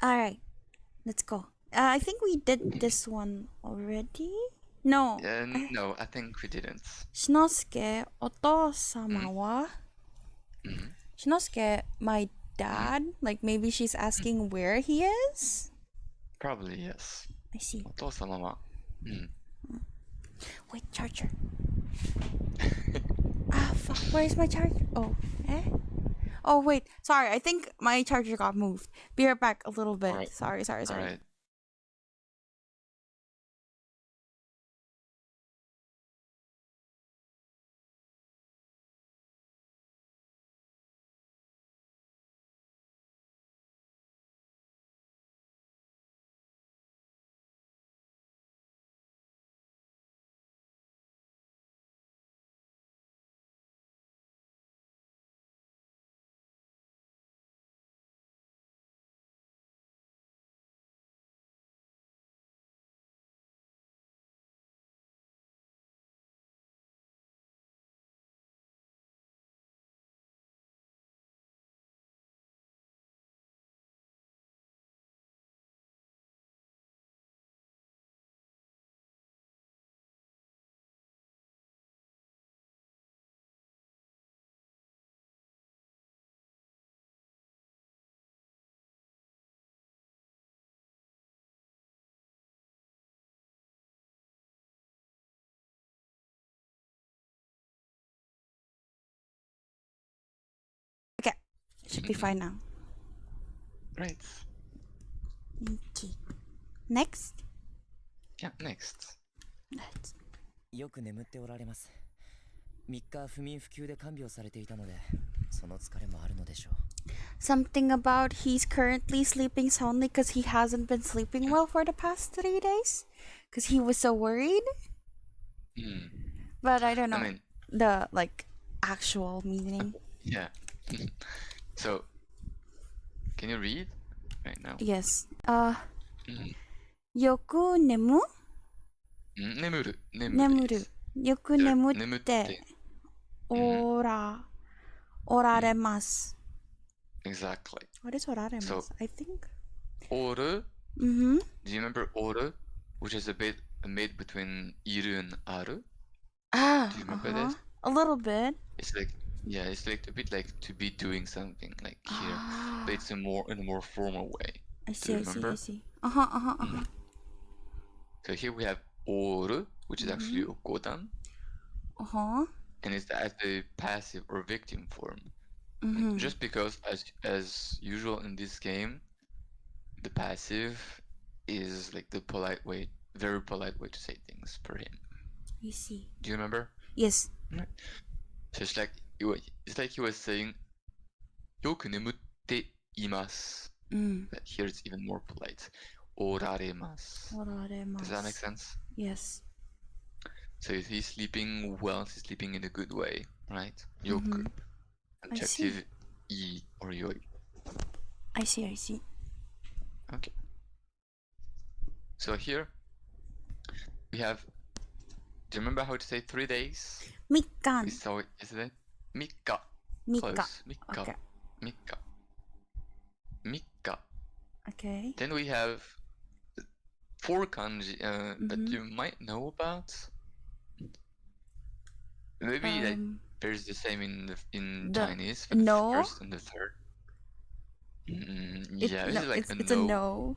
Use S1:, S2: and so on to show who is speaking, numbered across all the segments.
S1: All right, let's go. I think we did this one already. No.
S2: No, I think we didn't.
S1: しのすけ、お父様は
S2: Mm.
S1: Shinosuke, my dad? Like maybe she's asking where he is?
S2: Probably yes.
S1: I see.
S2: お父様は、
S1: Wait, charger. Ah, fuck. Where's my charger? Oh, eh? Oh, wait. Sorry, I think my charger got moved. Be right back a little bit.
S2: Alright.
S1: Sorry.
S2: Alright.
S1: Okay. Should be fine now.
S2: Right.
S1: Okay. Next?
S2: Yeah, next.
S3: よく眠っておられます。3日不眠不休で看病されていたので、その疲れもあるのでしょう。
S1: Something about he's currently sleeping soundly because he hasn't been sleeping well for the past 3 days? Because he was so worried? But I don't know the, like, actual meaning.
S2: Yeah. So, can you read right now?
S1: Yes. よく眠
S2: る。
S1: 眠る。よく眠っておられます。
S2: Exactly.
S1: What is おられます?
S2: So,
S1: I think.
S2: おる
S1: Mm-hmm.
S2: Do you remember おる which is a bit made between いる and ある?
S1: Ah,
S2: Do you remember this?
S1: A little bit.
S2: It's like, yeah, it's like a bit like to be doing something like here, but it's in a more formal way.
S1: I see.
S2: remember? So here we have おる which is actually おこだん. And it's as the passive or victim form. Just because, as usual in this game, the passive is like the very polite way to say things for him.
S1: I see.
S2: Do you remember?
S1: Yes.
S2: So it's like he was saying, よく眠っています. But here it's even more polite. おられます. Does that make sense?
S1: Yes.
S2: So he's sleeping well, he's sleeping in a good way, right? よく. Adjective いい or 良い.
S1: I see.
S2: Okay. So here we have. Do you remember how to say 3 days?
S1: 3日.
S2: We saw it yesterday. 3日.
S1: 3日.
S2: Close. 3日.
S1: Okay.
S2: 3日. 3日.
S1: Okay.
S2: Then we have 4 kanji that you might know about. Maybe like there's the same in Chinese for the first and the third. Yeah, is it like
S1: it's a no.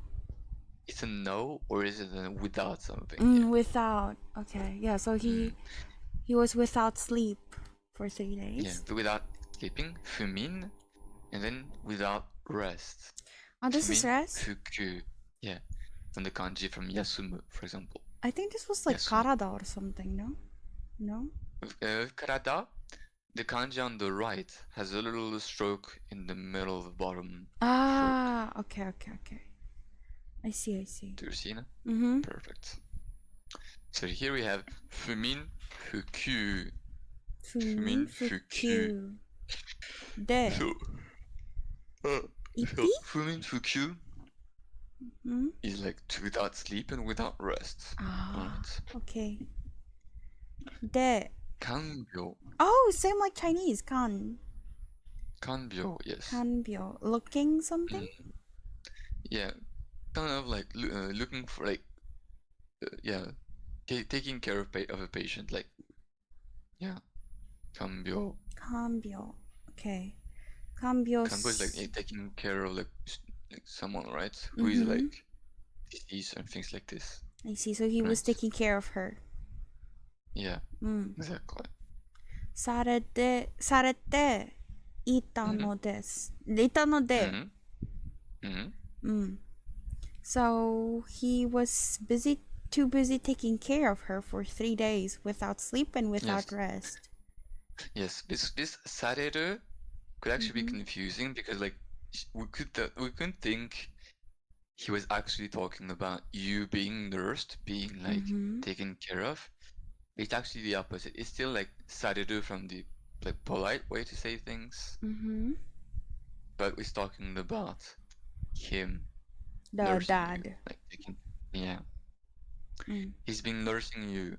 S2: It's a no, or is it a without something?
S1: Without. Okay. Yeah. So he was without sleep for 3 days.
S2: Yeah, without sleeping, 不眠, and then without rest.
S1: Oh, this is
S2: 不眠,
S1: rest?
S2: 不休. Yeah, from the kanji from yasumu, for example.
S1: I think this was like karada or something, no? No?
S2: Karada, the kanji on the right has a little stroke in the middle of the bottom.
S1: Okay. I see.
S2: Do you see now?
S1: Mm-hmm.
S2: Perfect. So here we have 不眠不休.
S1: 不眠不休. De.
S2: So 不眠不休 is like without sleep and without rest. Right.
S1: Okay. De.
S2: 看病.
S1: Oh, same like Chinese. Kan.
S2: 看病, yes.
S1: 看病. Looking something?
S2: yeah, kind of like looking for like yeah, taking care of a patient, like yeah, kanbyo.
S1: Cambio. Okay. Cambio.
S2: Kanbyo is like taking care of like someone, right? Who is like disease and things like this.
S1: I see. So he was
S2: Right.
S1: taking care of her.
S2: Yeah,
S1: うん。
S2: exactly.
S1: されていたのです。いたので。
S2: Mm-hmm. Mm-hmm.
S1: So he was too busy taking care of her for 3 days without sleep and without
S2: Yes.
S1: rest.
S2: Yes, this sareru could actually be confusing because like we couldn't think he was actually talking about you being nursed, being like taken care of. It's actually the opposite. It's still like sareru from the like polite way to say things, but we're talking about him
S1: The
S2: nursing you,
S1: dad.
S2: like taking yeah. He's been nursing you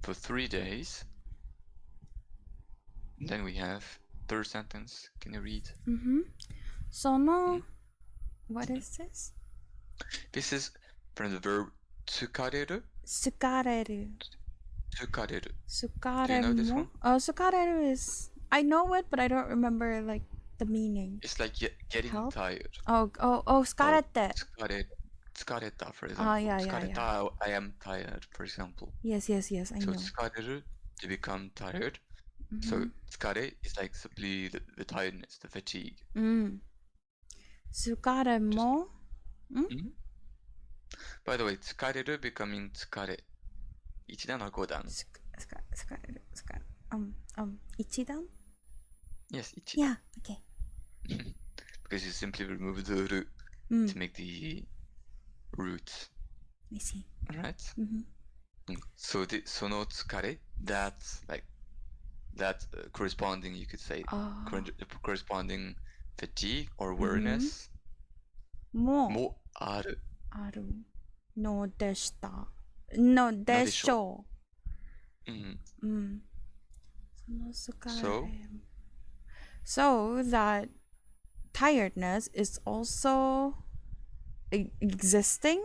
S2: for 3 days. And then we have third sentence. Can you read?
S1: その What is this?
S2: This is from the verb tsukareru.
S1: 好かれる
S2: Tsukareru.
S1: 好か
S2: Do you
S1: れ
S2: know this
S1: も
S2: one?
S1: 好かれる is I know it but I don't remember like the meaning.
S2: It's like getting
S1: Help?
S2: tired.
S1: 好かれて
S2: Tsukareta, for example.
S1: yeah.
S2: Tsukareta, I am tired, for example.
S1: Yes, I
S2: So
S1: know.
S2: tsukareru, to become tired. So tsukare is like simply the tiredness, the fatigue.
S1: 好かれも
S2: By the way, tsukareru becoming tsukare. 1段or 5段?
S1: 好かれる一段
S2: Yes, 1
S1: Yeah, okay.
S2: because you simply remove the ru to make the root.
S1: I see.
S2: Alright? So the sono tsukare, that's like that corresponding, you could say, corresponding fatigue or weariness.
S1: も
S2: もある
S1: あるのでしたのでしょう。その疲れ So that tiredness is also existing?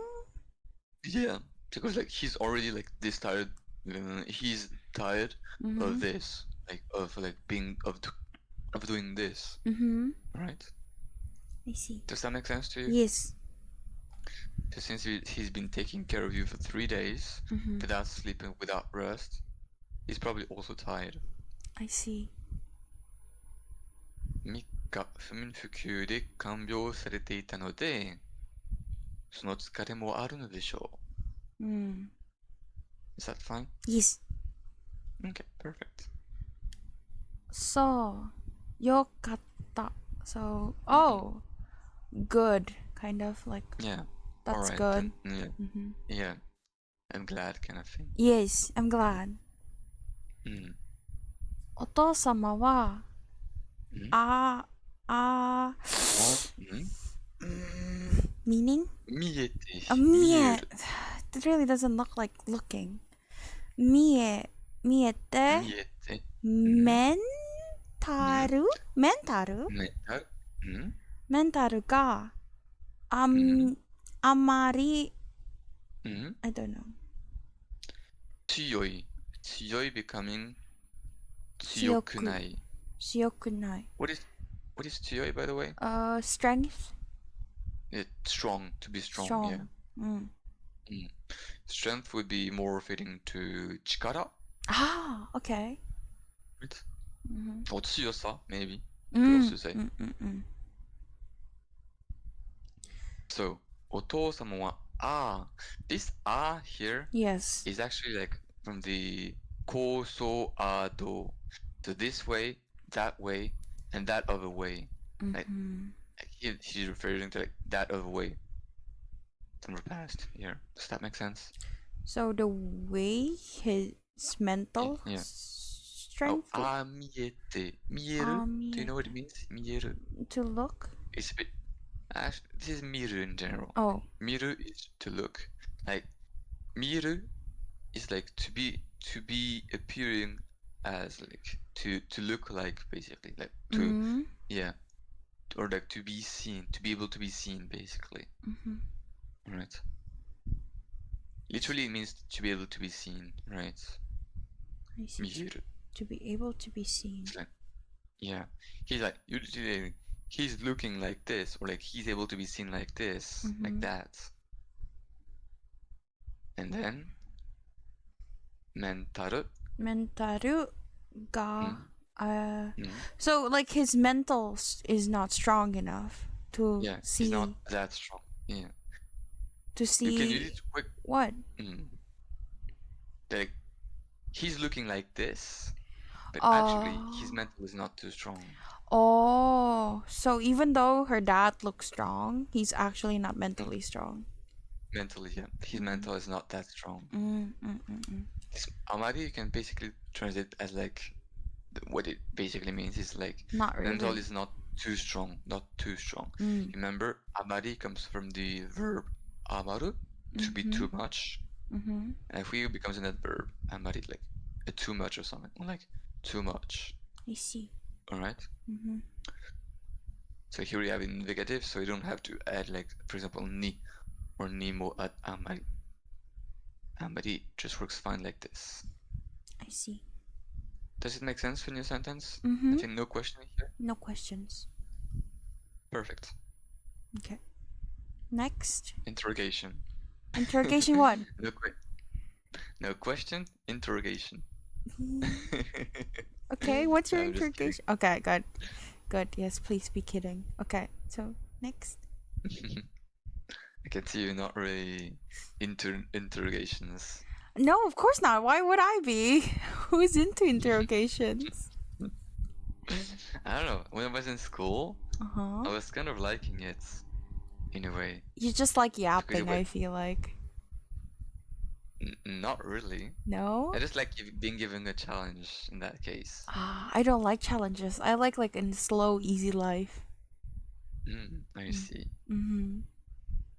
S2: Yeah, because like he's already like this tired. He's tired of this, like of like being of doing this. Right?
S1: I see.
S2: Does that make sense to you?
S1: Yes.
S2: So since he's been taking care of you for 3 days without sleeping, without rest, he's probably also tired.
S1: I see.
S2: 3日不眠不休で看病されていたので、その疲れもあるのでしょう。Is that fine?
S1: Yes.
S2: Okay, perfect.
S1: So, よかった。So, good. Kind of like,
S2: Yeah.
S1: that's
S2: Alright,
S1: good.
S2: Then, yeah. I'm glad kind of thing.
S1: Yes, I'm glad. お父様は、meaning?
S2: 見えて、
S1: 見え It really doesn't look like looking. 見えて、メンタルメンタルがあまり、I don't know.
S2: 強い becoming 強くない。What is 強い by the way?
S1: Strength.
S2: It's strong, to be strong. Yeah. Strength would be more fitting to 力.
S1: Okay.
S2: Right? Or 強さ maybe. Could also say. So, お父様はthis here
S1: Yes.
S2: is actually like from the こそdo. So this way, that way, and that other way. Like he's referring to like that other way from the past here. Does that make sense?
S1: So the way his mental
S2: Yeah.
S1: strength
S2: 見えて 見える Do you know what it means? 見える
S1: to look?
S2: It's a bit actually, this is 見る in general. 見る is to look. Like 見る is like to be appearing as like to look like basically like to or like to be seen, to be able to be seen, basically. Right. Literally, it means to be able to be seen, right?
S1: I see. To be able to be seen.
S2: Like, yeah, he's like usually he's looking like this, or like he's able to be seen like this, like that. And then mental.
S1: Mentaru ga. So like his mental is not strong enough to see.
S2: He's not that strong. Yeah.
S1: To see.
S2: You can use it quick.
S1: What?
S2: Like he's looking like this, but actually his mental is not too strong.
S1: Oh, so even though her dad looks strong, he's actually not mentally strong.
S2: Mentally, yeah. His mental is not that strong. This Amari, you can basically translate as like, what it basically means is like,
S1: not really.
S2: mental is not too strong, not too strong. Remember, Amari comes from the verb amaru, to be too much. And if we becomes an adverb, amari, like, too much or something, like, too much.
S1: I see.
S2: Alright? So here we have indicative, so you don't have to add, like, for example, ni or nimo at amari. Amari just works fine like this.
S1: I see.
S2: Does it make sense in your sentence? I think no question here?
S1: No questions.
S2: Perfect.
S1: Okay. Next.
S2: Interrogation.
S1: Interrogation what?
S2: No question, interrogation.
S1: Okay, what's your interrogation? Okay, good. Good, yes, please be kidding. Okay, so next.
S2: I can see you're not really into interrogations.
S1: No, of course not. Why would I be? Who's into interrogations?
S2: I don't know. When I was in school, I was kind of liking it, in a way.
S1: You just like yapping, I feel like.
S2: Not really.
S1: No?
S2: I just like being given a challenge in that case.
S1: I don't like challenges. I like a slow, easy life.
S2: I see.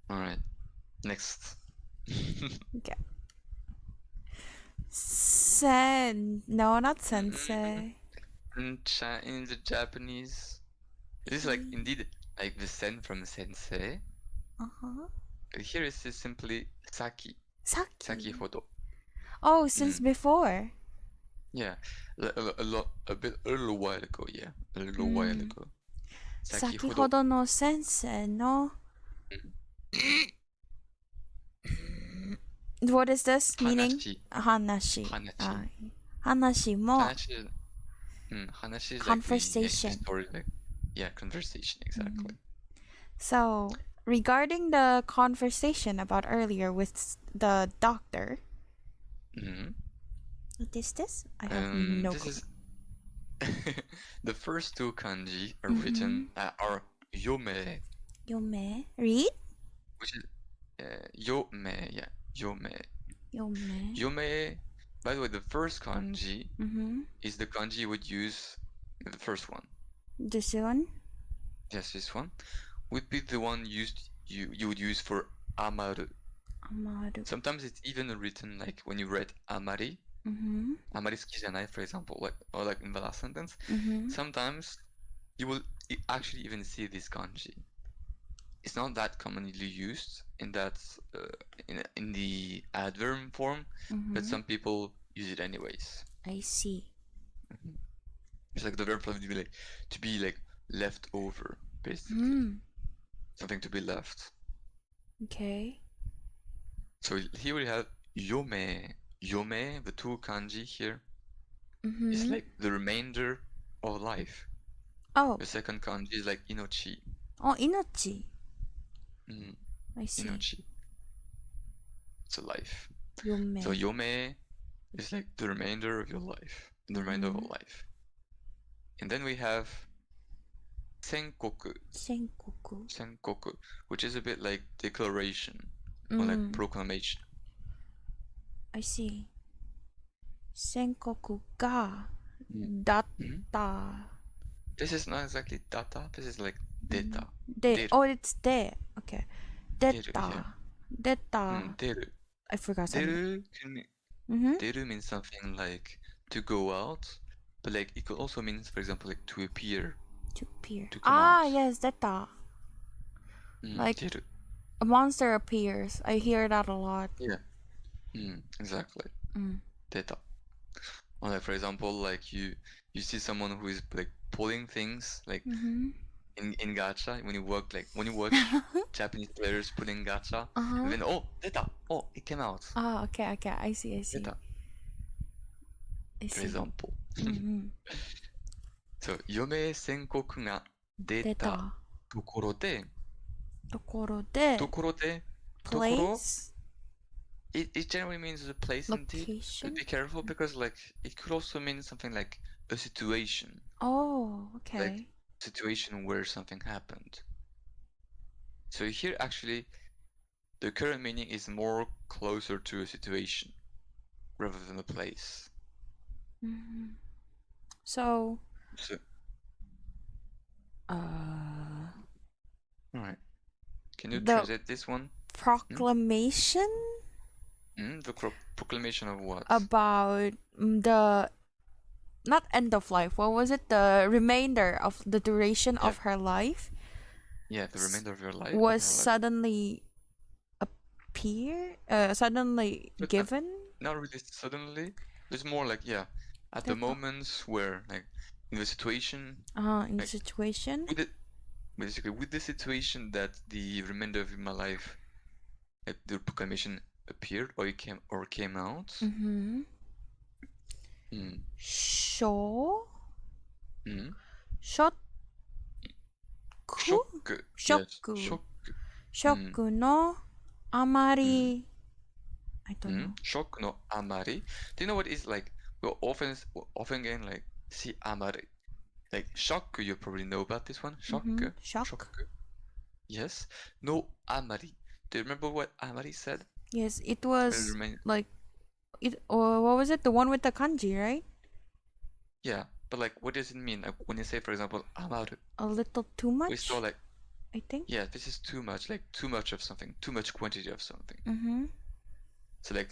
S2: Alright. Next.
S1: Okay. No, not sensei.
S2: In the Japanese, it is like indeed like the sen from sensei. But here it is simply saki. Saki hodo.
S1: Oh, since before.
S2: Yeah, a little while ago. Yeah, a little while ago.
S1: Saki hodo no sensei no. What is this meaning? Hanashi. Hanashi mo.
S2: Hanashi is
S1: conversation.
S2: Like story, like, yeah, conversation, exactly.
S1: So, regarding the conversation about earlier with the doctor, what is this? I have no clue.
S2: Is the first two kanji are written are yome.
S1: Yome. Read?
S2: Which is yome, yeah. Yome. Yome. By the way, the first kanji is the kanji you would use, the first one.
S1: This one?
S2: Yes, this one would be the one you would use for amaru. Sometimes it's even written like when you read amari, amari suki for example, or like in the last sentence. Sometimes you will actually even see this kanji. It's not that commonly used in that in the adverb form, but some people use it anyways.
S1: I see.
S2: It's like the verb to be like left over, basically. Something to be left.
S1: Okay.
S2: So here we have yome. Yome, the two kanji here, is like the remainder of life.
S1: Oh.
S2: The second kanji is like inochi.
S1: Oh, inochi. I see.
S2: Inochi. It's a life.
S1: Yome.
S2: So yome is like the remainder of your life. The remainder of life. And then we have senkoku. Senkoku, which is a bit like declaration or like proclamation.
S1: I see. Senkoku ga datta.
S2: This is not exactly data. This is like data.
S1: Oh, it's de. Okay. Detta. Detta.
S2: Deru.
S1: I forgot something.
S2: Deru means something like to go out, but like it could also mean, for example, like to appear.
S1: To appear.
S2: To come out.
S1: Yes, 出た. Like
S2: 出る.
S1: a monster appears. I hear that a lot.
S2: Yeah. Exactly. 出た. Or like for example, like you see someone who is like pulling things like in gacha when you watch Japanese players pulling gacha, and then 出た. Oh, it came out.
S1: Okay. I see.
S2: 出た.
S1: I
S2: For
S1: see.
S2: example. So 余命宣告が出たところで、
S1: ところで、
S2: ところで、ところ
S1: place,
S2: it generally means a place indeed.
S1: location.
S2: But be careful because like it could also mean something like a situation.
S1: Oh, okay.
S2: Like situation where something happened. So here actually the current meaning is more closer to a situation rather than a place.
S1: So,
S2: alright. Can you translate this one?
S1: Proclamation?
S2: The proclamation of what?
S1: About the not end of life. What was it? The remainder of the duration of her life.
S2: Yeah, the remainder of your life
S1: was suddenly suddenly given.
S2: Not really suddenly. It's more like at the moments where like in the situation.
S1: In the situation.
S2: Basically, with the situation that the remainder of my life, like the proclamation appeared or it came out.
S1: Shock. Shock no amari. I don't know.
S2: Shock no amari. Do you know what is like? We'll often again like see amari. Like shock, you probably know about this one. Shock.
S1: Shock.
S2: Yes. No amari. Do you remember what amari said?
S1: Yes, it was like it. Or what was it? The one with the kanji, right?
S2: Yeah, but like, what does it mean? Like when you say, for example, amaru.
S1: A little too much.
S2: We saw like.
S1: I think.
S2: Yeah, this is too much. Like too much of something. Too much quantity of something. So like,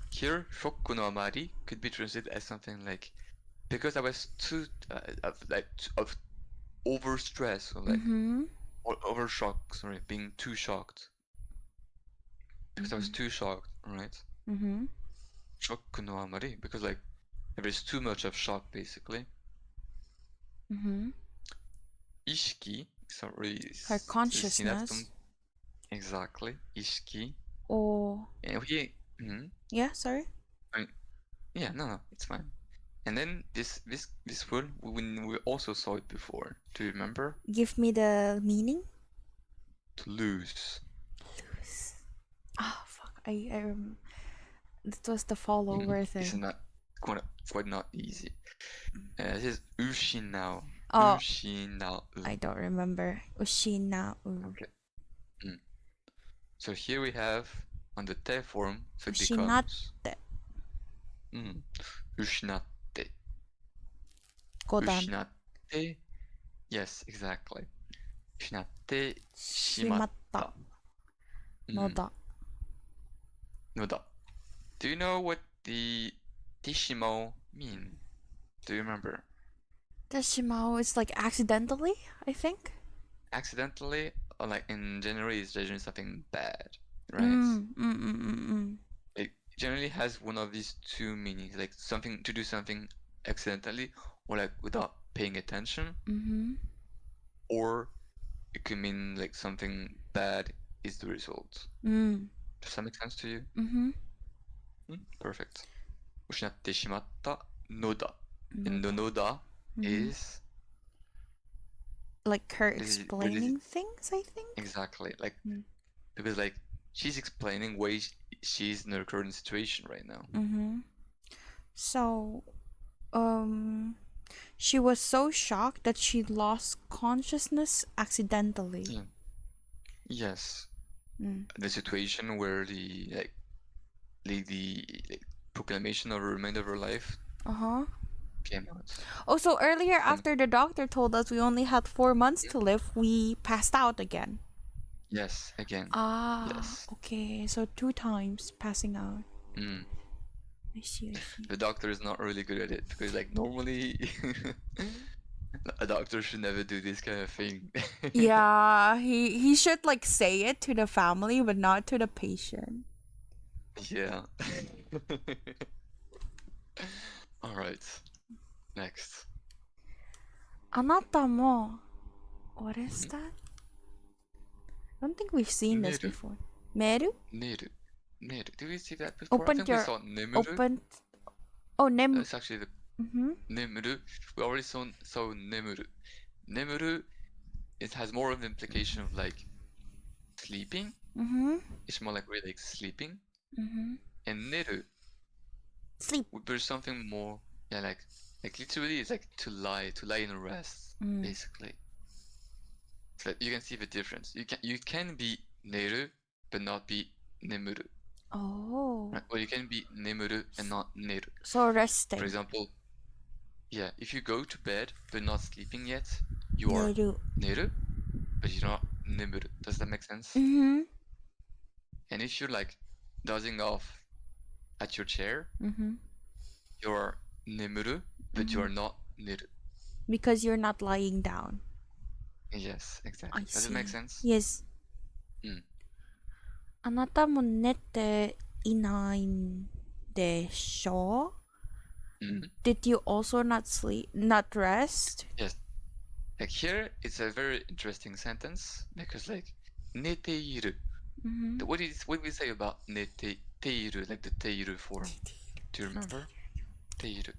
S2: here, shokku no amari could be translated as something like, because I was too of over stress or like or over shock. Sorry, being too shocked. Because I was too shocked, right? Shokku no amari, because like there is too much of shock, basically. Ishiki, sorry,
S1: her consciousness.
S2: Exactly, ishiki.
S1: Oh.
S2: And we.
S1: Yeah, sorry.
S2: Yeah, no, it's fine. And then this word, we also saw it before. Do you remember?
S1: Give me the meaning.
S2: To lose.
S1: Lose. Fuck. I remember. This was the follower thing.
S2: It's not quite not easy. This is ushinao.
S1: Oh.
S2: Ushinao.
S1: I don't remember. Ushinao.
S2: Okay. So here we have on the te form, so it
S1: becomes.
S2: Ushinatte.
S1: Godan.
S2: Ushinatte. Yes, exactly. Ushinatte shimatta.
S1: Noda.
S2: Do you know what the tishimo mean? Do you remember?
S1: Tishimo is like accidentally, I think.
S2: Accidentally, or like in general, it's generally something bad, right? It generally has one of these two meanings, like something to do something accidentally, or like without paying attention, or it could mean like something bad is the result. Does that make sense to you? Perfect. 失ってしまったのだ. And the noda is
S1: like her explaining things, I think.
S2: Exactly, like because like she's explaining why she's in her current situation right now.
S1: So, she was so shocked that she lost consciousness accidentally.
S2: Yes. The situation where the proclamation of the remainder of her life came out.
S1: Oh, so earlier after the doctor told us we only had 4 months to live, we passed out again.
S2: Yes, again. Yes.
S1: Okay, so 2 times passing out. I see.
S2: The doctor is not really good at it because like normally A doctor should never do this kind of thing.
S1: Yeah, he should like say it to the family, but not to the patient.
S2: Yeah. All right. Next.
S1: あなたも What is that? I don't think we've seen this
S2: Neru.
S1: before. Meru?
S2: Neru. Neru. Did we see that before? I
S1: Opened
S2: think we
S1: your
S2: saw Nemuru.
S1: opened. Oh,
S2: That's actually the Nemuru. We already saw Nemuru. Nemuru, it has more of an implication of like sleeping. It's more like really like sleeping. And Neru
S1: Sleep.
S2: would be something more, yeah, like literally it's like to lie in rest, basically. So you can see the difference. You can be Neru but not be Nemuru.
S1: Oh.
S2: Right? Or you can be Nemuru and not Neru.
S1: So resting.
S2: For example, yeah, if you go to bed but not sleeping yet, you are Neru, but you're not Nemuru. Does that make sense? And if you're like dozing off at your chair, you're Nemuru, but you are not Neru.
S1: Because you're not lying down.
S2: Yes, exactly. Does it make sense?
S1: Yes. あなたも寝ていないんでしょ? Did you also not sleep, not rest?
S2: Yes. Like here, it's a very interesting sentence because like neteiru. What did we say about neteiru, like the teiru form? Do you remember? Teiru.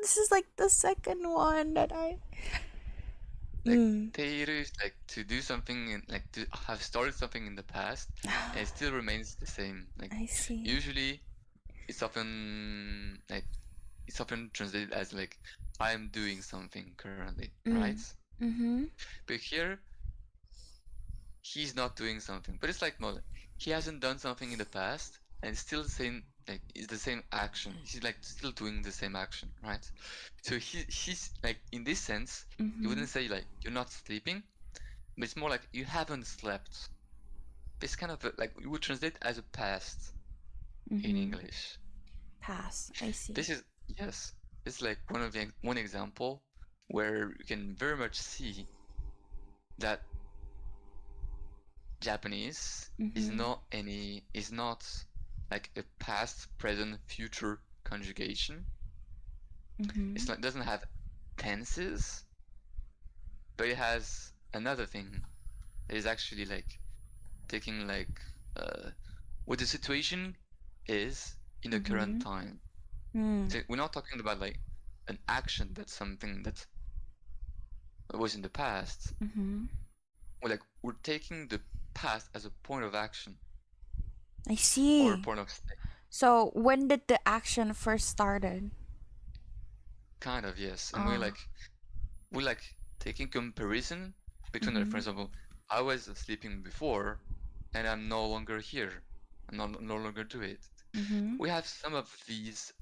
S1: This is like the second one that I.
S2: Teiru is like to do something and like to have started something in the past and it still remains the same. Like
S1: I see.
S2: usually, it's often translated as like I'm doing something currently, right? But here, he's not doing something. But it's like more like, he hasn't done something in the past and it's still the same, like it's the same action. He's like still doing the same action, right? So he's like in this sense, you wouldn't say like you're not sleeping, but it's more like you haven't slept. It's kind of like you would translate as a past in English.
S1: Past. I see.
S2: This is yes. It's like one example where you can very much see that Japanese is not like a past, present, future conjugation. It's not doesn't have tenses, but it has another thing. It is actually like taking like what the situation is in the current time. So we're not talking about like an action that's something that was in the past. We're taking the past as a point of action.
S1: I see.
S2: Or a point of state.
S1: So when did the action first started?
S2: Kind of, yes. And we're like taking comparison between for example, I was sleeping before and I'm no longer here. I'm no longer do it. We have some of these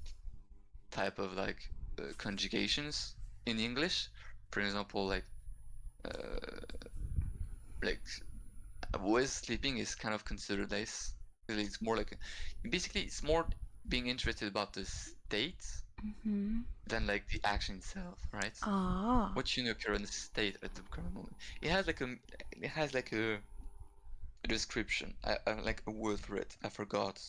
S2: type of like conjugations in English. For example, like was sleeping is kind of considered this. It's more like basically it's more being interested about the state than like the action itself, right? What's your current state at the current moment? It has like a description. I like a word for it. I forgot.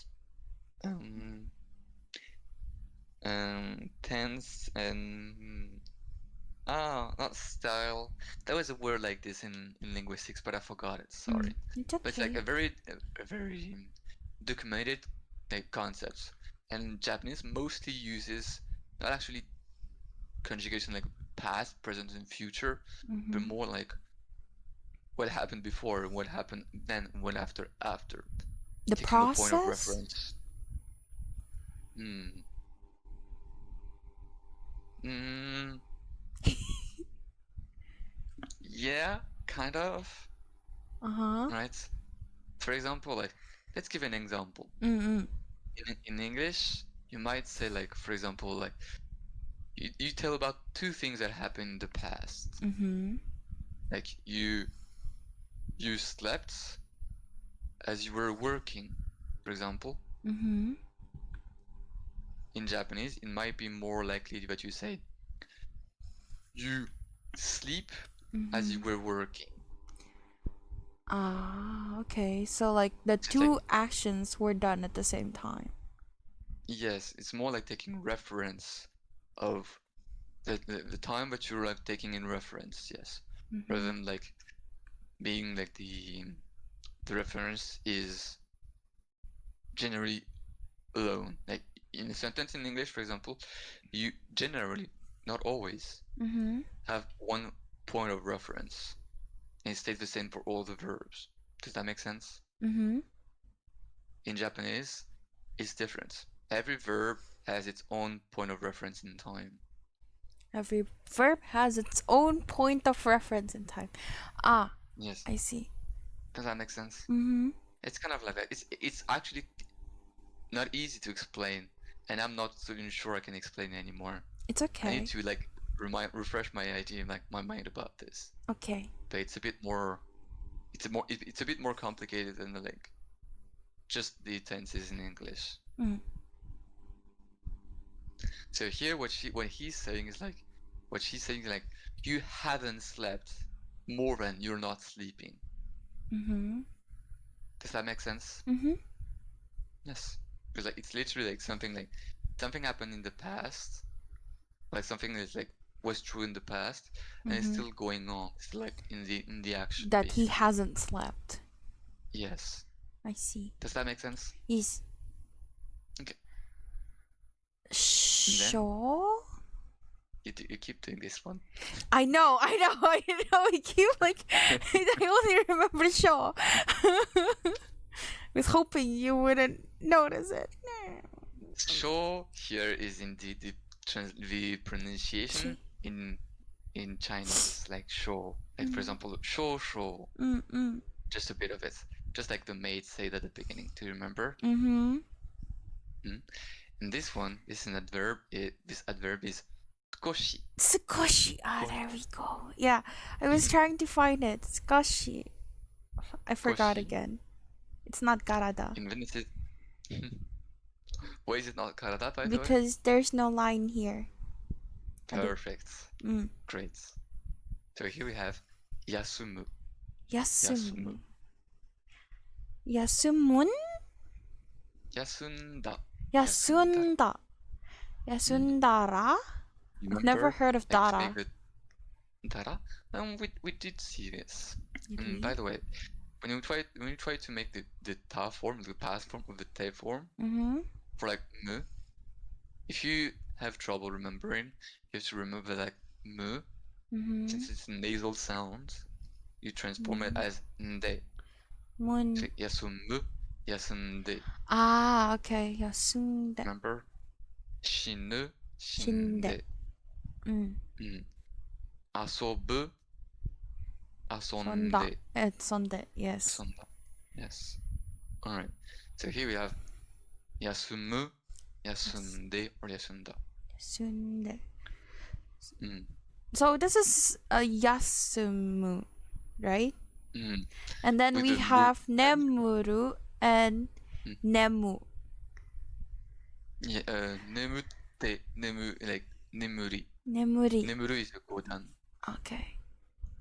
S2: Tense and not style. There was a word like this in linguistics, but I forgot it. Sorry.
S1: It's okay.
S2: But it's like a very documented like concept, and Japanese mostly uses not actually conjugation like past, present, and future, but more like what happened before, what happened then, what after.
S1: The
S2: taking
S1: process.
S2: The point of reference. Yeah, kind of. Right. For example, like let's give an example. In English, you might say like, for example, like you tell about two things that happened in the past. Like you slept as you were working, for example. in Japanese, it might be more likely that you say you sleep as you were working.
S1: Ah, okay. So like the two actions were done at the same time.
S2: Yes, it's more like taking reference of the time that you're like taking in reference, yes. Rather than like being like the reference is generally alone. Like in a sentence in English, for example, you generally, not always, have one point of reference. And it stays the same for all the verbs. Does that make sense? In Japanese, it's different. Every verb has its own point of reference in time.
S1: Every verb has its own point of reference in time. Ah,
S2: yes.
S1: I see.
S2: Does that make sense? It's kind of like that. It's actually not easy to explain, and I'm not even sure I can explain it anymore.
S1: It's okay.
S2: I need to like refresh my idea, like my mind about this.
S1: Okay.
S2: But it's a bit more. It's a bit more complicated than like just the tenses in English. So here, what he's saying is like, you haven't slept more than you're not sleeping. Does that make sense? Yes, because like it's literally like something happened in the past, like something that like was true in the past, and it's still going on. It's like in the action.
S1: That
S2: basically.
S1: he hasn't slept.
S2: Yes.
S1: I see.
S2: Does that make sense?
S1: Yes.
S2: Okay.
S1: Sure.
S2: You keep doing this one.
S1: I know. I keep like I only remember Shaw. Was hoping you wouldn't notice it.
S2: Sure here is indeed the pronunciation in Chinese, like sure. Like for example, sure. Just a bit of it. Just like the maids say at the beginning. Do you remember? And this one, this adverb is skoshi.
S1: Skoshi. Ah, there we go. Yeah, I was trying to find it. Skoshi. I forgot again. It's not karada.
S2: In Venice, why is it not karada, by the way?
S1: Because there's no line here.
S2: Perfect. Great. So here we have yasumu.
S1: Yasumu. Yasumun?
S2: Yasunda.
S1: Yasunda. Yasundara? I've never heard of dara.
S2: Dara? We did see this. By the way, when you try to make the ta form, the past form of the te form, for like mu, if you have trouble remembering, you have to remember like mu, since it's a nasal sound, you transform it as nde.
S1: Mun.
S2: So yasumu, yasunde.
S1: Ah, okay. Yasunde.
S2: Remember? Shinu, shinde. Asobu, asonde.
S1: Sonde, yes.
S2: Sonda. Yes. Alright. So here we have yasumu, yasunde, or yasunda.
S1: Yasunde. So this is a yasumu, right? And then
S2: with
S1: we have nemuru and nemu.
S2: Yeah, nemutte, like nemuri.
S1: Nemuri.
S2: Nemuru is a godan.
S1: Okay,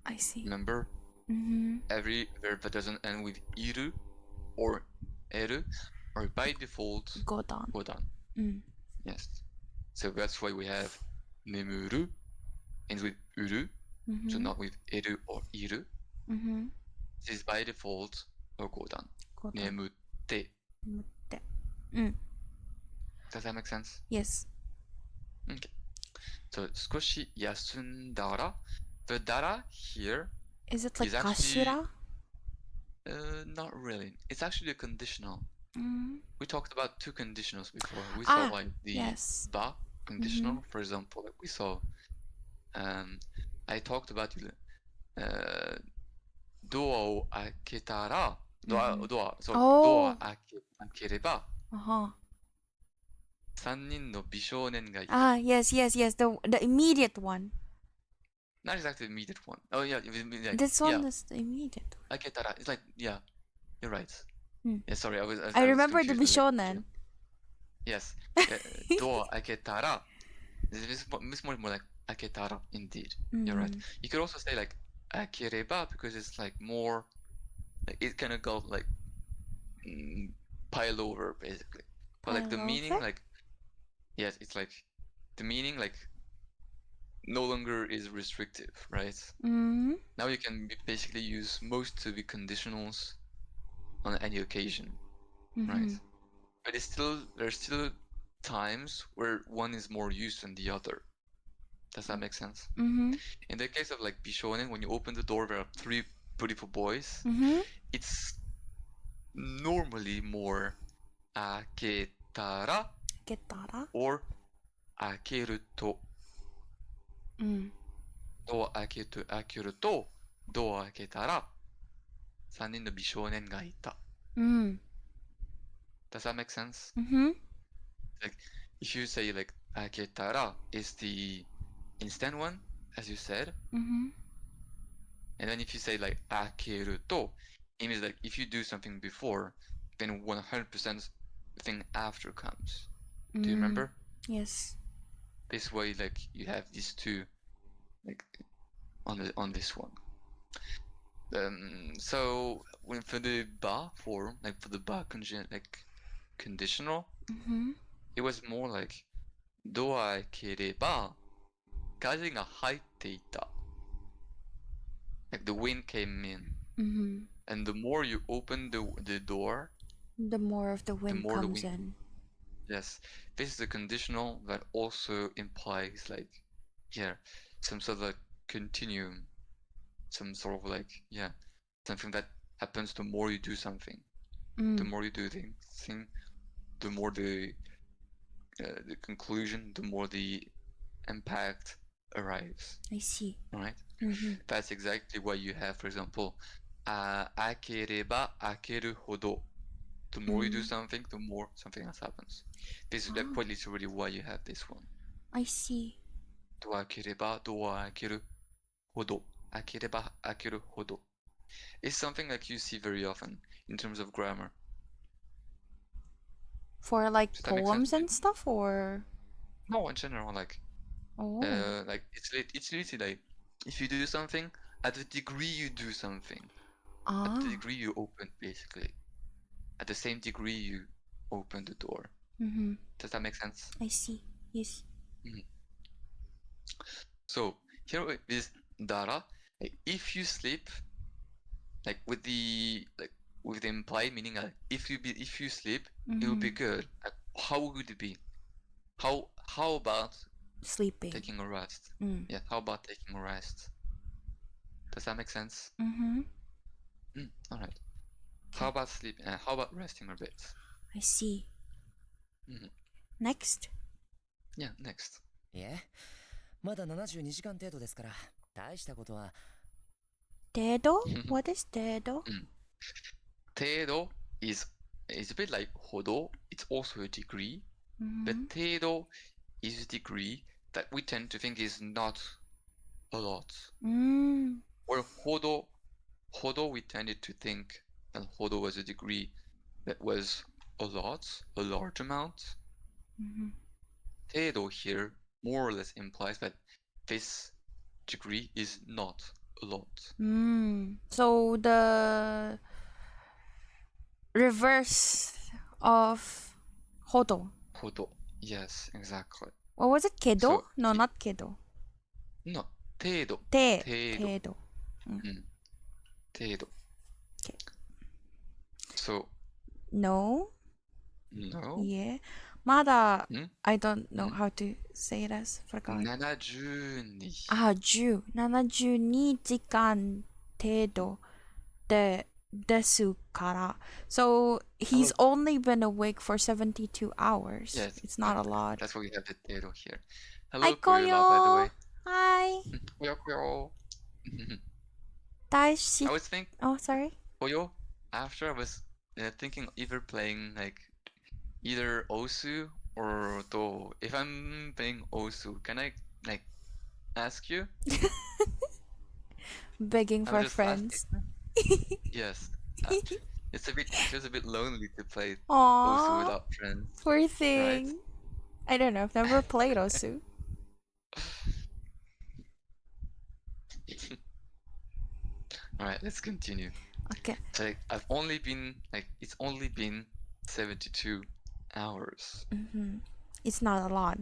S1: I see.
S2: Remember? Every verb that doesn't end with iru or eru are by default
S1: godan.
S2: Yes. So that's why we have nemuru ends with uru, so not with eru or iru. This is by default a godan. Nemutte. Does that make sense?
S1: Yes.
S2: Okay. So 少し休んだら, the dara here
S1: is it like
S2: is actually,
S1: kashira?
S2: Not really. It's actually a conditional. We talked about two conditionals before. We saw like the ba conditional, for example. Like we saw. I talked about ドアを開けたら、ドア開ければ、3人の美少年がいる。
S1: Ah, yes, the immediate one.
S2: Not exactly the immediate one. Oh yeah, like,
S1: this one is the immediate one.
S2: 開けたら, it's like, yeah, you're right. Yeah, sorry, I
S1: remember the bishonen.
S2: Yes. Door aketara. This is more like aketara, indeed. You're right. You could also say like akereba because it's like more, like it kind of go like pile over basically. But like the meaning, like, yes, it's like the meaning like no longer is restrictive, right? Now you can basically use most of the conditionals on any occasion, right? But there's still times where one is more used than the other. Does that make sense? In the case of like Bishonen, when you open the door, there are three beautiful boys. It's normally more aketara or akeru to. Door akeru to, door aketara. 3人の美少年がいた. Does that make sense? Like, if you say like aketara is the instant one, as you said, and then if you say like akeru to, it means like if you do something before, then 100% the thing after comes. Do you remember?
S1: Yes.
S2: This way, like you have these two, like on this one. So when for the ba form, like for the ba conditional, it was more like ドア開ければ風が入っていた. Like the wind came in. And the more you open the door,
S1: the more of the wind comes in.
S2: Yes. This is a conditional that also implies like, yeah, some sort of like continuum. Some sort of like, yeah, something that happens the more you do something. The more you do the thing, the more the conclusion, the more the impact arrives.
S1: I see.
S2: Right? That's exactly why you have, for example, 開ければ開けるほど. The more you do something, the more something else happens. This is quite literally why you have this one.
S1: I see.
S2: ドア開ければドア開けるほど. 開ければ開けるほど. It's something like you see very often in terms of grammar.
S1: For like poems and stuff, or?
S2: No, in general, like, like it's literally like if you do something at the degree you do something, at the degree you open, basically, at the same degree you open the door. Does that make sense?
S1: I see. Yes.
S2: So here with this dara, like, if you sleep, like with the implied meaning, if you sleep, it will be good. Like, how would it be? How about
S1: sleeping?
S2: Taking a rest. Yeah. How about taking a rest? Does that make sense? All right. How about sleeping? How about resting a bit?
S1: I see. Next.
S2: Yeah, next.
S3: まだ72時間程度ですから、大したことは。
S1: 程度? What is 程度?
S2: 程度 is a bit like ほど. It's also a degree. But 程度 is a degree that we tend to think is not a lot. Or ほど we tended to think that ほど was a degree that was a lot, a large amount. 程度 here more or less implies that this degree is not a lot.
S1: So the reverse of ほど.
S2: ほど. Yes, exactly.
S1: What was it? けど?
S2: So,
S1: No, not けど.
S2: No, 程度.
S1: 程度.
S2: 程度.
S1: Okay.
S2: So.
S1: No.
S2: No.
S1: Yeah. まだ I don't know how to say it as. Forgot.
S2: 72.
S1: 10. 72時間程度ですから. So he's only been awake for 72 hours.
S2: Yes.
S1: It's not a lot.
S2: That's why we have the 程度 here. Hello,
S1: Hi,
S2: Koyola, by the way.
S1: Hi.
S2: Koyo.
S1: I
S2: was thinking.
S1: Oh, sorry.
S2: Koyo. After I was thinking either playing like either Osu or Do. If I'm playing Osu, can I like ask you?
S1: Begging for friends.
S2: Yes. It feels a bit lonely to play Osu
S1: Aww,
S2: without friends,
S1: poor
S2: right?
S1: thing. I don't know. I've never played Osu.
S2: All right, let's continue.
S1: Okay.
S2: So it's only been 72 hours.
S1: It's not a lot.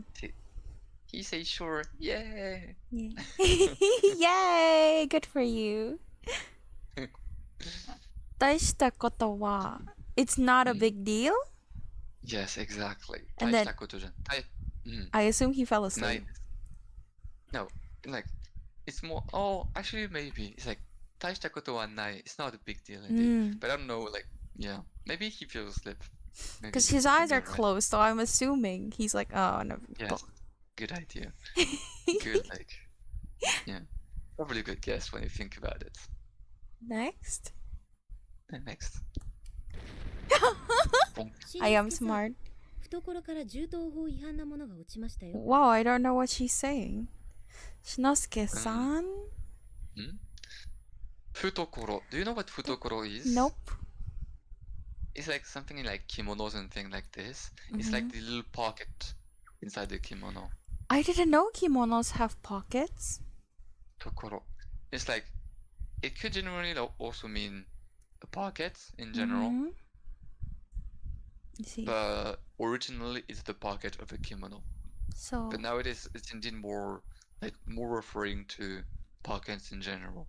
S2: He says sure, yay!
S1: Yay! Good for you. 大したことは it's not a big deal?
S2: Yes, exactly.
S1: And then-
S2: 大したことじゃない。
S1: I assume he fell asleep.
S2: ないです。No, like, it's more, oh, actually maybe. It's like, 大したことはない。It's not a big deal indeed. But I don't know, like, yeah. Maybe he fell asleep.
S1: Because his eyes are closed, so I'm assuming he's like, oh, no.
S2: Yes, good idea. Good, like, yeah. Probably a good guess when you think about it.
S1: Next.
S2: And next.
S1: I am smart.
S4: 懐から銃刀法違反なものが落ちましたよ。
S1: Wow, I don't know what she's saying. Shinosuke-san?
S2: Futokoro. Do you know what futokoro is?
S1: Nope.
S2: It's like something like kimonos and things like this. It's like the little pocket inside the kimono.
S1: I didn't know kimonos have pockets.
S2: Tokoro. It's like, it could generally also mean a pocket in general.
S1: I see.
S2: But originally it's the pocket of a kimono.
S1: So,
S2: But nowadays it's indeed more referring to pockets in general,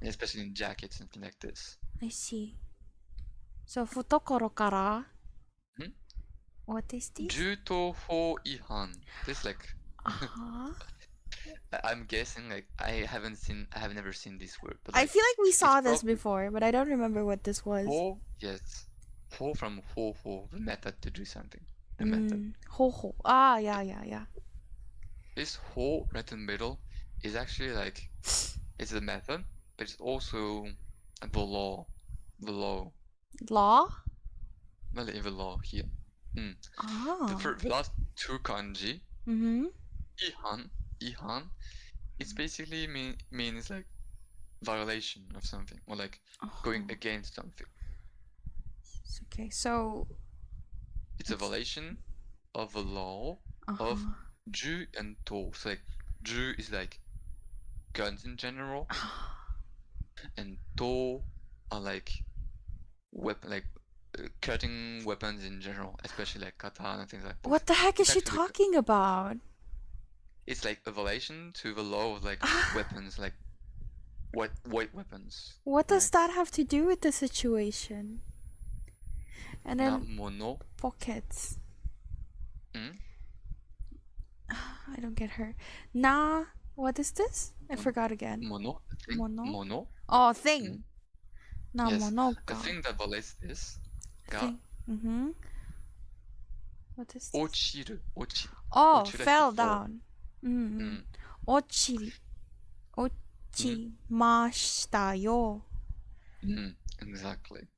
S2: especially in jackets and things like this.
S1: I see. So, futokoro kara. What is this?
S2: 銃刀法違反. This like
S1: Uh-huh.
S2: I'm guessing like I have never seen this word. But
S1: I
S2: like,
S1: feel like we saw
S2: it's
S1: this before, but I don't remember what this was.
S2: Ho, yes. Ho from ho, the method to do something. The method.
S1: Ho. Ah, yeah.
S2: This ho right in the middle is actually like, it's the method, but it's also the law. The law.
S1: Law?
S2: Well, the law here.
S1: Ah.
S2: The last two kanji, ihan, it basically means like violation of something, or like going against something.
S1: Okay, so
S2: It's a violation of the law of ju and to. So like ju is like guns in general, and to are like cutting weapons in general, especially like katana and things like this.
S1: what the heck is
S2: It's
S1: she
S2: actually
S1: talking about?
S2: It's like a violation to the law of like weapons, like white weapons.
S1: What does that have to do with the situation? And then
S2: Na mono.
S1: pockets. I don't get her. Na, what is this? I forgot again.
S2: Mono. Thing.
S1: Mono?
S2: Mono.
S1: Oh, thing. Na
S2: Yes.
S1: mono
S2: The
S1: ka.
S2: thing that violates this. Ga
S1: Thing. What is this?
S2: ochiru.
S1: Oh,
S2: Ochiru
S1: fell
S2: is
S1: down. Ochiri. Ochimashita yo.
S2: Exactly.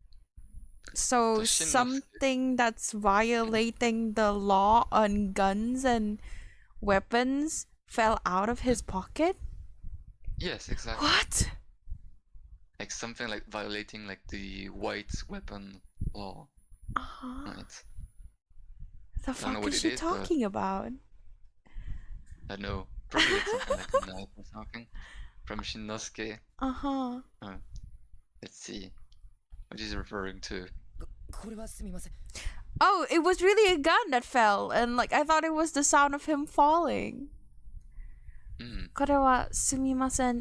S1: So
S2: The Shinnosuke.
S1: something that's violating the law on guns and weapons fell out of his pocket?
S2: Yes, exactly.
S1: What?
S2: Like something like violating like the white weapon law. Right.
S1: The
S2: don't know
S1: fuck
S2: what
S1: is
S2: it
S1: she
S2: is, but-
S1: talking about?
S2: I don't know. Probably like something like a knife or something from Shinnosuke. Let's see what he's referring to.
S3: これはすみません。
S1: Oh, it was really a gun that fell, and like I thought it was the sound of him falling. これはすみません.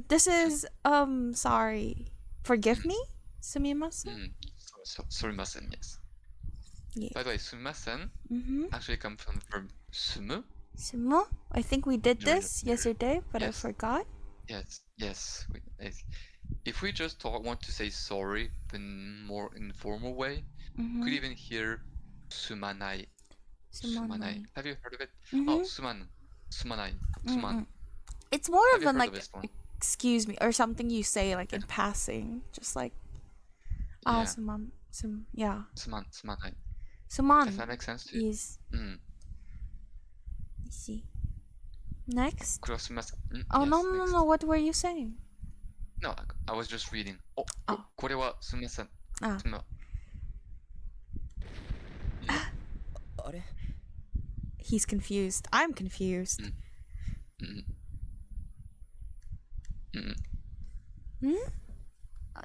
S1: This is sorry. Forgive me? すみません.
S2: Sumimasen, yes.
S1: Yeah.
S2: By the way, sumimasen actually comes from the verb sumu.
S1: Sumo? I think we did
S2: During
S1: this
S2: the-
S1: yesterday, but I
S2: Yes.
S1: forgot.
S2: Yes. If we just want to say sorry in more informal way, you could even hear sumanai.
S1: Sumanai.
S2: Have you heard of it? Oh, sumanai.
S1: It's more
S2: Have
S1: of
S2: you
S1: an
S2: heard
S1: like
S2: of this one?
S1: excuse me or something you say like in passing, just like
S2: Yeah.
S1: sumanai.
S2: Sumanai.
S1: Suman
S2: Does that make sense to you?
S1: is. I see. Next.
S2: Sumimasen.
S1: Oh
S2: Yes,
S1: no.
S2: next.
S1: What were you saying?
S2: No, I was just reading. これはすみません.
S1: Ah.
S2: Yeah.
S3: あれ
S1: He's confused. I'm confused.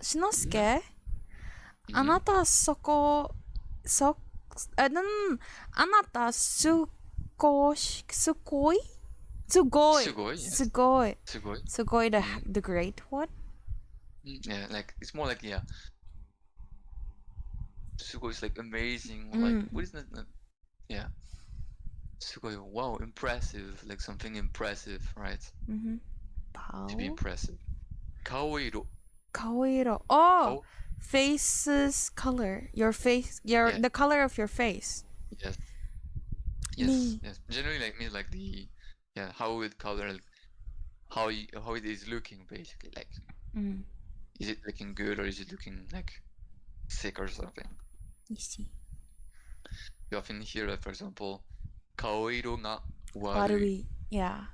S1: Shinosuke? あなたそこ、あなたすごいすごいすごい
S2: すごい
S1: すごい
S2: すごい
S1: すごい the great one?
S2: Yeah, like it's more like yeah. Sugoi is like amazing, like what is that? Yeah. Sugoi, wow, impressive, like something impressive, right? To be impressive. Kaoiro.
S1: 顔色 Oh! Face's color. Your face,
S2: Yeah.
S1: the color of your face.
S2: Yes. Yes. Yes. Generally like means like the how it color, like, how it is looking basically, like is it looking good or is it looking like sick or something?
S1: You see.
S2: You often hear that, for example, 顔色が悪い.
S1: Warui. Yeah.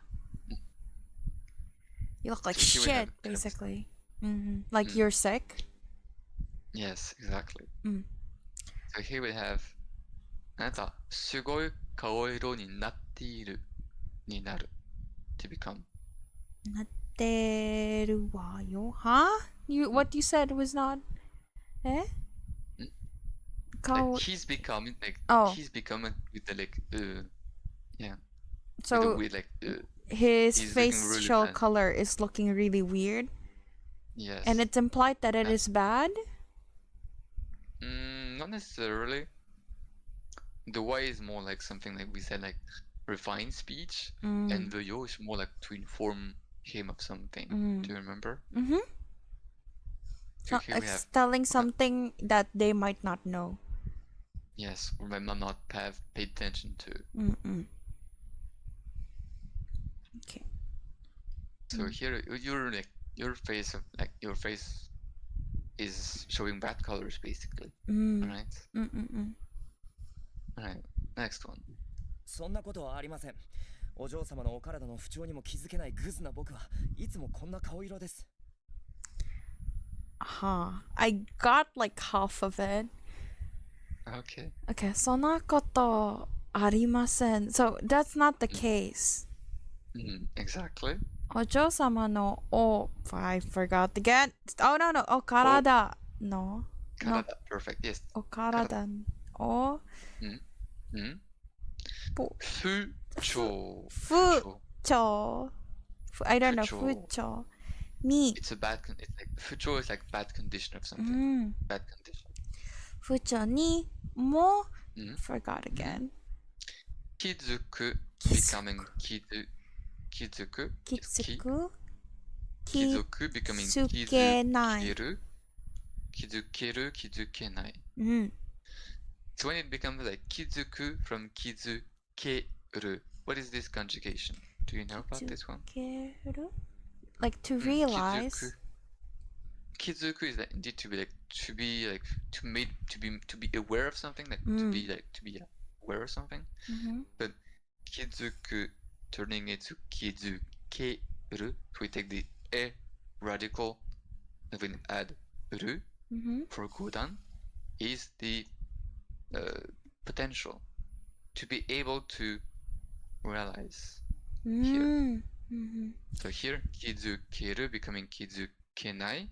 S1: You look like
S2: So here we have
S1: shit, basically. Like you're sick.
S2: Yes, exactly. So here we have あなたすごい顔色になっているになる to become.
S1: なってるわよ Huh? What you said was not... Eh?
S2: Like he's becoming with the like yeah.
S1: So
S2: with like
S1: his
S2: he's looking really
S1: facial
S2: bad.
S1: color is looking really weird.
S2: Yes.
S1: And it's implied that it is bad?
S2: Not necessarily. The way is more like something like we said, like refined speech, and the yo is more like to inform him of something. Do you remember? So here we have
S1: telling something that they might not know.
S2: yes, or might not have paid attention to.
S1: Okay.
S2: So here your face is showing bad colors basically. Alright? Alright, next one.
S3: そんなことはありません。お嬢様のお体の不調にも気づけないグズな僕はいつもこんな顔色です。
S1: I got like half of it.
S2: Okay.
S1: Okay, そんなことありません. So that's not the case.
S2: Exactly.
S1: お嬢様のI forgot again. Oh no, お体の
S2: Karada, perfect. Yes.
S1: お体を
S2: 不調.
S1: 不調 I don't know 不調に
S2: It's like 不調 is like bad condition of something. Bad condition.
S1: 不調にも forgot again.
S2: 気づく becoming 気づく
S1: 気づく
S2: 気づく becoming
S1: 気づけない
S2: 気づける気づけない So when it becomes like 気づく from 気づける what is this conjugation? Do you know about this one?
S1: 気づける Like to realize
S2: 気づく is like indeed to be like to be like to be aware of something, like to be aware of something. But 気づく turning it to 気づける, so we take the e radical and then add る for godan is the potential to be able to realize here. So here 気づける becoming 気づけない.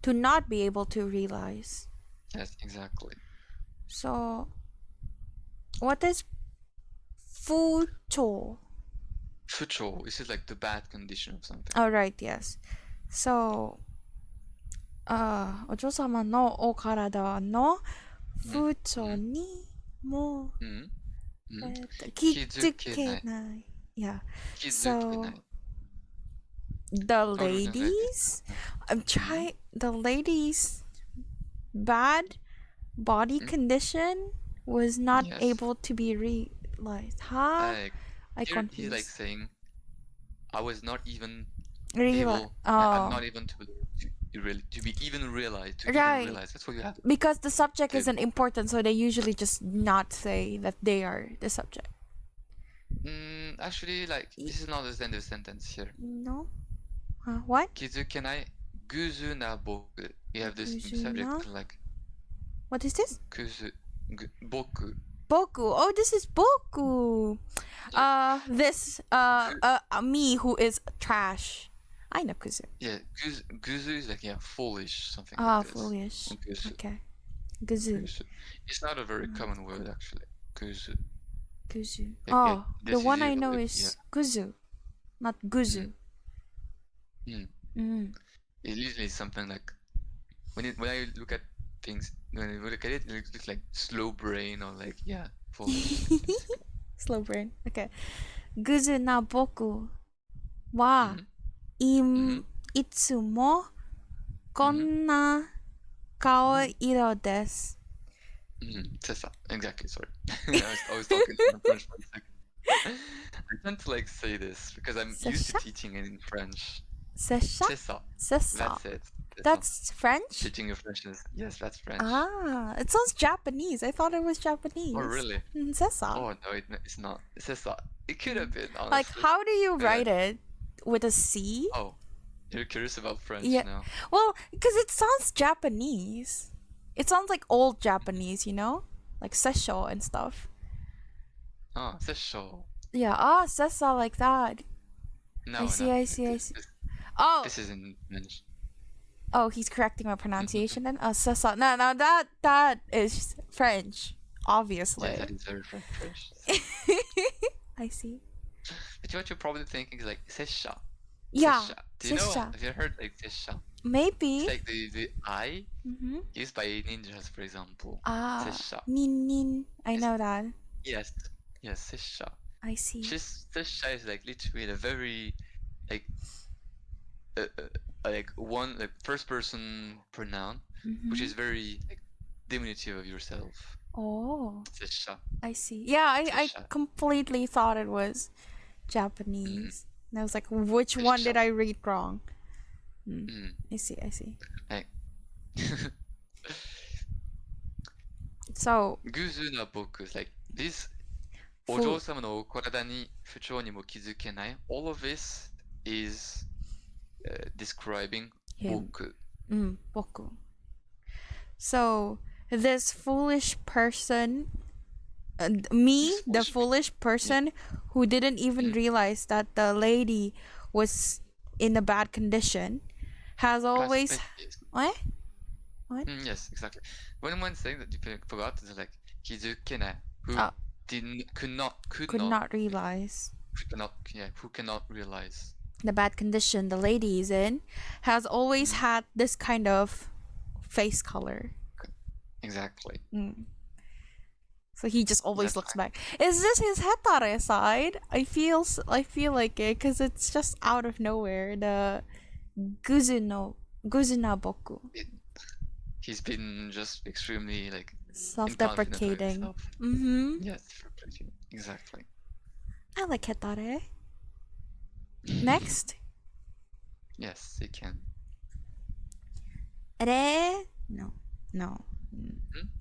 S1: To not be able to realize.
S2: Yes, exactly.
S1: So what is 不調
S2: 不調 is just like the bad condition of something.
S1: Oh right, yes. So お嬢様のお体の不調にも気づけない Yeah. So the ladies the ladies bad body condition was not able to be realized. I confused.
S2: He's like saying I was not even
S1: able.
S2: I'm not even to be even realized. Even realize. That's what you have.
S1: Because the subject isn't important, so they usually just not say that they are the subject.
S2: Actually, like this is not the end of the sentence here.
S1: No. What?
S2: 気づけない guzu na boku. You have this
S1: Guzu
S2: subject
S1: na?
S2: like
S1: What is this?
S2: guzu, boku.
S1: Boku. Oh, this is boku.
S2: Yeah.
S1: Me who is trash. I know kuzu.
S2: Yeah, guzu is like foolish, something like this.
S1: Foolish.
S2: Guzu.
S1: Okay. Guzu.
S2: Guzu. It's not a very common word actually. Guzu.
S1: Guzu.
S2: Like,
S1: The one I know
S2: like,
S1: is kuzu, not guzu.
S2: It usually is something like when I look at things, when I look at it, it looks like slow brain or like foolish.
S1: Slow brain. Okay. Guzu na boku wa itsumo konna kaoiro desu.
S2: Sessa. Exactly, sorry. I was talking in French for a second. I tend to like say this because I'm used to teaching it in French.
S1: Sessa?
S2: Sessa.
S1: Sessa.
S2: That's it. Sessa.
S1: That's French?
S2: Teaching of French is, yes, that's French.
S1: It sounds Japanese. I thought it was Japanese.
S2: Oh, really?
S1: Sessa.
S2: Oh, no, it's not. Sessa. It could have been, honestly.
S1: Like, how do you write it? With a C?
S2: Oh, you're curious about French now.
S1: Well, because it sounds Japanese. It sounds like old Japanese, you know? Like sessho and stuff.
S2: Oh, sessho.
S1: Yeah, sessa like that.
S2: No,
S1: I see.
S2: This is in French.
S1: Oh, he's correcting my pronunciation then? Sessa. No, that is French, obviously.
S2: Yeah, that is very French.
S1: I see.
S2: But what you're probably thinking is like sessha.
S1: Yeah.
S2: Sessha. Do you know? Have you heard like sessha?
S1: Maybe.
S2: It's like the I used by ninjas, for example. Sessha.
S1: Nin. I know that.
S2: Yes, sessha.
S1: I see.
S2: Sessha is like literally a very like one like first person pronoun, which is very like diminutive of yourself.
S1: Oh.
S2: Sessha.
S1: I see. Yeah, I completely thought it was Japanese. And I was like, which one did I read wrong? I see.
S2: Hey.
S1: So,
S2: 偶数な僕 is like this お嬢様の体に不調にも気づけない all of this is describing 僕
S1: boku. So, this foolish person, the foolish person who didn't even realize that the lady was in a bad condition, has always... What?
S2: Yes, exactly. When one saying that you forgot, it's like 気づけない who could not realize. Who cannot realize
S1: the bad condition the lady is in, has always had this kind of face color.
S2: Exactly.
S1: So he just always looks back. Is this his hetare side? I feel like it because it's just out of nowhere. The guzuna boku.
S2: He's been just extremely like
S1: self-deprecating.
S2: Yes, exactly.
S1: I like hetare. Next.
S2: Yes, you can.
S1: Re? No.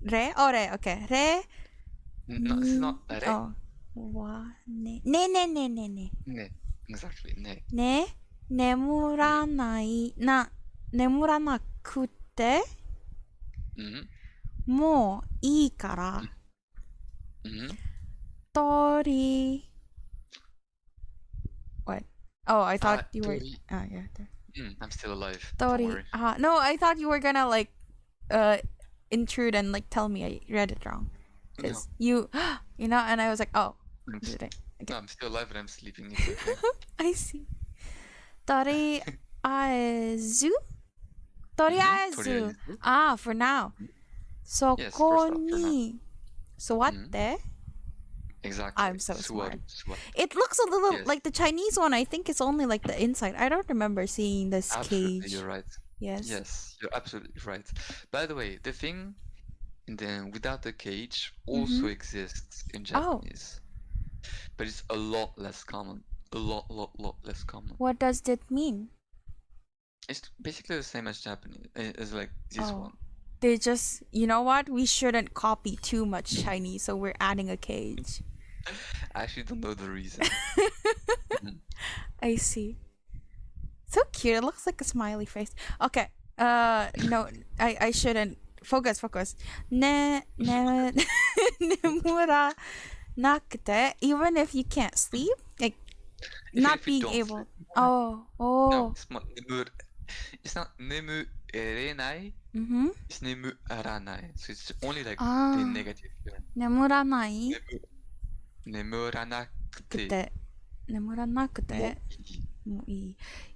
S1: Re? Oh, re. Okay. Re.
S2: No, it's not re.
S1: Oh. Wa. Ne.
S2: Ne. Exactly. Ne.
S1: Ne. Nemuranai. Nemuranakute. もういいから。Tori. What? Oh, I thought you were. Oh, yeah.
S2: I'm still alive.
S1: Tori.
S2: Don't worry.
S1: No, I thought you were gonna like, intrude and like tell me I read it wrong. Cause you know, and I was like, oh.
S2: Okay. No, I'm still alive and I'm sleeping. It's okay.
S1: I see. Toriaezu? Toriaezu. For now. そこに座って。
S2: Exactly.
S1: I'm so smart. It looks a little like the Chinese one. I think it's only like the inside. I don't remember seeing this
S2: absolutely,
S1: cage.
S2: You're right. Yes, you're absolutely right. By the way, the thing without the cage also exists in Japanese. But it's a lot less common. A lot less common.
S1: What does that mean?
S2: It's basically the same as Japanese. It's like this one.
S1: They just, you know what? We shouldn't copy too much Chinese, so we're adding a cage.
S2: I actually don't know the reason.
S1: I see. So cute. It looks like a smiley face. Okay. No, I shouldn't. Focus. Nemura nakute. Even if you can't sleep, like not
S2: if you
S1: being
S2: don't
S1: able.
S2: sleep.
S1: Oh.
S2: No, it's not nemurenai.
S1: Mm-hmm.
S2: It's nemuranai. So it's only like the
S1: Ah.
S2: negative here.
S1: Nemuranai.
S2: Nemuranakute.
S1: Kute. Nemuranakute.
S2: Mo ii.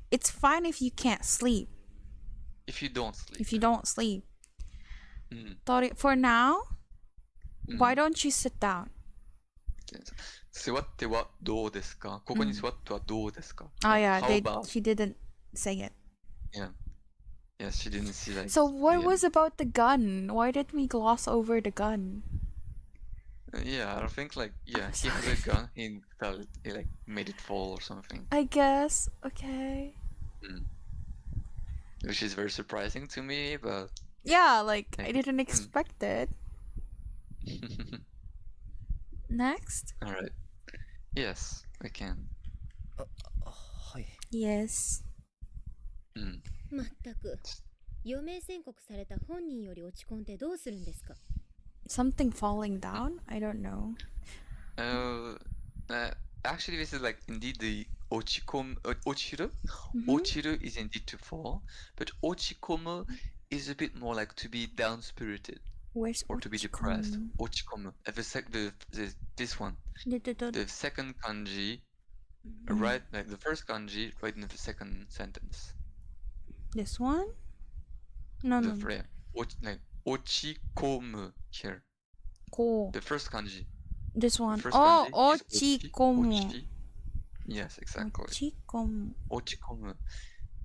S1: It's fine if you can't sleep.
S2: If you don't sleep.
S1: If you don't sleep.
S2: Mm.
S1: For now, why
S2: Mm.
S1: don't you sit down?
S2: 座ってはどうですか？ここに座ってはどうですか？
S1: Oh
S2: Like,
S1: yeah,
S2: how about?
S1: she didn't say it.
S2: Yeah. Yeah, she didn't see like.
S1: So what
S2: the
S1: was about the gun? Why did we gloss over the gun?
S2: Yeah, I think like yeah,
S1: I'm
S2: he has a gun. He like made it fall or something.
S1: I guess. Okay.
S2: Which is very surprising to me, but
S1: Yeah, like I didn't expect it. Next.
S2: all right. Yes, I can.
S3: はい。
S1: Yes.
S4: まったく余命宣告された本人より落ち込んでどうするんですか
S1: Something falling down? I don't know.
S2: Actually, this is like indeed the ochihiru.
S1: Mm-hmm.
S2: Ochiru is indeed to fall, but ochikomu is a bit more like to be down spirited.
S1: Where's
S2: or to be depressed. Ochikomu. This one. The second kanji, right? Like the first kanji, right in the second sentence.
S1: This one? No.
S2: Like ochikomu here.
S1: Cool.
S2: The first kanji.
S1: This one.
S2: The first
S1: Oh,
S2: kanji is
S1: ochikomu.
S2: Yes, exactly.
S1: Ochikomu.
S2: Ochikomu.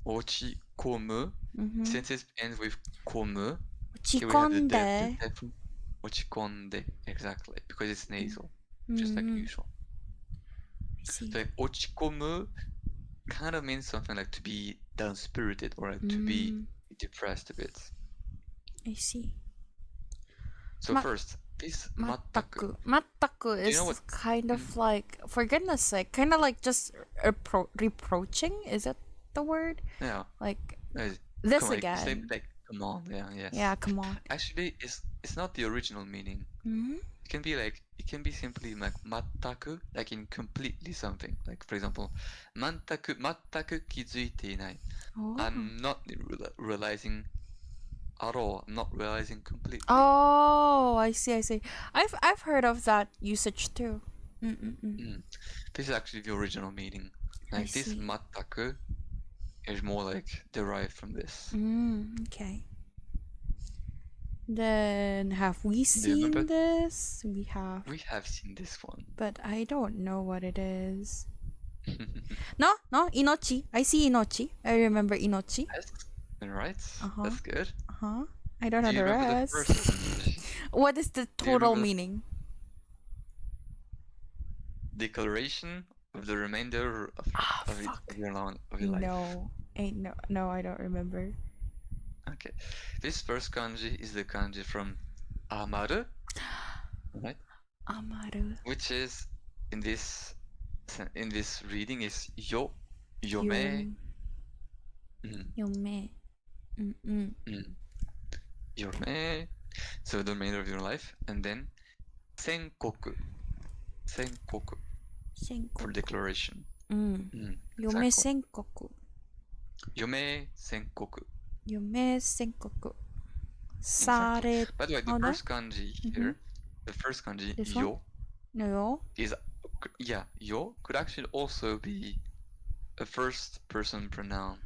S2: Ochikomu.
S1: Mm-hmm.
S2: Sentence ends with komu.
S1: Ochikonde.
S2: Ochikonde. Exactly. Because it's nasal. Just like usual.
S1: I see.
S2: So like ochikomu kind of means something like to be down spirited or like to be depressed a bit.
S1: I see.
S2: So first, this mattaku.
S1: Mattaku is kind of like, for goodness sake, kind of like just reproaching. Is that the word?
S2: Yeah.
S1: Like
S2: this
S1: again.
S2: Say, like, come on. Yeah. Yes.
S1: Yeah. Come on.
S2: Actually, it's not the original meaning.
S1: Mm-hmm.
S2: It can be simply like mattaku, like in completely something. Like for example, mattaku kizuite inai. I'm not realizing at all. I'm not realizing completely.
S1: Oh, I see. I've heard of that usage too.
S2: This is actually the original meaning. Like this mattaku is more like derived from this.
S1: Okay. Then have we seen this? We have.
S2: We have seen this one.
S1: But I don't know what it is. No, inochi. I see inochi. I remember inochi.
S2: Yes. Right. That's good.
S1: I don't know the rest.
S2: The first
S1: what is the total meaning?
S2: Declaration of the remainder of your life.
S1: No, I don't remember.
S2: Okay, this first kanji is the kanji from amaru, right?
S1: Amaru.
S2: Which is in this reading is yome.
S1: Yome.
S2: Yome. So the remainder of your life, and then senkoku. For declaration.
S1: Yome senkoku.
S2: Yome senkoku.
S1: Yome senkoku.
S2: Exactly. By the way, the first kanji here, the first kanji yo, is yo could actually also be a first person pronoun,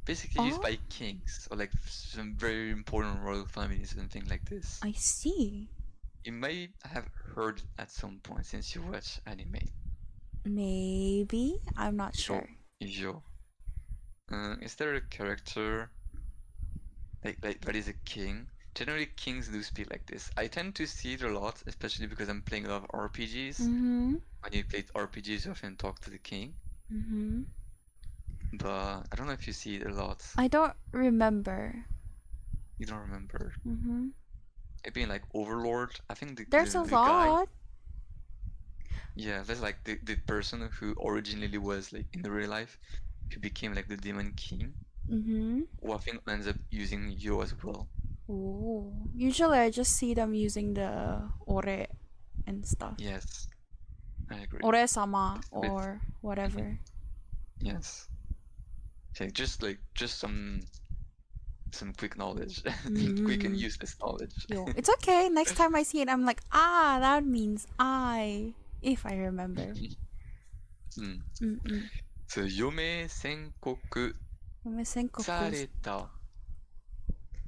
S2: basically used by kings or like some very important royal families and things like this.
S1: I see.
S2: You may have heard at some point since you watch anime.
S1: Maybe, I'm not sure.
S2: Yo. Is there a character like that is a king? Generally, kings do speak like this. I tend to see it a lot, especially because I'm playing a lot of RPGs. When you play RPGs, you often talk to the king. But I don't know if you see it a lot.
S1: I don't remember.
S2: You don't remember? Maybe in like Overlord, I think
S1: there's a
S2: lot.
S1: Guy,
S2: yeah, there's like the person who originally was like in the real life. who became like the demon king,
S1: Mm-hmm.
S2: who I think ends up using yo as well.
S1: Ooh. Usually I just see them using the ore and stuff.
S2: Yes, I agree.
S1: Ore-sama
S2: A bit.
S1: or whatever.
S2: Yes. Okay, just some quick knowledge, quick and useless knowledge.
S1: Yo, it's okay. Next time I see it, I'm like, ah, that means I, if I remember.
S2: So, 嫁宣告された。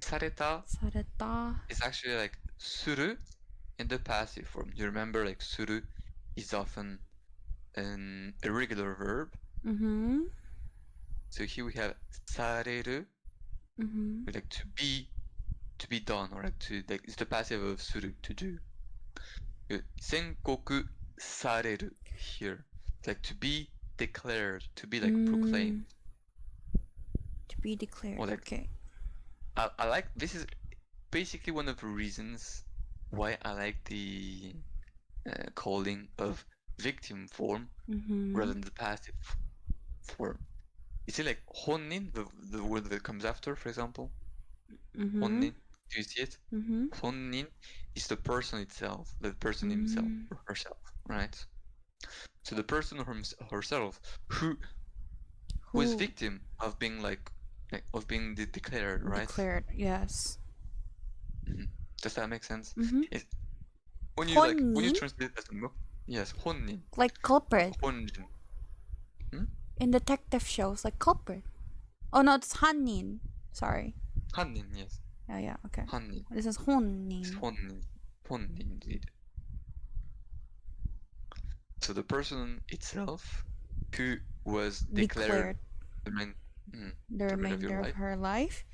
S2: された
S1: sareta.
S2: is actually like suru in the passive form. You remember like suru is often an irregular verb.
S1: Mm-hmm.
S2: So here we have される,
S1: Mm-hmm.
S2: like to be done, or like it's the passive of suru, to do. 宣告される here. It's like to be declared, to be like proclaimed.
S1: To be declared.
S2: Or like,
S1: okay.
S2: I like, this is basically one of the reasons why I like the calling of victim form rather than the passive form. You see, like honnin, the word that comes after, for example. Honnin, do you see it? Honnin is the person itself, the person himself or herself, right? So the person herself who is victim of being of being declared, right?
S1: Declared, yes.
S2: Does that make sense? When you translate it as yes, honnin.
S1: Like culprit.
S2: Honjin.
S1: In detective shows, like culprit. Oh no, it's hannin. Sorry.
S2: Hannin, yes.
S1: Yeah, okay.
S2: Hannin.
S1: This is honnin.
S2: It's honnin. Honnin, indeed. So the person itself who was declared the remainder
S1: of her life.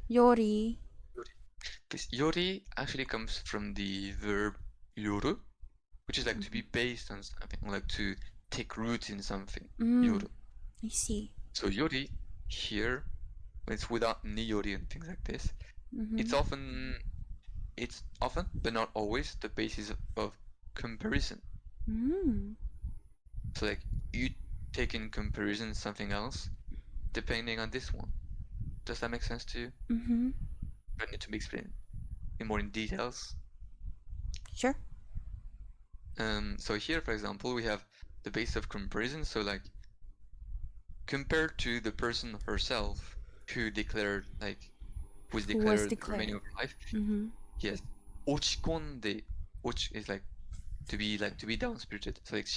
S1: Yori.
S2: This yori actually comes from the verb yoru, which is like to be based on something, like to take root in something. Yoru.
S1: I see.
S2: So yori here, when it's without ni yori and things like this, it's often, but not always, the basis of comparison. So like you take in comparison something else depending on this one. Does that make sense to you? Do I need to explain in more in details?
S1: Sure.
S2: So here, for example, we have the base of comparison. So like compared to the person herself who declared the remaining of her life. Yes. Ochikonde, which is like to be down spirited. So like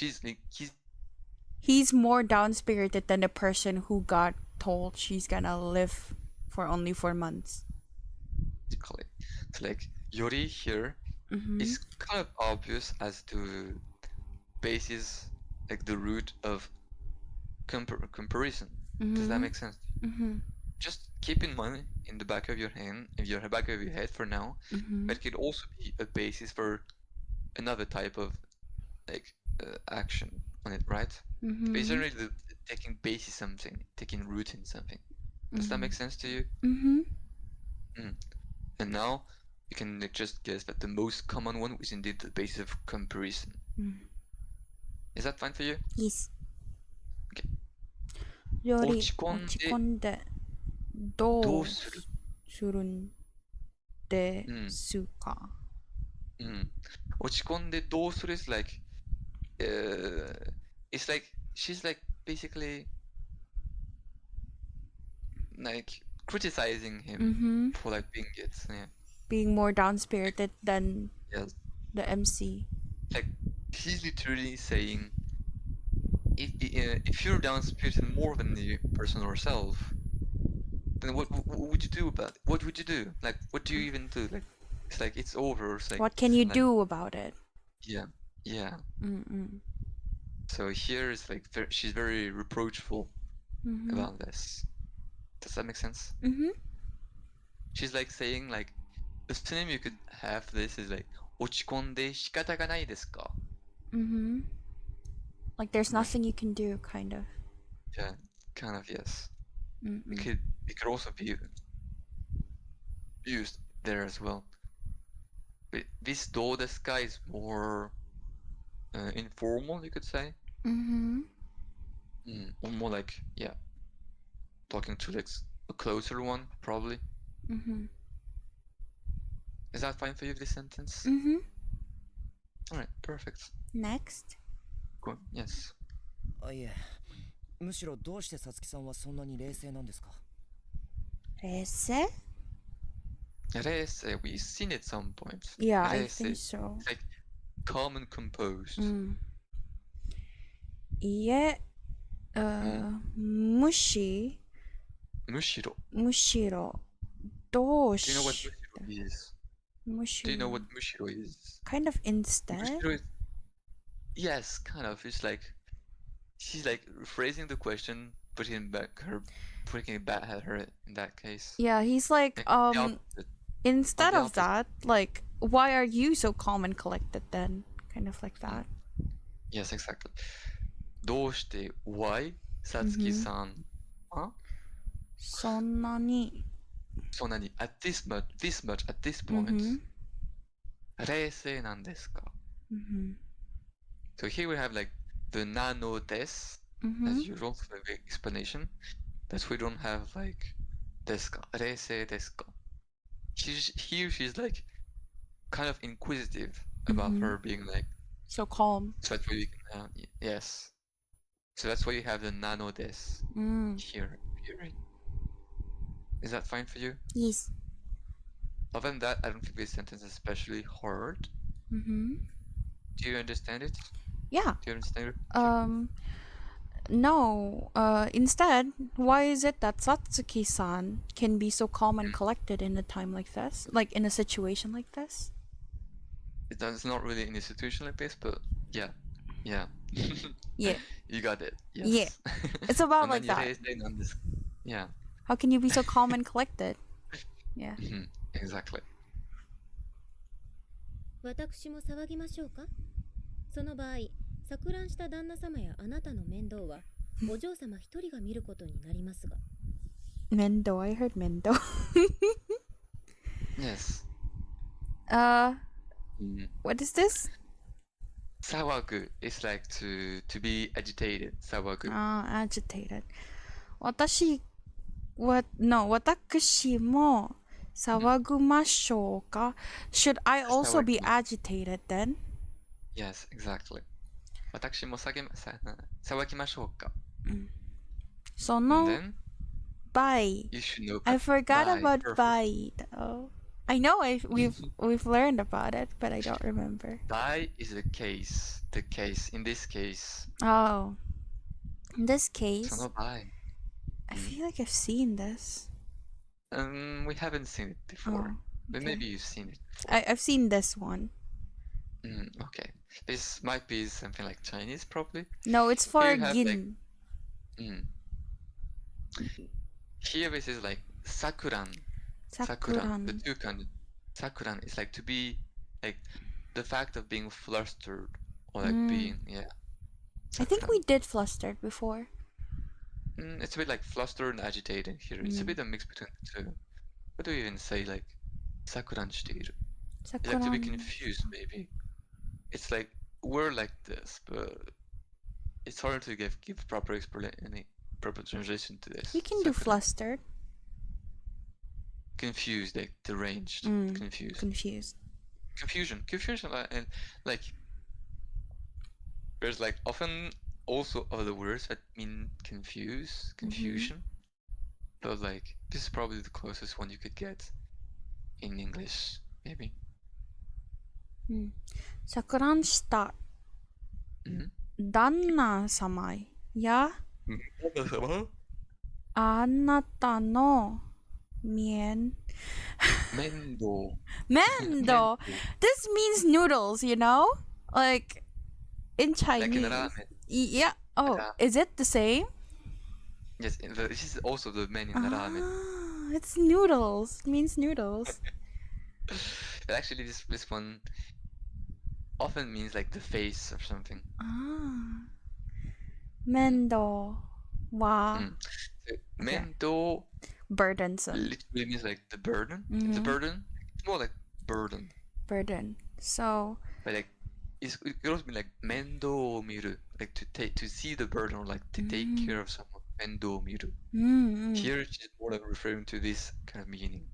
S1: he's more down spirited than the person who got told she's gonna live for only 4 months.
S2: So like yori here is kind of obvious as to basis, like the root of comparison. Does that make sense? Just keep in mind in the back of your head for now, but it could also be a basis for another type of action on it, right? It's generally the taking base in something, taking root in something. Does that make sense to you? And now you can just guess that the most common one is indeed the basis of comparison. Is that fine for you?
S1: Yes.
S2: Okay.
S1: より
S2: 落ち込んで
S1: 落ち込んでどう
S2: どうする
S1: するんですか？
S2: 落ち込んでどうする is like, it's like she's like basically like criticizing him for like being
S1: being more down spirited than
S2: yes.
S1: the MC.
S2: Like he's literally saying, if you're down spirited more than the person herself, then what would you do about it? What would you do? Like, what do you even do? Like, it's like it's over. It's like,
S1: what can you do about it?
S2: Yeah. So here it's like she's very reproachful about this. Does that make sense? She's like saying like, the synonym you could have this is like 落ち込んで仕方がないですか?
S1: Like there's nothing you can do, kind of.
S2: Yeah, kind of, yes. It could also be used there as well. But this do desu ka is more informal, you could say. Or more like, yeah, talking to like a closer one, probably. Is that fine for you, this sentence? Alright, perfect.
S1: Next.
S2: Cool. Yes.
S3: いえ、むしろどうしてさつきさんはそんなに冷静なんですか？
S1: 冷静?
S2: Reise, we've seen it some points.
S1: Yeah, I
S2: Reise.
S1: think so.
S2: It's like calm and composed.
S1: いえ、むしろ、どう
S2: Do you know what
S1: し
S2: mushiro is?
S1: むし
S2: Do you know
S1: ろ
S2: what mushiro is?
S1: kind of instead?
S2: Mushiro is... Yes, kind of. It's like she's like rephrasing the question, putting it back at her in that case.
S1: Yeah, he's like,
S2: The opposite.
S1: instead
S2: the
S1: of that, like, why are you so calm and collected then? Kind of like that.
S2: Yes, exactly. どうして why さつきさんは
S1: そんなに
S2: at this much at this point 冷静なんですか? So here we have like the nano des as usual for the explanation, but we don't have like ですか? 冷静ですか? She's like kind of inquisitive about her being like
S1: so calm.
S2: so that's why you can yes. So that's why you have the nano des here appearing. Is that fine for you?
S1: Yes.
S2: Other than that, I don't think this sentence is especially hard. Do you understand it?
S1: Yeah.
S2: Do you understand it?
S1: No. Instead, why is it that Satsuki-san can be so calm and collected in a time like this? Like, in a situation like this?
S2: It's not really in a situation like this, but yeah. Yeah.
S1: Yeah.
S2: You got it. Yes.
S1: Yeah. It's about like that.
S2: Yeah.
S1: How can you be so calm and collected? Yeah.
S2: Exactly.
S4: 私も騒ぎましょうか？その場合、錯乱した旦那様やあなたの面倒はお嬢様一人が見ることになりますが。
S1: Mendo, I heard Mendo.
S2: Yes.
S1: What is this?
S2: Sawagu is like to be agitated. Sawagu.
S1: Agitated. 私も騒ぐましょうか? Should I also be agitated then?
S2: Yes, exactly. 私も騒ぎましょうか?
S1: その
S2: then
S1: by.
S2: you should know
S1: I forgot
S2: by.
S1: about
S2: Perfect.
S1: by. Oh. I know we've learned about it, but I don't remember.
S2: By is the case. In this case.
S1: Oh. In this case,
S2: その場合.
S1: I feel like I've seen this.
S2: We haven't seen it before.
S1: Oh,
S2: But
S1: okay.
S2: maybe you've seen it before.
S1: I've seen this one.
S2: Okay. This might be something like Chinese, probably.
S1: No, it's for
S2: Here you have,
S1: Gin.
S2: Here this is like sakuran.
S1: Sakuran.
S2: The two kind. Sakuran is like to be like the fact of being flustered or like being
S1: I think we did flustered before.
S2: It's a bit like flustered and agitated here. It's a bit a mix between the two. What do we even say like sakuran shiteiru? It's like to be confused maybe. It's like we're like this, but it's hard to give proper any proper translation to this.
S1: We can do flustered.
S2: Confused, like deranged, confused. Confusion, and like there's like often also other words that mean confusion, but like this is probably the closest one you could get in English, maybe.
S1: 錯乱した旦那様やあなたの面倒. This means noodles, you know? Like in Chinese.
S2: Like in ramen.
S1: Yeah. Oh, is it the same?
S2: Yes, this is also the men in the ramen.
S1: It's noodles. It means noodles.
S2: Actually, this one often means like the face or something.
S1: 面倒は
S2: Mendo
S1: burdensome.
S2: literally means like the burden. It's a burden. It's more like burden.
S1: Burden. So
S2: But like it could also be like mendo miru, like to see the burden or like to take care of someone. mendo miru. Here she's more like referring to this kind of meaning.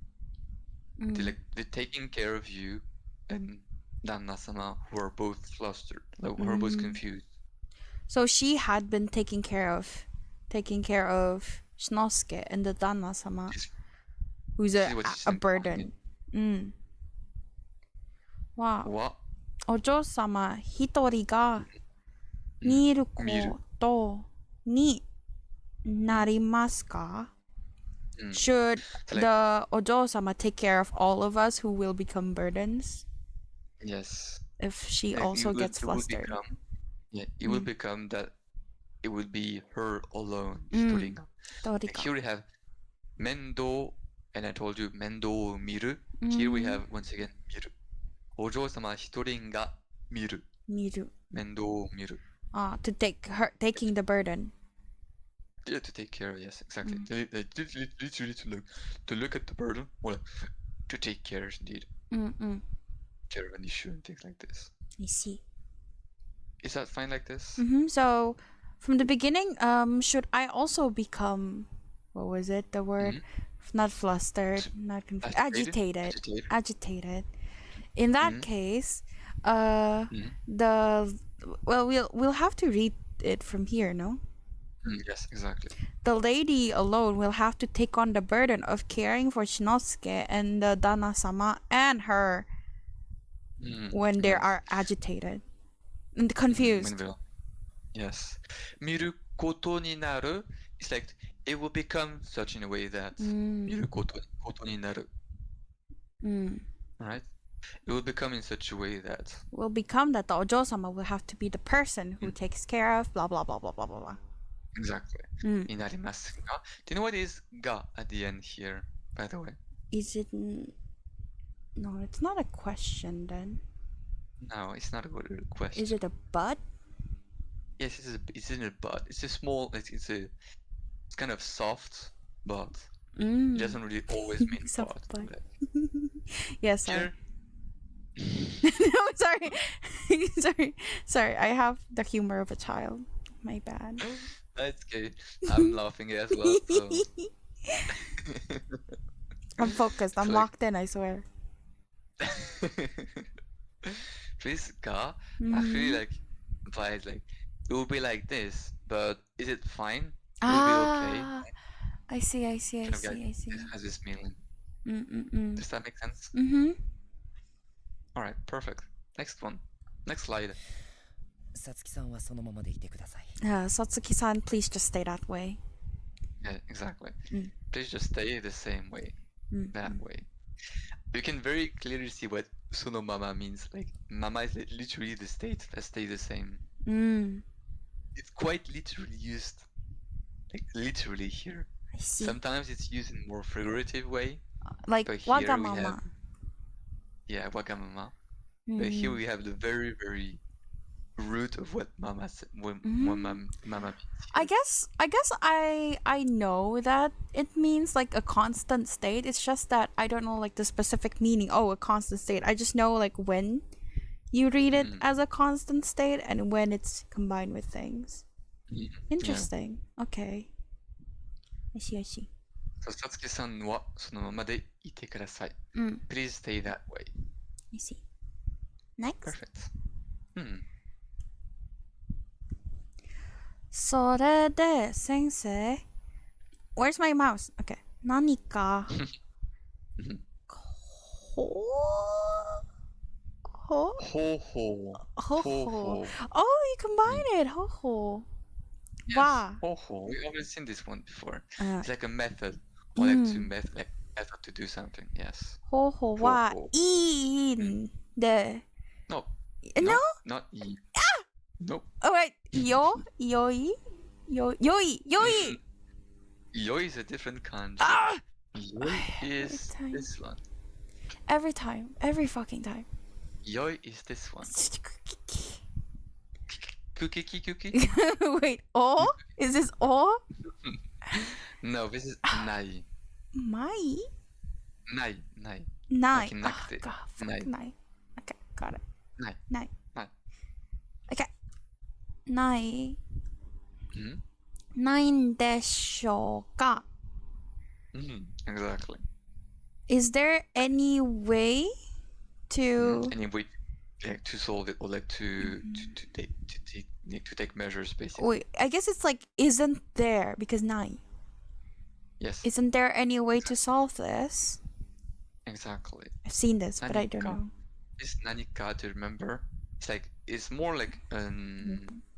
S2: The taking care of you and Danna-sama, who are both flustered, like who are both confused.
S1: So she had been taking care of Shinosuke and the Danna-sama, who's a burden. Wow. お嬢様一人が見ることになりますか? Should the お嬢様 take care of all of us who will become burdens?
S2: Yes.
S1: If she also gets flustered.
S2: It will become that it would be her alone. Like here we have mendo, and I told you mendo miru. Here we have once again miru. お嬢様一人が見る。面倒を見る。
S1: taking the burden.
S2: Yeah, to take care. Yes, exactly. Literally to look at the burden, or to take care indeed. Care of an issue and things like this.
S1: I see.
S2: Is that fine like this?
S1: So, from the beginning, should I also become, what was it? The word, not flustered, not confused, agitated. In that case, we'll have to read it from here, no?
S2: Yes, exactly.
S1: The lady alone will have to take on the burden of caring for Shinosuke and the Danna-sama and her when they are agitated and confused.
S2: Yes. 見ることになる It's like it will become such in a way that 見ることになる Right? It will become in such a way that
S1: will become that the ojo-sama will have to be the person who takes care of blah blah blah blah blah blah blah.
S2: Exactly. になりますが Do you know what is が at the end here, by the way?
S1: Is it... No, it's not a question then.
S2: No, it's not a good question.
S1: Is it a but?
S2: Yes, it's in a but. It's a small, it's kind of soft but. It doesn't really always mean
S1: soft
S2: but.
S1: Yes, sorry. No, sorry. I have the humor of a child. My bad.
S2: That's okay. I'm laughing as well. So.
S1: I'm focused. I'm locked in, I swear.
S2: This ga actually like implies like it will be like this, but is it fine? It will be okay.
S1: I see.
S2: It has this meaning. Does that make sense? Alright, perfect. Next one. Next slide.
S1: Satsuki-san, please just stay that way.
S2: Yeah, exactly. Please just stay the same way. That way. You can very clearly see what sono mama means. Like, mama is literally the state that stays the same. It's quite literally used. Like, literally here.
S1: I see.
S2: Sometimes it's used in a more figurative way.
S1: Like wagamama.
S2: Yeah, wagamama. But here we have the very, very root of what mama mama means.
S1: I guess I know that it means like a constant state. It's just that I don't know like the specific meaning. Oh, a constant state. I just know like when you read it as a constant state and when it's combined with things. Interesting. Yeah. Okay. I see.
S2: So Satsuki-san wa sono mama de ite kudasai. Please stay that way.
S1: I see. Next.
S2: Perfect.
S1: それで先生 Where's my mouse? Okay. 何かほう Oh, you combine it. Ho.
S2: Yes.
S1: Wow.
S2: Ho. We've already seen this one before. It's like a method. Or like method to do something. Yes.
S1: Ho wa in de.
S2: No.
S1: No?
S2: Not e. Nope.
S1: Oh wait. Yoi. Yoi
S2: is a different kanji. Yoi is this one.
S1: Every fucking time.
S2: Yoi is this one. Kuki.
S1: Wait, oh? Is this oh?
S2: No, this is nai.
S1: Mai?
S2: Nai.
S1: Nai.
S2: Nai.
S1: Okay, got it.
S2: Nai.
S1: Okay. Nai. ないんでしょうか?
S2: Exactly.
S1: Is there any way to...
S2: Any way like, to solve it or like to take measures basically.
S1: Wait, I guess it's like isn't there because ない.
S2: Yes.
S1: Isn't there any way to solve this?
S2: Exactly.
S1: I've seen this, but I don't know.
S2: Is 何か to remember? It's like it's more like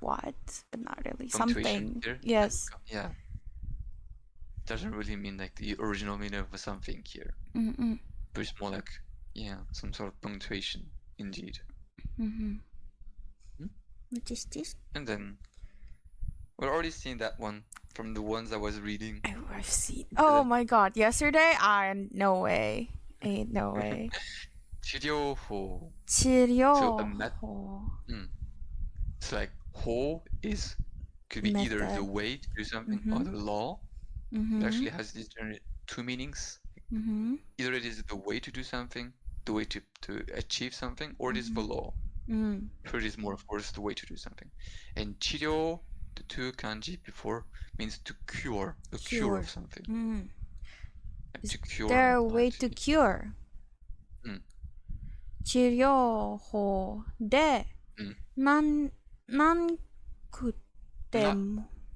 S1: What? But not really.
S2: punctuation
S1: Something.
S2: here.
S1: Yes.
S2: Yeah. Doesn't really mean like the original meaning of something here. But it's more like some sort of punctuation indeed.
S1: What is this?
S2: And then we're already seeing that one from the ones I was reading.
S1: I've seen. Oh my god! Yesterday, no way. Ain't no way.
S2: 治療法.
S1: 治療
S2: So
S1: 法
S2: So like 法 could be either the way to do something or the law. It actually has these two meanings. Either it is the way to do something, the way to achieve something, or it is the law. So it is more, of course, the way to do something. And 治療, the two kanji before, means to cure, the cure of something.
S1: Is
S2: to cure
S1: there a
S2: what?
S1: way to cure? 治療法で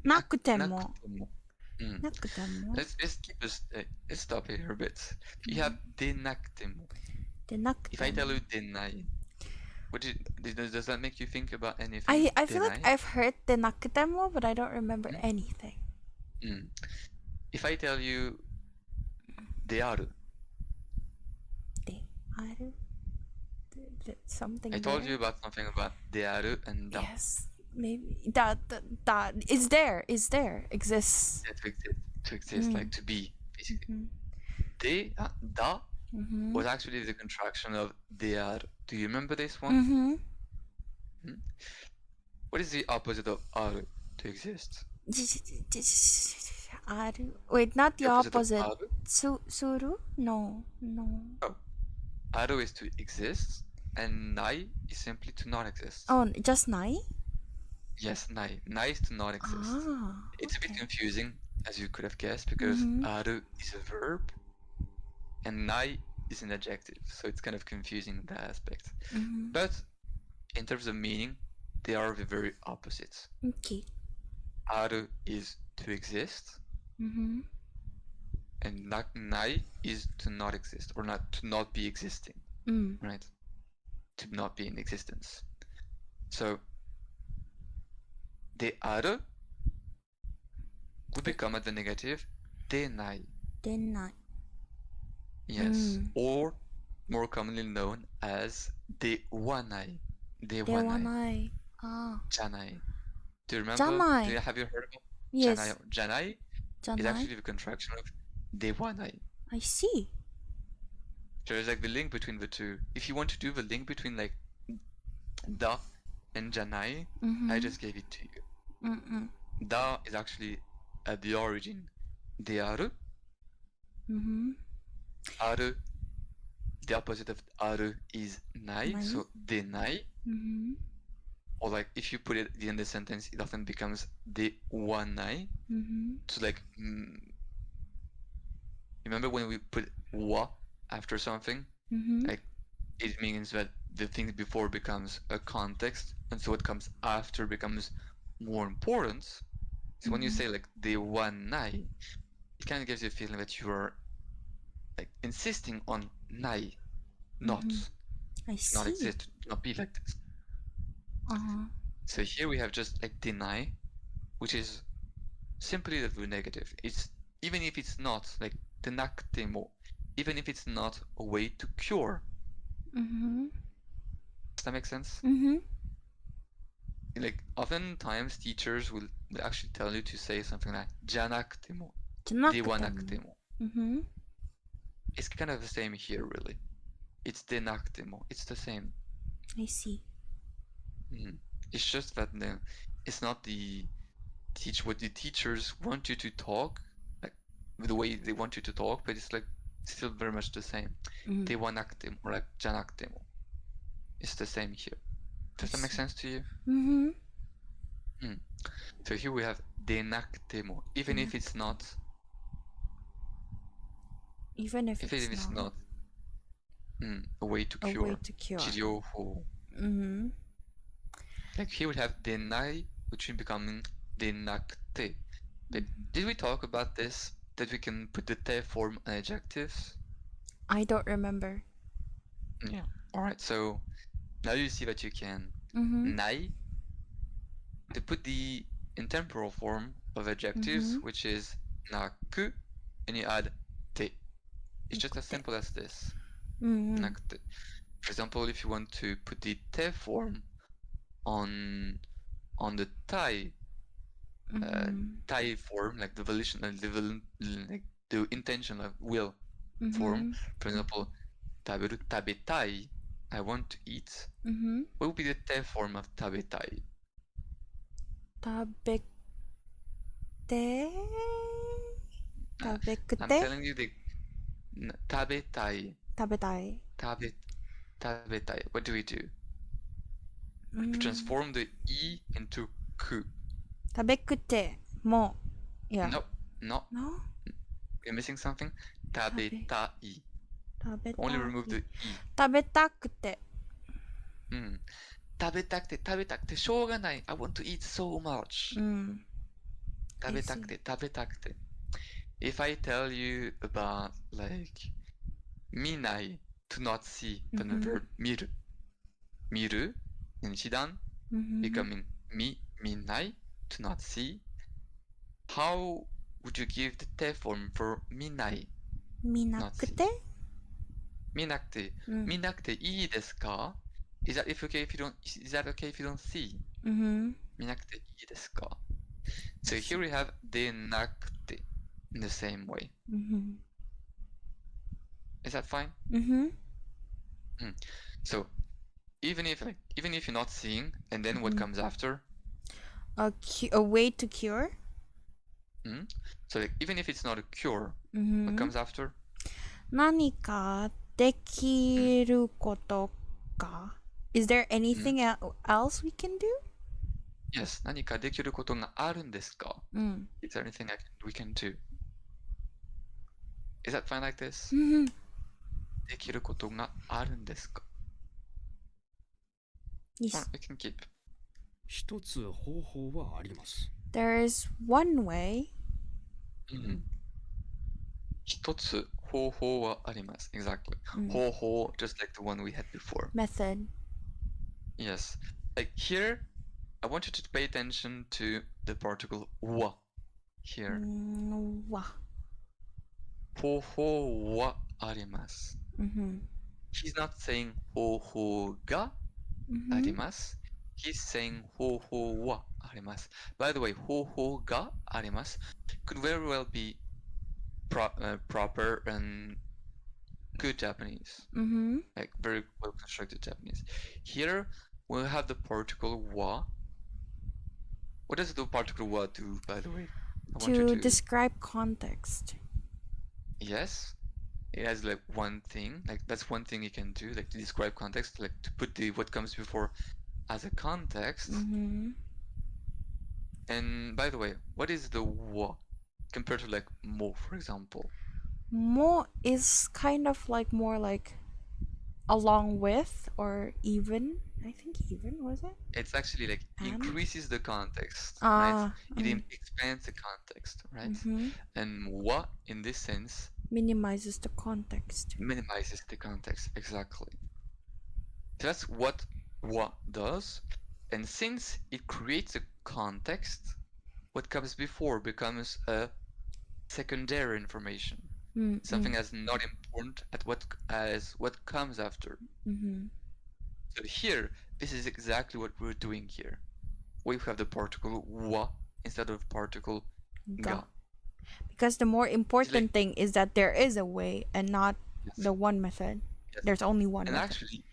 S1: なくても
S2: Let's stop here a bit. You have でなくても. If I tell you でない, does that make you think about anything?
S1: I feel like I've heard でなくても but I don't remember anything.
S2: If I tell you である,
S1: である something
S2: I told
S1: there?
S2: you about something about である and だ.
S1: Yes, maybe that is there exists.
S2: Yeah, to exist, like to be, basically. で, da was actually the contraction of である. Do you remember this one? What is the opposite of ある to exist?
S1: ある Wait, not the opposite.
S2: ある?
S1: する No.
S2: Oh. ある is to exist, and ない is simply to not exist.
S1: Oh, just ない
S2: Yes, ない. ない is to not exist. It's a bit confusing, as you could have guessed, because ある is a verb, and ない is an adjective, so it's kind of confusing in that aspect. But in terms of meaning, they are the very opposites.
S1: Okay.
S2: ある is to exist, and ない is to not exist, or to not be existing, right? To not be in existence. So, である would become at the negative でない.
S1: でない
S2: Yes, or more commonly known as ではない. で
S1: で
S2: はない.
S1: はない
S2: じゃない. Do you remember?
S1: じゃない
S2: Have you heard of it?
S1: Yes.
S2: じゃない
S1: じゃ
S2: is
S1: ない
S2: actually the contraction of ではない.
S1: I see.
S2: There's like the link between the two. If you want to do the link between like だ and じゃない, I just gave it to you. だ is actually at the origin である. ある the opposite of ある is ない, so でない. Or like if you put it at the end of the sentence, it often becomes ではない. So like, remember when we put wa after something? Like it means that the thing before becomes a context, and so what comes after becomes more important. So when you say like ではない, it kind of gives you a feeling that you are like insisting on ない, not,
S1: I see.
S2: not exist, not be like this. So here we have just like でない, which is simply the negative. It's even if it's not like でなくても, even if it's not a way to cure. Does that make sense? Like oftentimes teachers will actually tell you to say something like じゃなくても,
S1: じゃなくても
S2: ではなくても. It's kind of the same here, really. It's でなくても. It's the same.
S1: I see.
S2: It's just that it's not what the teachers want you to talk, like the way they want you to talk, but it's like still very much the same. ではなくても, or like じゃなくても. It's the same here. Does that make sense to you? So here we have denaktemo, even if it's not.
S1: Even if it's not
S2: a way to
S1: a
S2: cure.
S1: way to cure.
S2: 治療法. Like here we have denai, which is becoming denakte. Did we talk about this? That we can put the te form on adjectives?
S1: I don't remember.
S2: Yeah. Alright, so now you see that you can. Nai, to put the intemporal form of adjectives, which is naku, and you add te. It's just as simple as this. Nakute. For example, if you want to put the te form on the tai form, like the volition, like the intention of will form. For example, taberu, tabetai, I want to eat. What would be the te form of tabetai?
S1: Tabekute.
S2: I'm
S1: Tabekute.
S2: telling you the tabetai.
S1: Tabetai.
S2: Tabetai. What do we do? We transform the e into ku.
S1: Tabekute. Mo. Yeah.
S2: No.
S1: No?
S2: You're missing something? Tabetai. Only remove the e.
S1: Tabetakute.
S2: 食べたくてしょうがない. I want to eat so much. 食べたくて. If I tell you about like 見ない to not see from the verb 見る in Shidan becoming 見ない to not see, how would you give the te form for 見ない
S1: Minakute?
S2: 見なくていいですか? Is that okay if you don't see? 見なくていいですか? So here we have でなくて in the same way. Is that fine? So even if you're not seeing, and then what comes after?
S1: A way to cure?
S2: So like, even if it's not a cure, what comes after?
S1: 何かできることか? Is there anything else we can do?
S2: Yes. 何かできることがあるんですか? Is there anything we can do? Is that fine like this? できることがあるんですか?
S1: Yes.
S2: We can keep.
S5: 一つ方法はあります。
S1: There is one way.
S2: 一つ方法はあります. Exactly. 方法, just like the one we had before.
S1: Method.
S2: Yes. Like here, I want you to pay attention to the particle wa here. 方法はあります. He's not saying 方法があります. He's saying 方法はあります. By the way, 方法があります could very well be proper and good Japanese. Like very well constructed Japanese. Here we'll have the particle wa. What does the particle wa do, by the way?
S1: To describe context.
S2: Yes. It has like one thing, like that's one thing you can do, like to describe context, like to put the what comes before as a context. And by the way, what is the wa compared to like mo, for example?
S1: Mo is kind of like more like along with or even. I think even, was it?
S2: It's actually like increases the context,
S1: right?
S2: It expands the context, right? And wa in this sense
S1: minimizes the context.
S2: Minimizes the context, exactly. So that's what wa does. And since it creates a context, what comes before becomes a secondary information. Something that's not important as what comes after. So here, this is exactly what we're doing here. We have the particle wa instead of particle ga.
S1: Because the more important thing is that there is a way and not the one method.
S2: Yes.
S1: There's only one
S2: and
S1: method.
S2: Actually,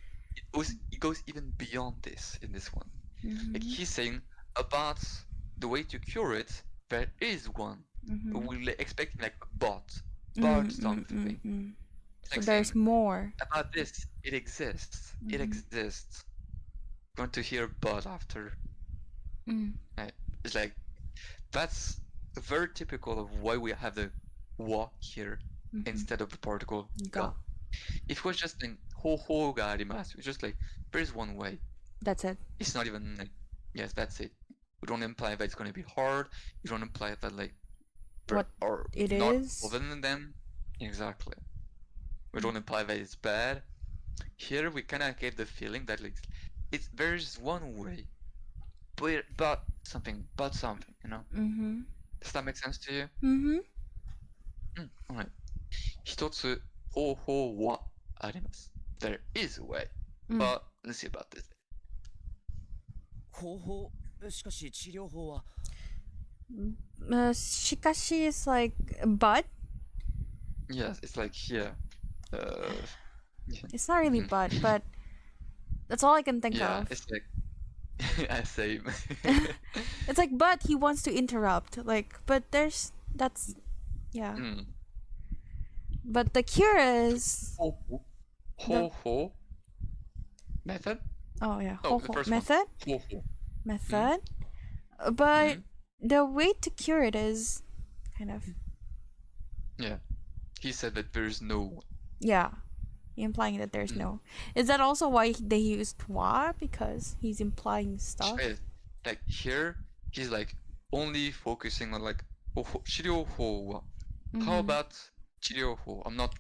S2: it goes even beyond this in this one. Like he's saying about the way to cure it, there is one. But we're expecting like but something.
S1: So
S2: Like
S1: there's more.
S2: About this, it exists. It exists. Going to hear but after. It's like that's very typical of why we have the wa here instead of the particle ga. If it was just in ho ho ga arimasu, it's just like there's one way.
S1: That's it.
S2: It's not even like, yes, that's it. We don't imply that it's going to be hard. We don't imply that like
S1: What
S2: or
S1: it
S2: not
S1: is.
S2: other than them. Exactly. We don't imply that it's bad. Here we kind of get the feeling that like there's one way, but something, you know. Does that make sense to you? Alright. 一つ方法はあります。There is a way, but let's see about this.
S3: 方法しかし治療法は
S1: Shikashi is like but.
S2: Yes, it's like here.
S1: It's not really but that's all I can think
S2: Yeah,
S1: of.
S2: it's like same.
S1: It's like but he wants to interrupt. Like but that's yeah. But the cure is
S2: Ho method?
S1: oh yeah,
S2: Oh, the first
S1: method.
S2: One.
S1: Method. But the way to cure it is kind of
S2: Yeah. He said that there's no.
S1: yeah, implying that there's no. Is that also why they used wa? Because he's implying stuff.
S2: Like here, he's like only focusing on like 治療法は How about 治療法? I'm not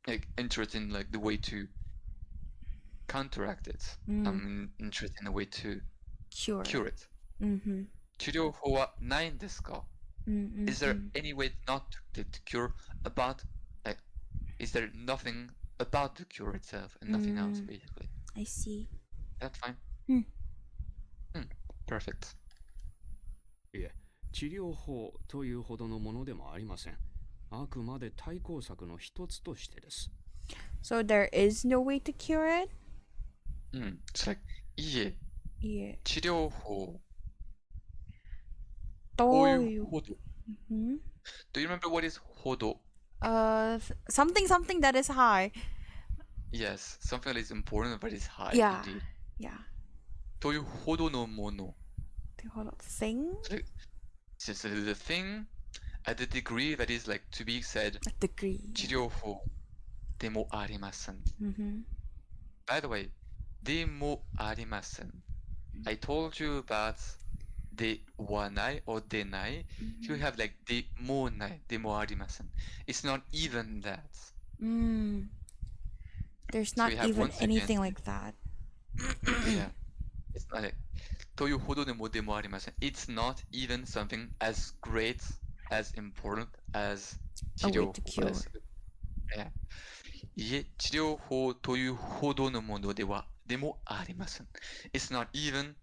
S2: like interested in like the way to counteract it. I'm interested in the way to cure it. 治療法はないんですか? Is there any way not to cure about like is there nothing about the cure itself and nothing else basically?
S1: I see.
S2: That's fine. Perfect.
S5: いえ、治療法というほどのものでもありません。あくまで対抗策の一つとしてです。
S1: So there is no way to cure it?
S2: It's like いえ、治療法
S1: どう
S2: いう
S1: いう
S2: ほど Do you remember what is ほど?
S1: something that is high.
S2: Yes, something that is important but is high indeed.
S1: Yeah.
S2: というほどのもの
S1: Thing?
S2: So the thing at the degree that is like to be said
S1: A degree.
S2: 治療法でもありません。By the way, でもありません。I told you about ではない or でない。You have like でもない、でもありません。It's not even that.
S1: There's
S2: So
S1: not
S2: we have
S1: even
S2: once again-
S1: anything like that.
S2: Yeah. It's not like というほどでもでもありません。It's not even something as great, as important as 治
S1: A
S2: 療
S1: way
S2: 法
S1: to cure.
S2: Yeah. いえ、治療法というほどのものではでもありません。It's not even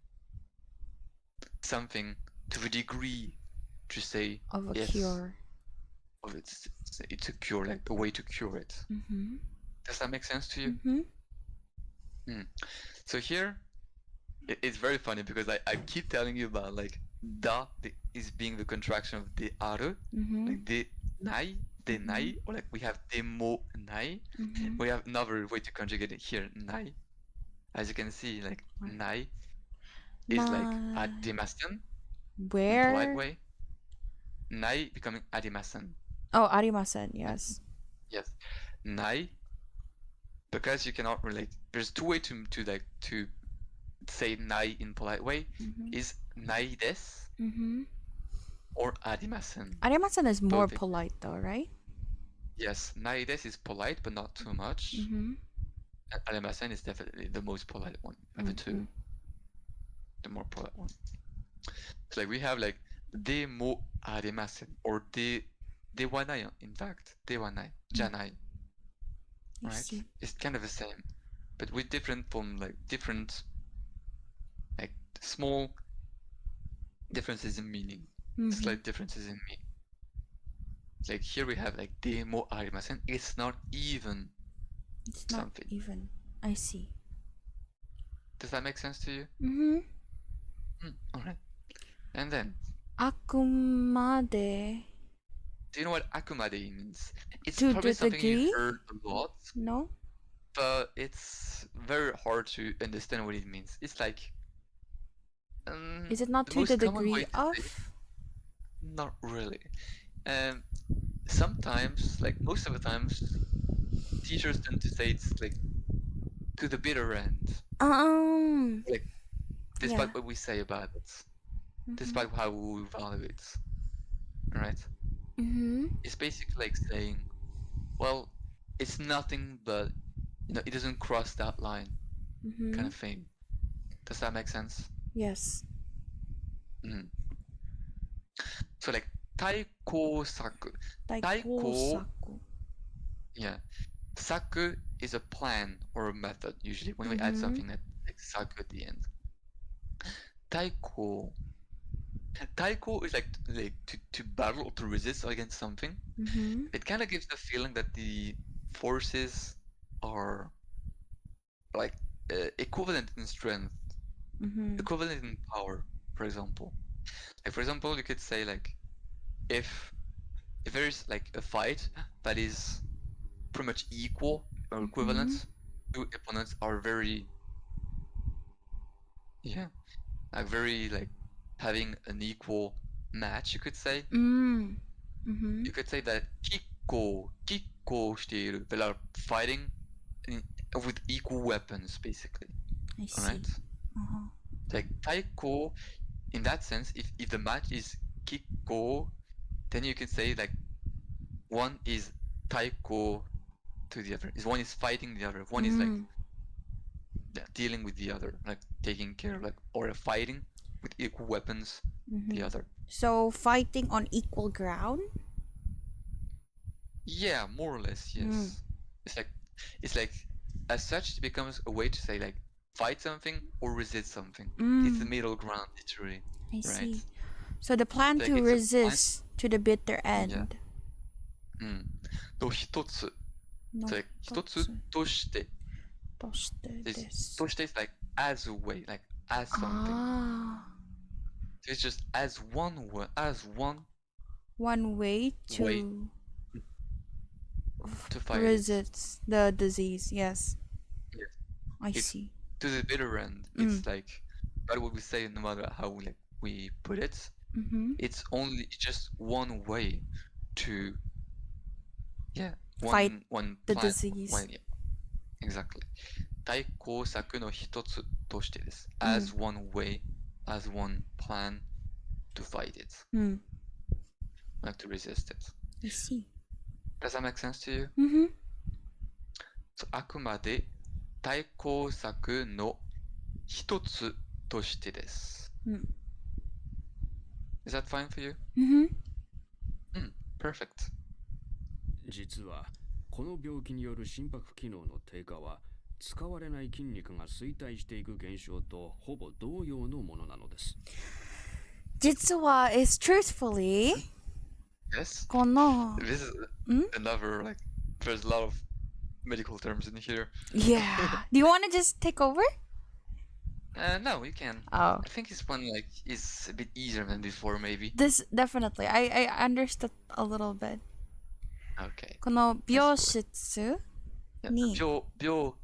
S2: something to the degree to say
S1: Of a
S2: yes,
S1: cure.
S2: Of it's a cure, like a way to cure it. Does that make sense to you? So here, it's very funny because I keep telling you about like is being the contraction of de aru, like de nai, or like we have de mo nai. We have another way to conjugate it here, nai. As you can see, like nai is like adimasen in polite
S1: Where?
S2: way. Nai becoming adimasen.
S1: Oh, arimasen, yes.
S2: Yes, nai. Because you cannot relate. There's two ways to like to say nai in polite way. Is nai desu or arimasen.
S1: Arimasen is more
S2: Both
S1: polite though, right?
S2: Yes, nai desu is polite but not too much. And arimasen is definitely the most polite one of the two. The more polite one. So like we have like de mo arimasen or de wa nai, in fact. De wa nai, janai.
S1: I
S2: Right?
S1: see.
S2: It's kind of the same, but with different like small differences in meaning. Slight differences in meaning. Like here we have like de mo arimasen. It's not even
S1: It's not
S2: something.
S1: even. I see.
S2: Does that make sense to you? Alright. And then,
S1: Akumade.
S2: do you know what akumade means? It's
S1: To
S2: probably
S1: the
S2: something
S1: degree?
S2: you heard a lot,
S1: No?
S2: but it's very hard to understand what it means. It's like
S1: Is it not
S2: the
S1: to the
S2: most common
S1: degree
S2: way to say it,
S1: of?
S2: not really. Sometimes, like most of the times, teachers tend to say it's like to the bitter end. Like, despite
S1: Yeah.
S2: what we say about it, despite how we value it, right? It's basically like saying, well, it's nothing but, it doesn't cross that line, kind of thing. Does that make sense?
S1: Yes.
S2: So like, 対抗策.
S1: 対抗策.
S2: Yeah. Saku is a plan or a method, usually, when we add something that like saku at the end. Taiko. Taiko is like to battle or to resist against something. It kind of gives the feeling that the forces are like equivalent in strength, equivalent in power, for example. Like, for example, you could say like, if there's like a fight that is pretty much equal or equivalent, two opponents are very, very like having an equal match, you could say. You could say that kikko している. They are fighting with equal weapons, basically.
S1: I see.
S2: Alright? Like, taiko, in that sense, if the match is kikko, then you can say like one is taiko to the other. One is fighting the other. One is like dealing with the other, like taking care, like, or fighting with equal weapons the other.
S1: So fighting on equal ground?
S2: Yeah, more or less, yes. It's like as such it becomes a way to say like fight something or resist something. It's the middle ground, literally.
S1: I
S2: right?
S1: see. So the plan
S2: Like,
S1: to
S2: it's a plan.
S1: resist to the bitter end.
S2: と一つ。
S1: の
S2: like 一つとして。
S1: としてです。
S2: として is like as a way, like as something. So it's just as one way, as one
S1: way to
S2: way to fight
S1: resist the disease. Yes.
S2: Yes.
S1: I see.
S2: To the bitter end. It's like, but what we say, no matter how we put it, it's only just one way to
S1: fight
S2: one
S1: the
S2: plan,
S1: disease.
S2: Exactly. 対抗策の一つとしてです。as one way, as one plan to fight it. Like to resist it.
S1: I see.
S2: Does that make sense to you? So, あくまで対抗策の一つとしてです。Is that fine for you? Perfect.
S5: 実はこの病気による心拍機能の低下は使われない筋肉が衰退していく現象とほぼ同様のものなのです。
S1: 実は is truthfully
S2: Yes.
S1: この
S2: This is another, like, there's a lot of medical terms in here.
S1: Yeah. Do you want to just take over?
S2: No, you can.
S1: Oh.
S2: I think this one like is a bit easier than before, maybe.
S1: This definitely. I understood a little bit.
S2: Okay.
S1: この病室
S2: Yeah,
S1: に
S2: 病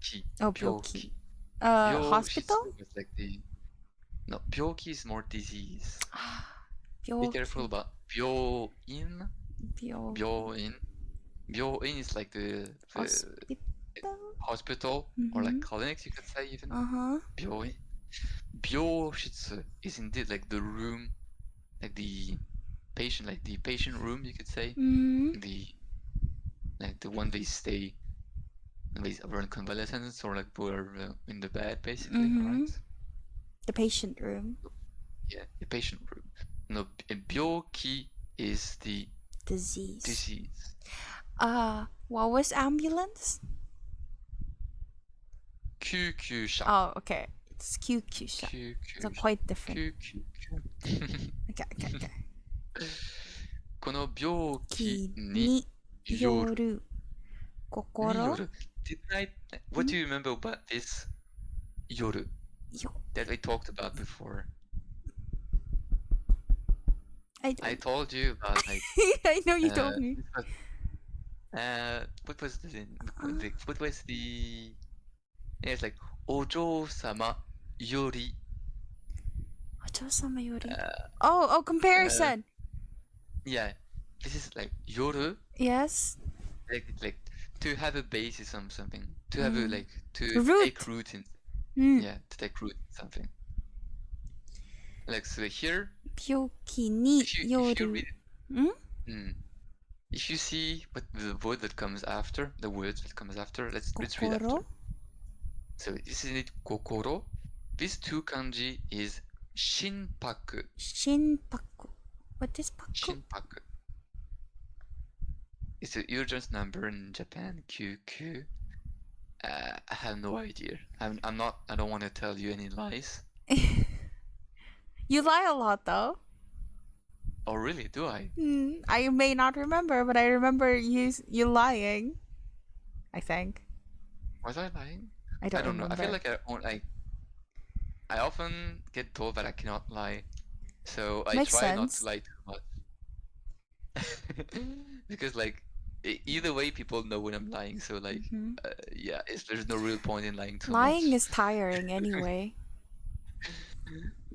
S2: 気。
S1: Oh, 病気。
S2: 病
S1: hospital?
S2: is like no, 病気 is more disease. Be
S1: 病気
S2: careful about 病院。
S1: 病
S2: 病院 is like the hospital or like clinics, you could say even. 病院。病室 is indeed like the room, like the patient room, you could say. The one they stay, they are in convalescence or like were in the bed, basically, right?
S1: The patient room.
S2: Yeah, the patient room. No, 病気 is the disease.
S1: What was ambulance?
S2: 救急車。
S1: Oh, okay. It's 救急車. So quite different.
S2: 救急車。
S1: Okay.
S2: この病気に
S1: に
S2: よる。
S1: よる心
S2: What do you remember about this 夜 that we talked about before? I told you about like
S1: I know you told me.
S2: What was the yeah, it's like お嬢様より
S1: 오조사마 요리. Oh, comparison.
S2: Yeah, this is like yoru.
S1: Yes.
S2: Like to have a basis on something. To have a like to
S1: Root.
S2: take root in. Yeah, to take root in something. Like so here.
S1: 病気に
S2: If you
S1: よる。
S2: read it, if you see what the word that comes after, the words that comes after, let's read after.
S1: 心
S2: So this is it, kokoro. This two kanji is shinpaku.
S1: 心拍 What is 拍
S2: Shinpaku. It's the urgent number in Japan, QQ. I have no idea. I'm not. I don't want to tell you any lies.
S1: You lie a lot though.
S2: Oh really? Do I?
S1: I may not remember, but I remember you lying. I think.
S2: Was I lying?
S1: I don't
S2: know.
S1: remember.
S2: I feel like I often get told that I cannot lie, so I
S1: Makes
S2: try not
S1: sense.
S2: to lie too much. Because like either way, people know when I'm lying. So like, yeah, there's no real point in lying too
S1: Lying
S2: much.
S1: is tiring anyway.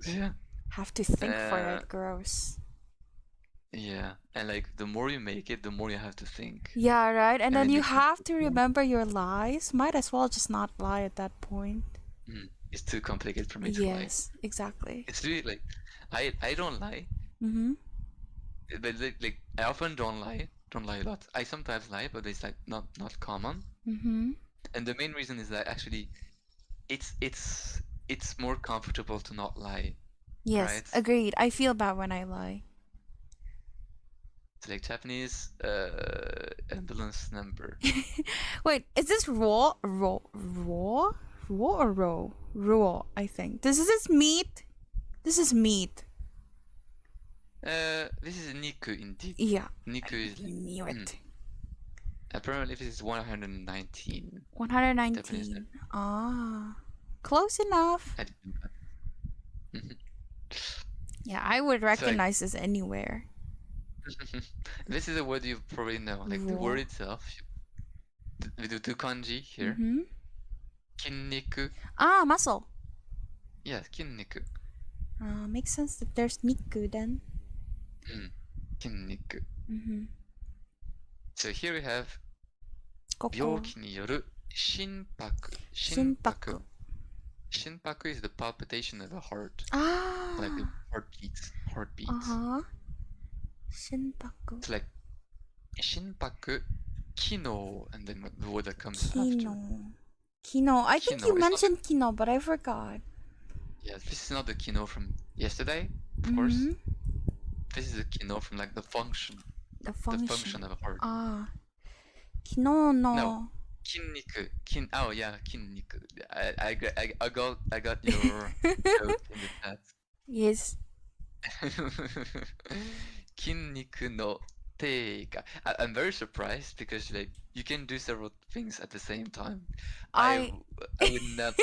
S2: Yeah.
S1: Have to think for it. Gross.
S2: Yeah, and like the more you make it, the more you have to think.
S1: Yeah, right. And then
S2: then
S1: you
S2: you
S1: have to remember your lies. Might as well just not lie at that point.
S2: It's too complicated for me to lie.
S1: Yes, exactly.
S2: It's really like I don't lie, but like I often don't lie a lot. I sometimes lie, but it's like not common. And the main reason is that actually it's more comfortable to not lie.
S1: Yes,
S2: Right?
S1: agreed. I feel bad when I lie.
S2: It's like Japanese ambulance number.
S1: Wait, is this raw or raw? Raw, I think. This is meat. This is meat.
S2: This is niku indeed.
S1: Yeah.
S2: Niku is
S1: I knew it.
S2: apparently this is 119.
S1: 119. Ah, close enough.
S2: I didn't know that.
S1: Yeah, I would recognize this anywhere.
S2: This is a word you probably know. Like the word itself, we do two kanji here. Kinniku.
S1: Ah, muscle.
S2: Yes, kinniku.
S1: Makes sense that there's niku then.
S2: Kinniku. So here we have 病気による心拍。
S1: 心拍。
S2: Shinpaku is the palpitation of the heart.
S1: Ah.
S2: Like the heartbeats.
S1: Shinpaku.
S2: It's like Shinpaku Kino, and then the word that comes after.
S1: Kino. I think
S2: Kino.
S1: you
S2: It's
S1: mentioned kino, but I forgot.
S2: Yeah, this is not the Kino from yesterday, of course. This is the Kino from like the function.
S1: The function.
S2: The function of a heart.
S1: Ah. Kino no.
S2: No. Kinniku. Oh yeah, kinniku. I got your joke in the chat.
S1: Yes.
S2: Kinniku no teika. I'm very surprised because like you can do several things at the same time. I would not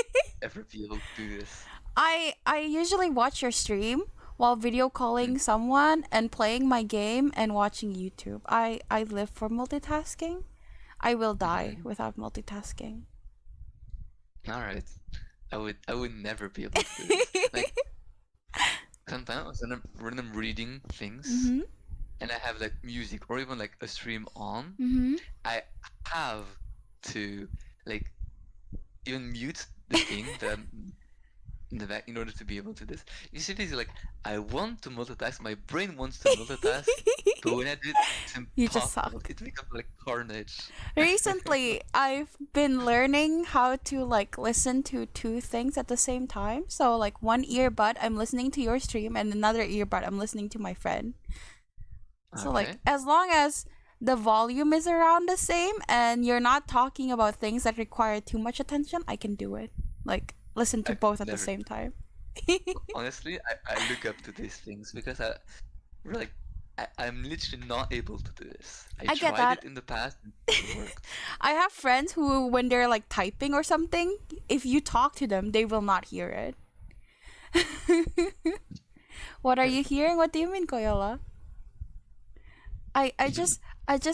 S2: ever be able to do this.
S1: I usually watch your stream while video calling someone and playing my game and watching YouTube. I live for multitasking. I will die without multitasking.
S2: All right, I would never be able to do this. Like sometimes when I'm reading things and I have like music or even like a stream on, I have to like even mute the thing that I'm in the back in order to be able to do this. You see, this is like I want to multitask. My brain wants to multitask, but when I do it, it's impossible.
S1: You just suck.
S2: It becomes like carnage.
S1: Recently, I've been learning how to like listen to two things at the same time. So like one earbud, I'm listening to your stream, and another earbud, I'm listening to my friend. So like as long as the volume is around the same and you're not talking about things that require too much attention, I can do it. Like listen to both at the same time.
S2: Honestly, I look up to these things because I'm literally not able to do this. I
S1: get
S2: tried
S1: that.
S2: it in the past and it didn't work.
S1: I have friends who, when they're like typing or something, if you talk to them, they will not hear it. What are you hearing? What do you mean, Koyola? I just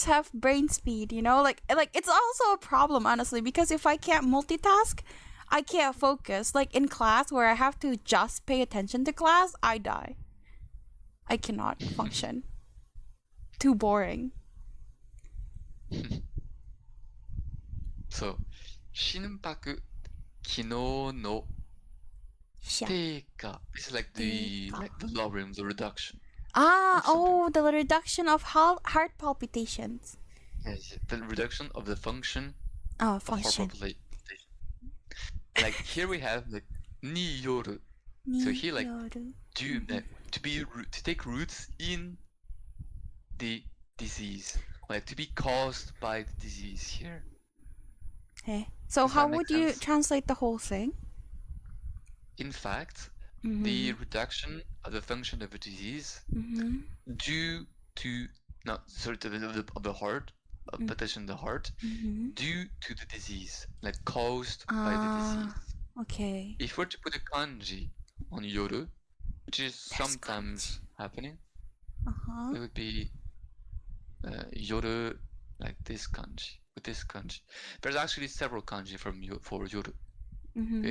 S1: have brain speed, you know? Like it's also a problem, honestly, because if I can't multitask, I can't focus. Like in class where I have to just pay attention to class, I die. I cannot function. Too boring.
S2: So, 心拍機能の低下. This is like the lowering, the reduction.
S1: The reduction of heart palpitations.
S2: Yes, the reduction of the function
S1: Oh,
S2: of heart
S1: function.
S2: palpitation. Like here we have like ni yoru. So here like to take roots in the disease, like to be caused by the disease here.
S1: Okay. So how would you translate the whole thing?
S2: In fact, the reduction of the function of a disease due to of the heart, of palpitation of the heart, due to the disease, like caused by the disease.
S1: Okay.
S2: If we're to put a kanji on yoru, which is sometimes happening, it would be yoru like this kanji, with this kanji. There's actually several kanji for yoru.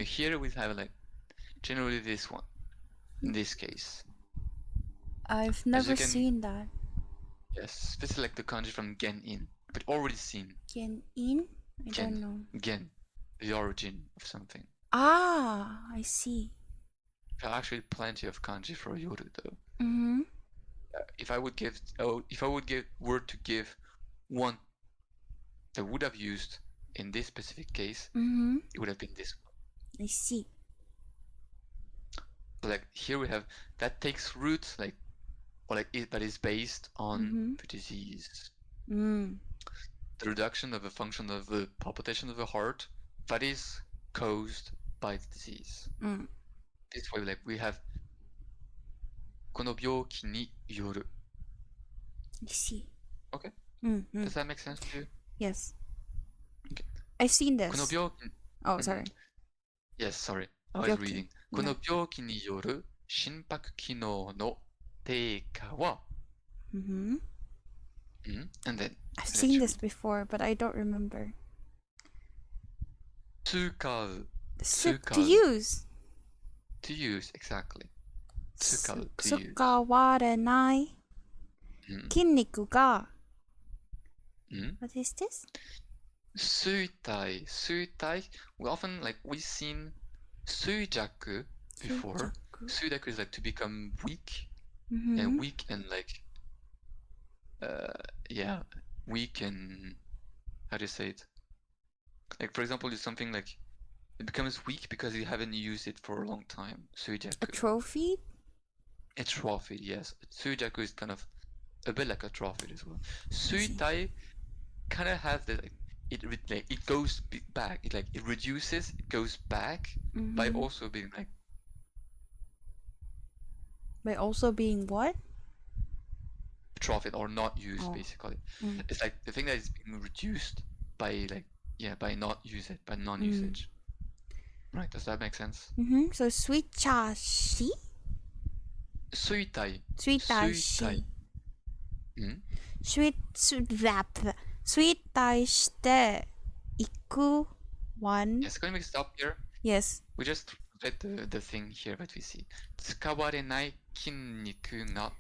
S2: Here we have like generally this one, in this case.
S1: I've never seen that.
S2: Yes, this is like the kanji from gen-in, but already seen.
S1: Gen-in? I don't know.
S2: Gen, the origin of something.
S1: I see.
S2: There are actually plenty of kanji for yoru though. If I would give one that would have used in this specific case, it would have been this one.
S1: I see.
S2: So like here we have that takes root like that is based on the disease. The reduction of the function of the palpitation of the heart that is caused by the disease. This way, like we have この病気による.
S1: I see.
S2: Okay. Does that make sense to you?
S1: Yes.
S2: Okay.
S1: I've seen this.
S2: この病気
S1: Oh, sorry.
S2: Yes, sorry. I was reading. この病気による心拍機能の低下は and then
S1: I've seen this before, but I don't remember.
S2: 使う
S1: To use.
S2: To use, exactly. 使う to use.
S1: 使われない筋肉が What is this?
S2: 衰退. We often we've seen 衰弱 before. 衰弱 is like to become weak. And weak and weak and how do you say it? Like for example, it's something like it becomes weak because you haven't used it for a long time. 衰弱.
S1: Atrophied?
S2: Atrophied, yes. 衰弱 is kind of a bit like atrophied as well. 衰退 kind of has the it goes back. It reduces, it goes back by also being
S1: By also being what?
S2: atrophied or not used basically. It's like the thing that is being reduced by by not use it, by non-usage. Right, does that make sense?
S1: So sweet chashi?
S2: 衰退
S1: Sweet dashi. Sweet dashiしていく one.
S2: Yes, can we stop here?
S1: Yes.
S2: We just read the thing here that we see. 使われない筋肉が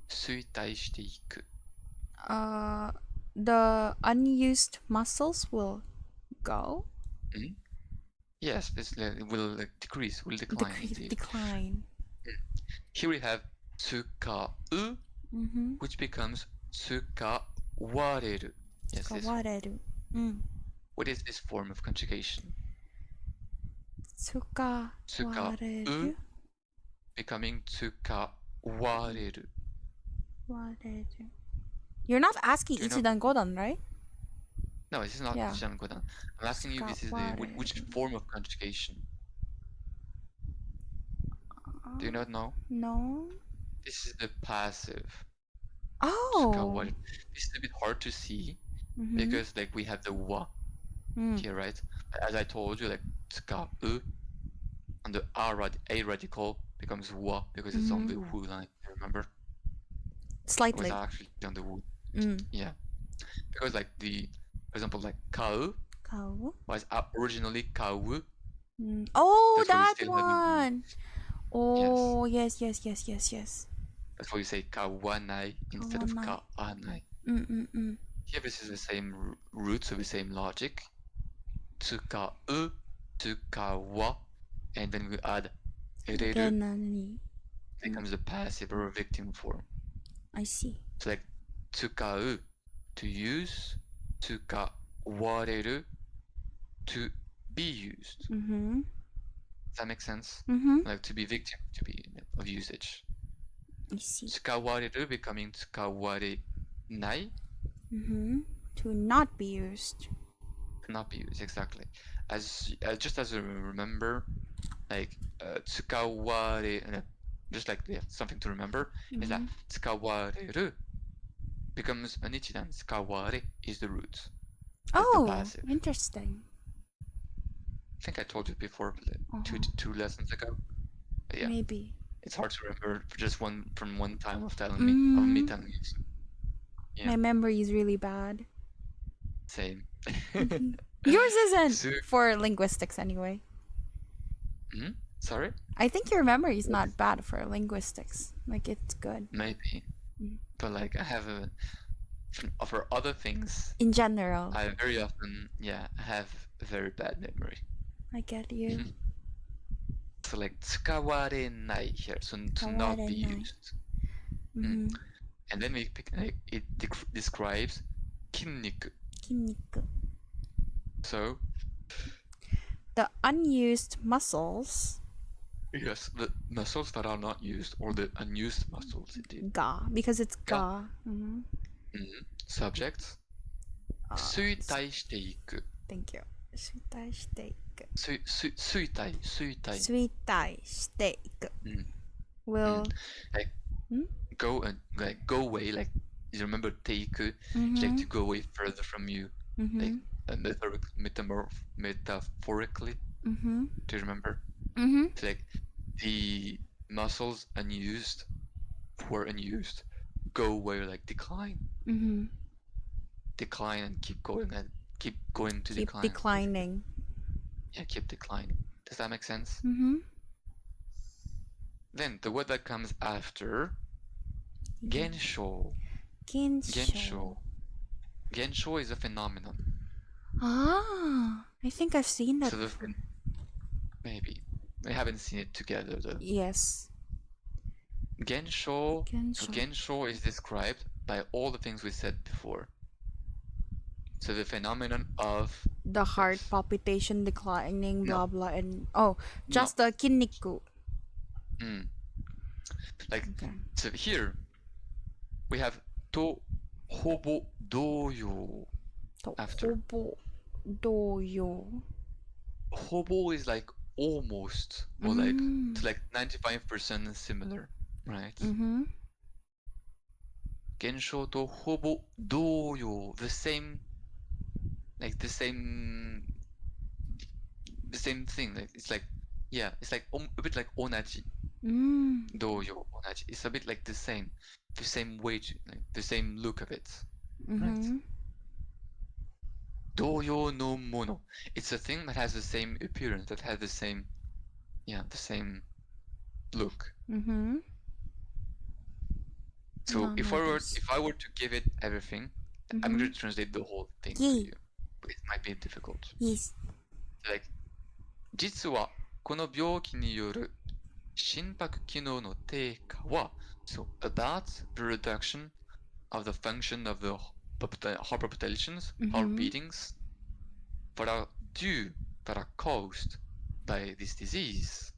S2: 衰退していく.
S1: The unused muscles will go?
S2: Yes, this will decrease, will decline.
S1: Decline.
S2: Here we have 使う which becomes 使われる. Yes, this. What is this form of conjugation?
S1: 使われる
S2: becoming 使われる.
S1: You're not asking Ichidan Godan, right?
S2: No, this is not Ichidan Godan. I'm asking you this is which form of conjugation? Do you not know?
S1: No.
S2: This is the passive.
S1: Oh.
S2: This is a bit hard to see because we have the wa here, right? As I told you, tsuka on the A radical becomes wa because it's on the wu line. Remember?
S1: Slightly.
S2: It was actually on the wu. Yeah, because for example, kau was originally kau,
S1: Oh,
S2: That's why we
S1: that
S2: still have
S1: one.
S2: yes.
S1: Oh, yes.
S2: That's why we say kawanai instead of
S1: Kawanai.
S2: kaanai.
S1: Mm.
S2: Here this is the same root, so the same logic. Tsukau, tsukawa, and then we add ereru,
S1: Genani.
S2: becomes the passive or victim form.
S1: I see.
S2: So like tsukau, to use, tsukawareru, to be used.
S1: Mm-hmm.
S2: Does that make sense?
S1: Mm-hmm.
S2: Like to be victim, to be of usage.
S1: I see.
S2: Tsukawareru becoming tsukawarenai.
S1: Mm-hmm. To not be used.
S2: Not be used, exactly. As just as a remember, like tsukaware, just like something to remember is that tsukawareru becomes an ichidan. Tsukaware is the root. That's the passive.
S1: Interesting.
S2: I think I told you before, two lessons ago. But yeah,
S1: Maybe.
S2: it's hard to remember just one time of me telling you. So, yeah.
S1: My memory is really bad.
S2: Same.
S1: Yours isn't for linguistics anyway.
S2: Sorry?
S1: I think your memory is not bad for linguistics. Like, it's good.
S2: Maybe. But like I have for other things
S1: in general,
S2: I very often have a very bad memory.
S1: I get you.
S2: So like tsukawarenai here, so to not be used. And then we pick, it describes kinniku. So
S1: the unused muscles.
S2: Yes, the muscles that are not used, or the unused muscles indeed.
S1: Ga, because it's ga.
S2: Subject. Suitai shite iku.
S1: Thank you. Suitai shite iku.
S2: Suitai.
S1: Suitai shite iku. Will
S2: like go away, like you remember teiku, like to go away further from you, like metaphorically. Do you remember? It's like the muscles unused go away, like decline. Decline and keep going to decline.
S1: Keep declining.
S2: Yeah, keep declining. Does that make sense? Then the word that comes after, gensho. Gensho is a phenomenon.
S1: Ah, I think I've seen that.
S2: So maybe we haven't seen it together though.
S1: Yes.
S2: Gensho. So gensho is described by all the things we said before. So the phenomenon of
S1: the heart palpitation declining, blah blah, and just the kinniku.
S2: Like so here we have to hobo doyo after. Hobo is like almost, or like it's like 95% similar, right? Gensho to hobo doyo, the same, like the same thing. Like it's like it's like a bit like onaji. Doyo onaji. It's a bit like the same weight, like the same look of it, right? Doyo no mono. It's a thing that has the same appearance, that has the same look. So if I were to give it everything, I'm going to translate the whole thing to you, but it might be difficult.
S1: Yes.
S2: Like, 実はこの病気による心拍機能の低下は so about the reduction of the function of the heart palpitations, heart beatings, that are caused by this disease,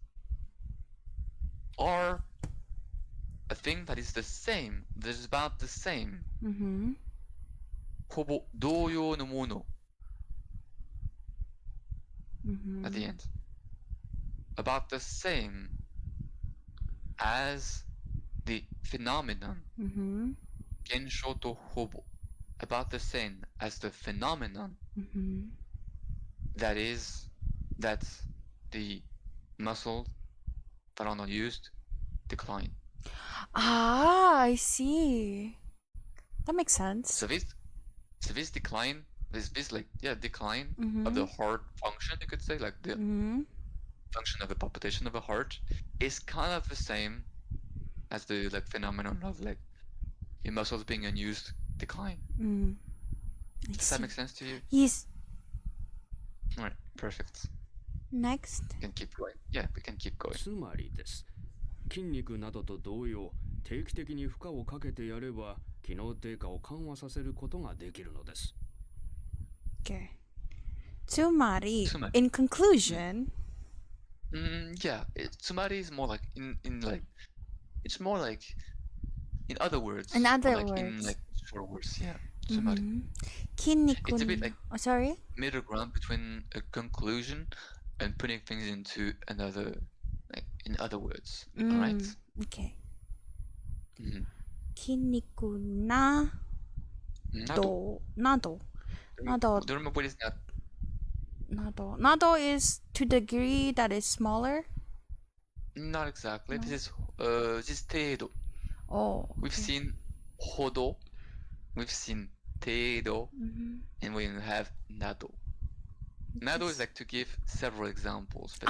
S2: are a thing that is the same, that is about the same. ほぼ同様のもの at the end. About the same as the phenomenon. Gensho to hobo. About the same as the phenomenon. That the muscles that are not used decline.
S1: Ah, I see. That makes sense.
S2: So this decline, this decline of the heart function, you could say, like the function of the palpitation of the heart is kind of the same as the like phenomenon of like your muscles being unused decline. Does that make sense to you?
S1: Yes.
S2: All right, perfect.
S1: Next.
S2: We can keep going. Yeah, we can keep going.
S5: つまりです。筋肉などと同様、定期的に負荷をかけてやれば、機能低下を緩和させることができるのです。
S1: Okay. Tsumari.
S2: Tsumari.
S1: In conclusion.
S2: Yeah, tsumari is more like in like it's more like in other words.
S1: In other
S2: like
S1: words.
S2: In like short words, yeah. Tsumari.
S1: Kinniku.
S2: It's a bit like
S1: sorry?
S2: middle ground between a conclusion and putting things into another, like in other words. Alright?
S1: Okay.
S2: Mm-hmm.
S1: Nado.
S2: Do you remember what is nado?
S1: Nado is to the degree that is smaller.
S2: Not exactly. No. This is teido.
S1: Oh. Okay.
S2: We've seen hodo. We've seen teido. And we have nado. Nado is like to give several examples. But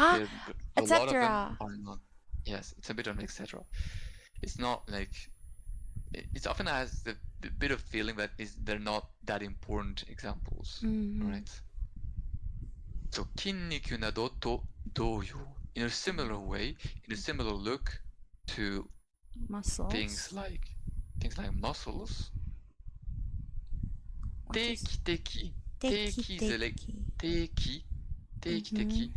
S2: a lot of them are not. Yes, it's a bit of etc. It's not like it often has the bit of feeling that they're not that important examples, right? So kinniku nado to doyo, in a similar way, in a similar look to
S1: muscles.
S2: Things like muscles. Teiki is like teiki. Teiki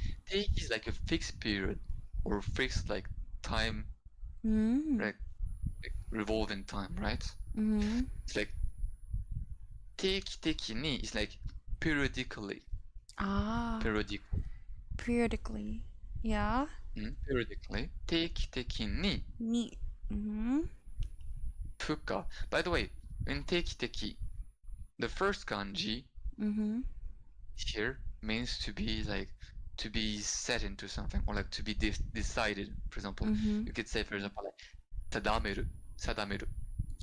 S2: is like a fixed period or fixed like time, like revolving time, right? It's like teiki ni is like periodically.
S1: Periodically. Yeah.
S2: Periodically. Teiki ni. Fuka. By the way, in teiki, the first kanji here means to be like to be set into something or like to be decided. For example, you could say, for example, like sadameru.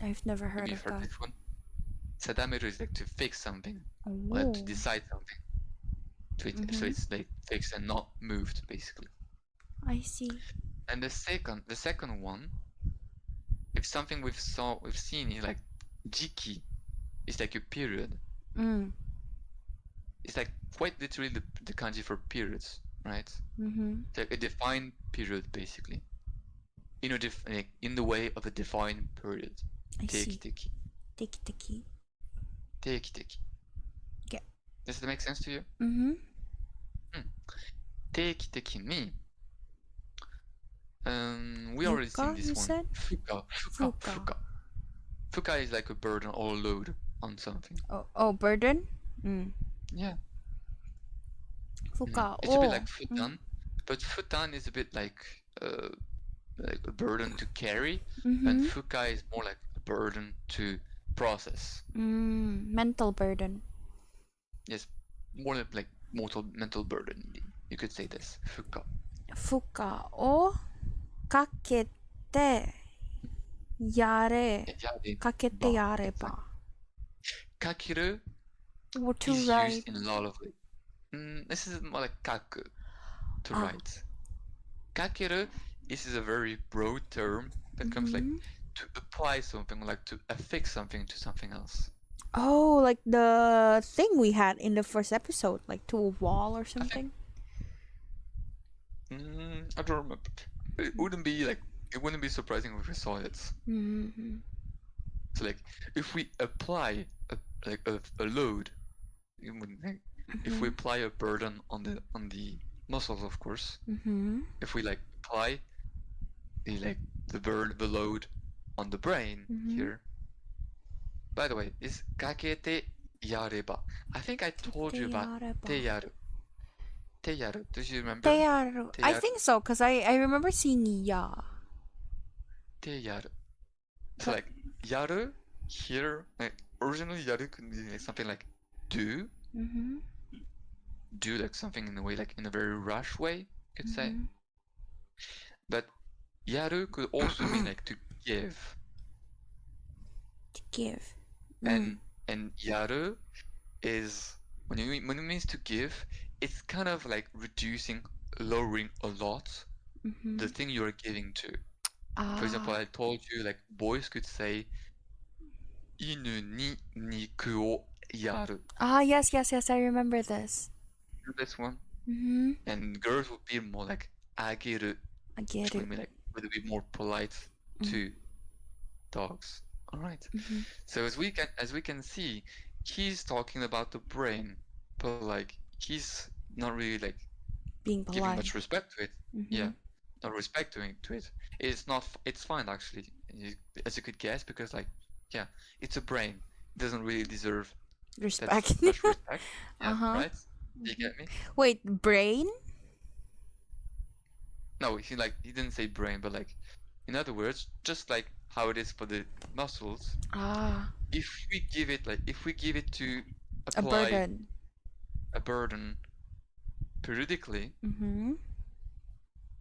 S1: I've never heard of that.
S2: This one. Sadameru is like to fix something, or like to decide something. So it's like fixed and not moved, basically.
S1: I see.
S2: And the second one, if something we've seen is like jiki, it's like a period. It's like quite literally the kanji for periods, right? It's like a defined period, basically. In the way of a defined period. Teiki.
S1: Okay.
S2: Does that make sense to you? Teiki ni. We already seen this one.
S1: Said?
S2: Fuka. Fuka is like a burden or load on something.
S1: Oh, burden?
S2: Yeah.
S1: Fuka.
S2: It's a bit like futan, but futan is a bit like a burden to carry, and fuka is more like a burden to process.
S1: Mental burden.
S2: Yes, more like mental burden. You could say this. Fuka
S1: o kakete yare. Kakete yareba.
S2: Kakeru
S1: to
S2: is
S1: write.
S2: used in a lot of ways. This is more like kaku, to write. Kakeru is a very broad term that comes like to apply something, like to affix something to something else.
S1: Oh, like the thing we had in the first episode, like to a wall or something.
S2: I don't remember. It wouldn't be surprising if we saw it. So like, if we apply a load, if we apply a burden on the muscles, of course. If we like apply the load on the brain here. By the way, is kakete yareba. I think I told you about teyaru. Teyaru. Do you remember?
S1: Teyaru. I think so, because I remember seeing ya.
S2: Teyaru. So like yaru here, like originally yaru could be like something like do. Do like something in a way, like in a very rush way, you could say. But yaru could also mean like to give.
S1: To give.
S2: And yaru is when it means to give, it's kind of like reducing lowering a lot the thing you're giving to. For example, I told you like boys could say 犬に肉をやる.
S1: Yes, I remember this.
S2: This one. And girls would be more like あげる. Which would be like would be more polite to dogs. All right. So as we can see, he's talking about the brain, but like he's not really like
S1: being
S2: giving
S1: polite.
S2: much respect to it. Yeah, not respect to it. It's fine actually, as you could guess, because like yeah, it's a brain. It doesn't really deserve
S1: Respect.
S2: that much respect. Yeah, right? Do you get me?
S1: Wait, brain?
S2: No, he didn't say brain, but like in other words, just like how it is for the muscles. If we give it to apply a burden periodically,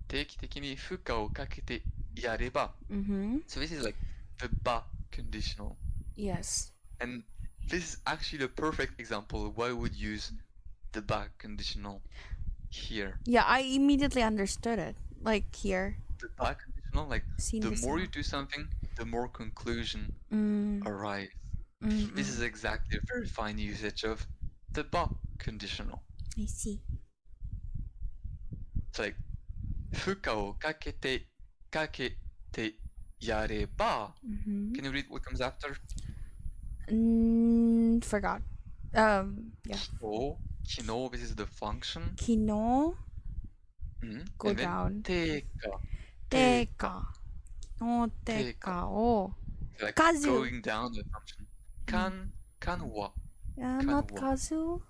S2: 定期的に負荷をかけてやれば so this is like the ba conditional.
S1: Yes.
S2: And this is actually the perfect example of why we would use the ba conditional here.
S1: Yeah, I immediately understood it. Like here.
S2: The ba conditional, like the more you do something, the more conclusion arrives. This is exactly a very fine usage of the ba conditional.
S1: I see.
S2: It's like 負荷をかけてやれば Can you read what comes after?
S1: Forgot. Yeah.
S2: 昨日 this is the function.
S1: 昨日 go
S2: and then
S1: down.
S2: 定価
S1: No teka. Oh.
S2: like
S1: Kazu.
S2: going down the function. Kan wa.
S1: Not
S2: wa.
S1: Kazu.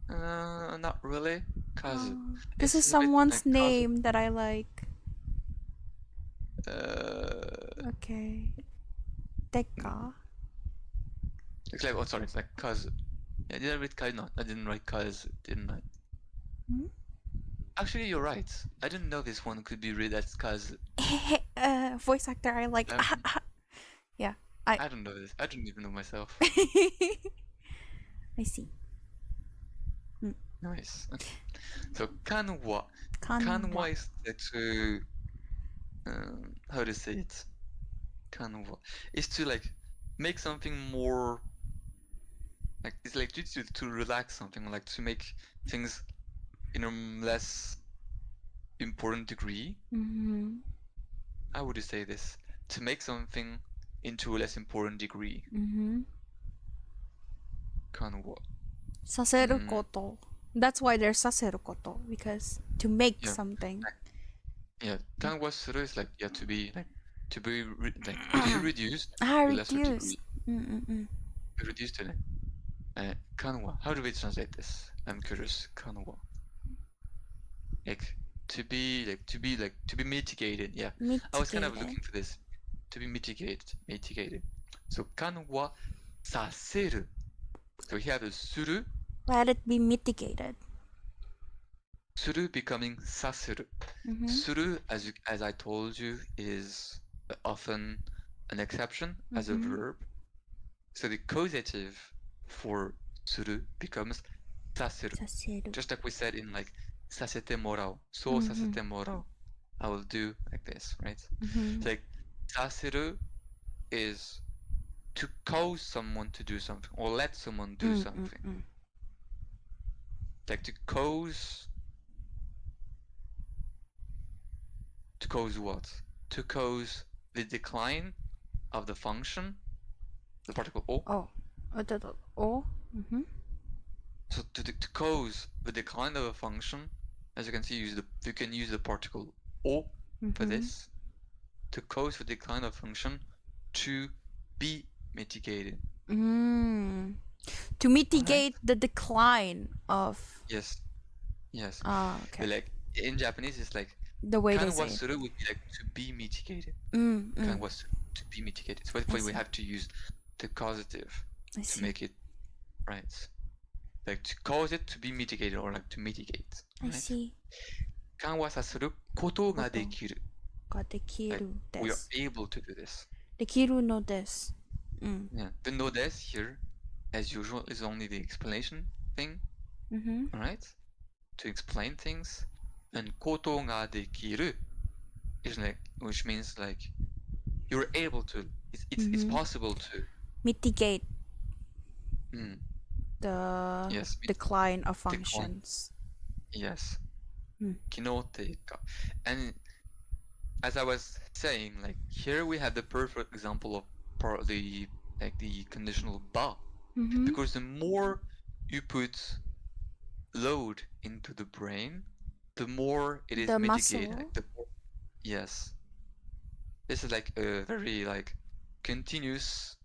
S2: Not really. Kazu.
S1: This is
S2: It's a bit
S1: someone's
S2: like
S1: name that I like.
S2: Kazu.
S1: Okay. Teka.
S2: It's like it's like Kazu. Yeah, did I read Kazu? No, I didn't write Kazu, didn't I? Actually, you're right. I didn't know this one could be read as Kazu.
S1: Voice actor I like. Yeah.
S2: I don't know this. I don't even know myself.
S1: I see.
S2: Nice. So kanwa. Kanwa is to how to say it? Kanwa is to like make something more like it's like to relax something, like to make things in a less important degree. How would you say this? To make something into a less important degree. Kanwa.
S1: Saseru koto. That's why there's saseru koto, because to make something.
S2: Yeah, kanwa suru is like to be reduced.
S1: Reduced.
S2: Reduced to kanwa. How do we translate this? I'm curious. Kanwa. Like to be mitigated. Yeah. I was kind of looking for this. To be mitigated. So kanwa saseru. So we have a suru.
S1: Let it be mitigated.
S2: Suru becoming saseru. Suru, as I told you, is often an exception as a verb. So the causative for suru becomes saseru. Just like we said in like sasete morao. So sasete morao. I will do like this, right? So like saseru is to cause someone to do something or let someone do something. Like to cause what? To cause the decline of the function, the particle o. So to cause the decline of a function, as you can see, you can use the particle o for this. To cause the decline of function to be mitigated.
S1: To mitigate the decline of.
S2: Yes.
S1: Okay.
S2: But like in Japanese, it's like
S1: the way they say
S2: it would be like to be mitigated. To be mitigated. So that's why we have to use the causative to make it right. Like to cause it to be mitigated or like to mitigate.
S1: I see.
S2: 緩和させることができる。
S1: ができるです。
S2: We are able to do this.
S1: できるのです。
S2: Yeah. The no des here, as usual, is only the explanation thing. Alright? To explain things. and koto ga dekiru is like, which means like you're able to. It's possible to
S1: mitigate
S2: mm,
S1: the
S2: yes
S1: decline of functions.
S2: Yes.
S1: Mm.
S2: Kinoteika. And as I was saying, like here we have the perfect example of the conditional ba. Because the more you put load into the brain, the more it is
S1: The
S2: mitigated.
S1: muscle.
S2: Like, the more, yes. This is like a very like continuous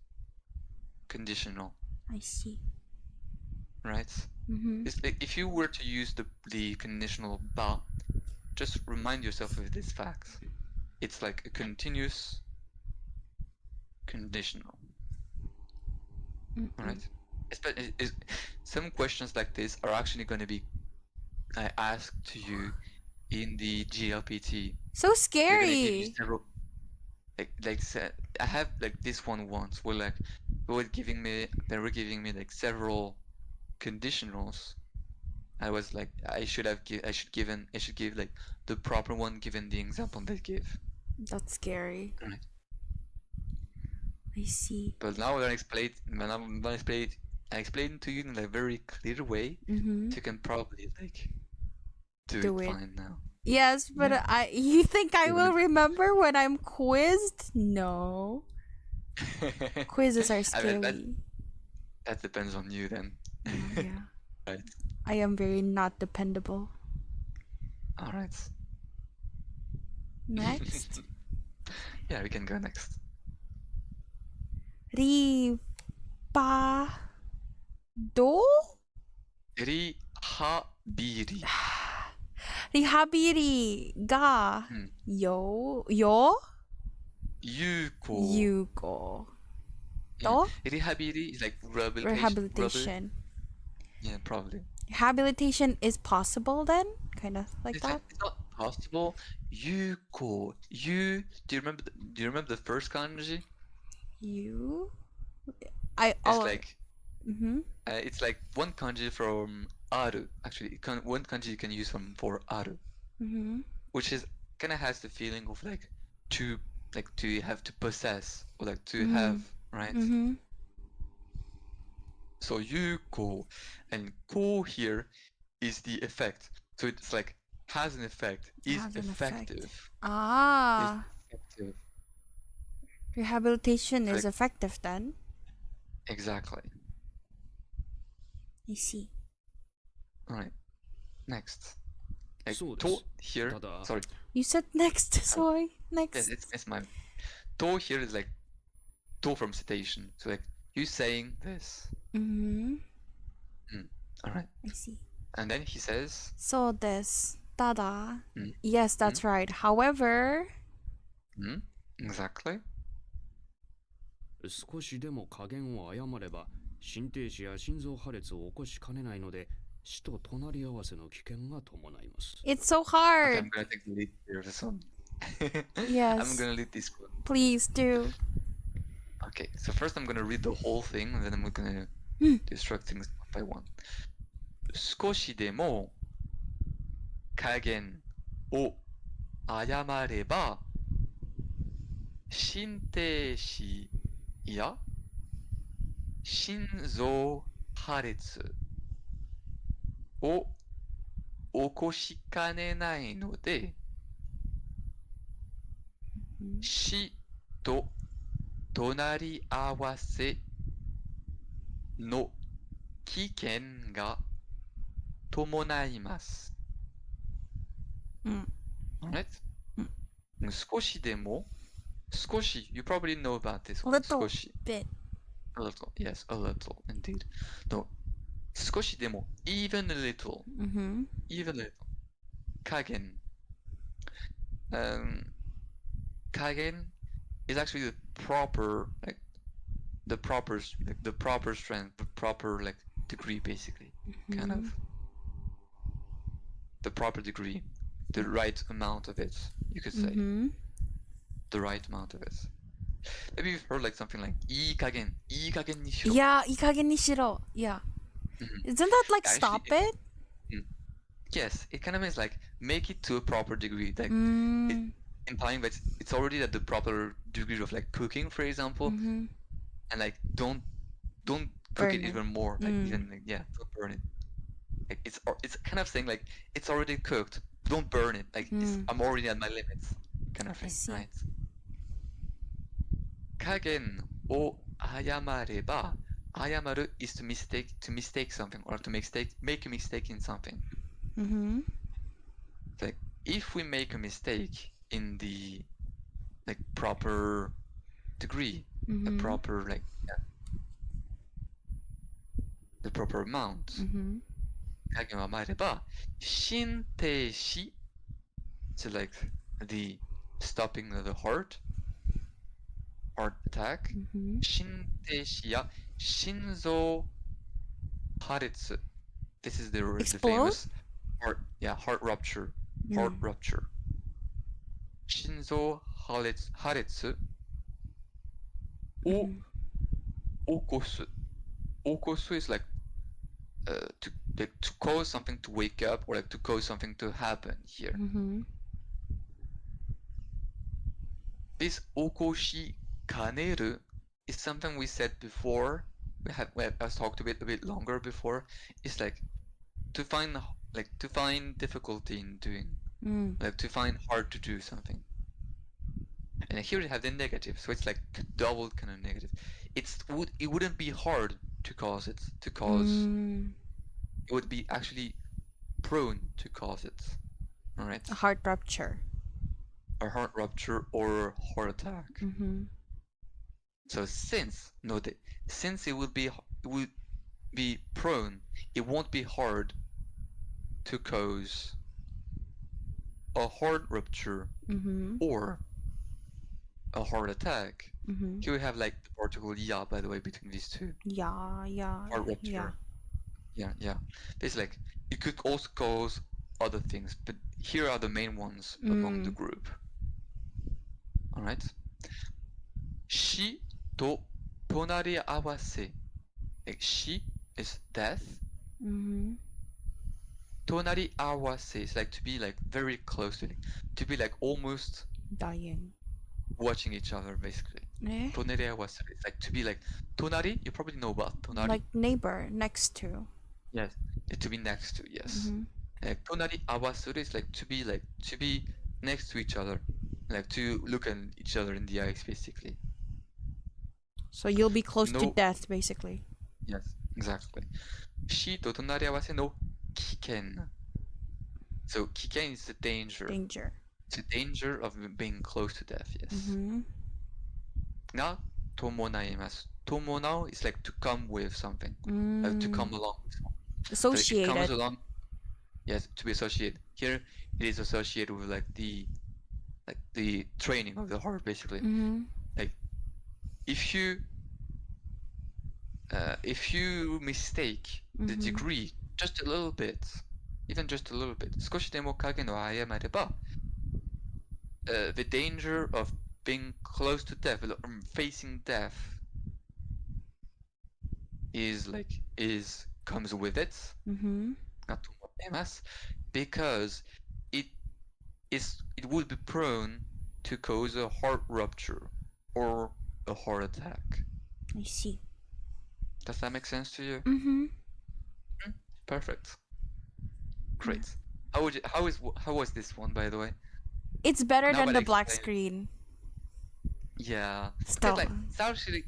S2: conditional,
S1: I see.
S2: right? It's like if you were to use the conditional ba, just remind yourself of this fact. It's like a continuous conditional. Right? Some questions like this are actually going to be asked to you in the GLPT.
S1: So
S2: They're going to give you
S1: scary.
S2: several. I have like this one once where like they were giving me like several conditionals. I was like, I should give like the proper one given the example they give.
S1: That's scary.
S2: Right.
S1: I see.
S2: But now I'm gonna explain. I explain it to you in a very clear way. So you can probably like do it fine now.
S1: Yes, but
S2: Yeah.
S1: you think I will remember when I'm quizzed? No. Quizzes are
S2: I mean,
S1: scary.
S2: that depends on you then.
S1: Yeah.
S2: Right.
S1: I am very not dependable.
S2: All right.
S1: Next.
S2: Yeah, we can go next.
S1: Riba do?
S2: Rihabiri.
S1: Rihabiri ga yo yuko.
S2: Yeah. Rihabiri is like rehabilitation. Yeah, probably.
S1: Rehabilitation is possible then? Kind of like
S2: It's
S1: that?
S2: like, it's not possible. Yuko. Do you remember the first kanji? It's like it's like one kanji from aru. Actually, one kanji you can use for aru, which is kind of has the feeling of like to have to possess or like to have, right? So yuko and ko here is the effect. So it's like has an effect, is effective.
S1: Ah.
S2: Is effective.
S1: Rehabilitation is effective then?
S2: Exactly.
S1: I see.
S2: Alright. Next. Like,
S5: そうです。
S2: to here.
S5: ただ、
S2: Sorry.
S1: You said next, sorry. Next.
S2: Yes, it's my. To here is like to from citation. So like you saying this. Alright.
S1: I see.
S2: And then he says.
S1: So this. Tada. Yes, that's right. However.
S2: Exactly.
S5: 少しでも加減を誤れば心停止や心臓破裂を起こしかねないので死と隣り合わせの危険が伴います。
S1: It's so
S2: Okay,
S1: hard.
S2: I'm gonna take the lead here of this one.
S1: Yes.
S2: I'm gonna lead this one.
S1: Please do.
S2: Okay, so first I'm gonna read the whole thing and then we're gonna destruct things one by one. 少しでも加減を誤れば心停止や心臓破裂を起こしかねないので死と隣り合わせの危険が伴います。Alright? 少しでも少し you probably know about this one.
S1: Little
S2: 少し
S1: bit.
S2: A little, yes, a little, indeed. No, 少しでも even a little. Even a little. 加減 加減 is actually the proper strength, the proper like degree basically. Kind of. The proper degree. The right amount of it, you could say. The right amount of it. Maybe you've heard like something like いい加減にしろ.
S1: Yeah, いい加減にしろ. Yeah. Isn't that like
S2: Actually,
S1: stop it?
S2: Yes, it kind of means like make it to a proper degree, like implying that it's already at the proper degree of like cooking, for example, and like don't cook it even more, like even like, yeah, don't burn it. Like it's kind of saying like it's already cooked, don't burn it. Like I'm already at my limits, kind of thing, right? Kagen o ayamareba. Ayamaru is to mistake something or to make a mistake in something. Like if we make a mistake in the like proper degree, a proper like the proper amount. Kagen wa amareba. Shinteishi. So like the stopping of the heart attack. Shinteishi ya shinzo haretsu. This is the famous heart rupture. Heart rupture. Shinzo haretsu o okosu. Okosu is like to cause something to wake up or like to cause something to happen here. This okoshi kaneru is something we said before. We have talked a bit longer before. It's like to find difficulty in doing, like to find hard to do something. And here we have the negative, so it's like double kind of negative. It wouldn't be hard to cause it. It would be actually prone to cause it. All right.
S1: A heart rupture.
S2: A heart rupture or heart attack. So since it would be prone, it won't be hard to cause a heart rupture or a heart attack. Here we have like the particle ya, by the way, between these two. Heart rupture. Yeah. There's like it could also cause other things, but here are the main ones among the group. All right. Shi to tonari awase. Like shi is death. Tonari awase is like to be like very close to be like almost
S1: dying,
S2: watching each other basically. Tonari awase is like to be like tonari. You probably know about tonari.
S1: Like neighbor, next to.
S2: Yes, to be next to. Yes. Tonari awasuru is like to be next to each other, like to look at each other in the eyes basically.
S1: So you'll be close to death basically.
S2: Yes, exactly. Shi to tonari awase no kiken. So kiken is the danger. It's the danger of being close to death, yes. Na tomonaimasu. Tomonao is like to come with something. To come along with something.
S1: Associated.
S2: So it comes along, yes, to be associated. Here it is associated with like the training of the heart basically. Like if you mistake the degree just a little bit, even just a little bit, 少しでも影の誤れば the danger of being close to death, facing death, comes with it. Because it would be prone to cause a heart rupture or a heart attack.
S1: I see.
S2: Does that make sense to you? Perfect. Great. How was this one, by the way?
S1: It's better than the black screen.
S2: Yeah.
S1: Still.
S2: It's actually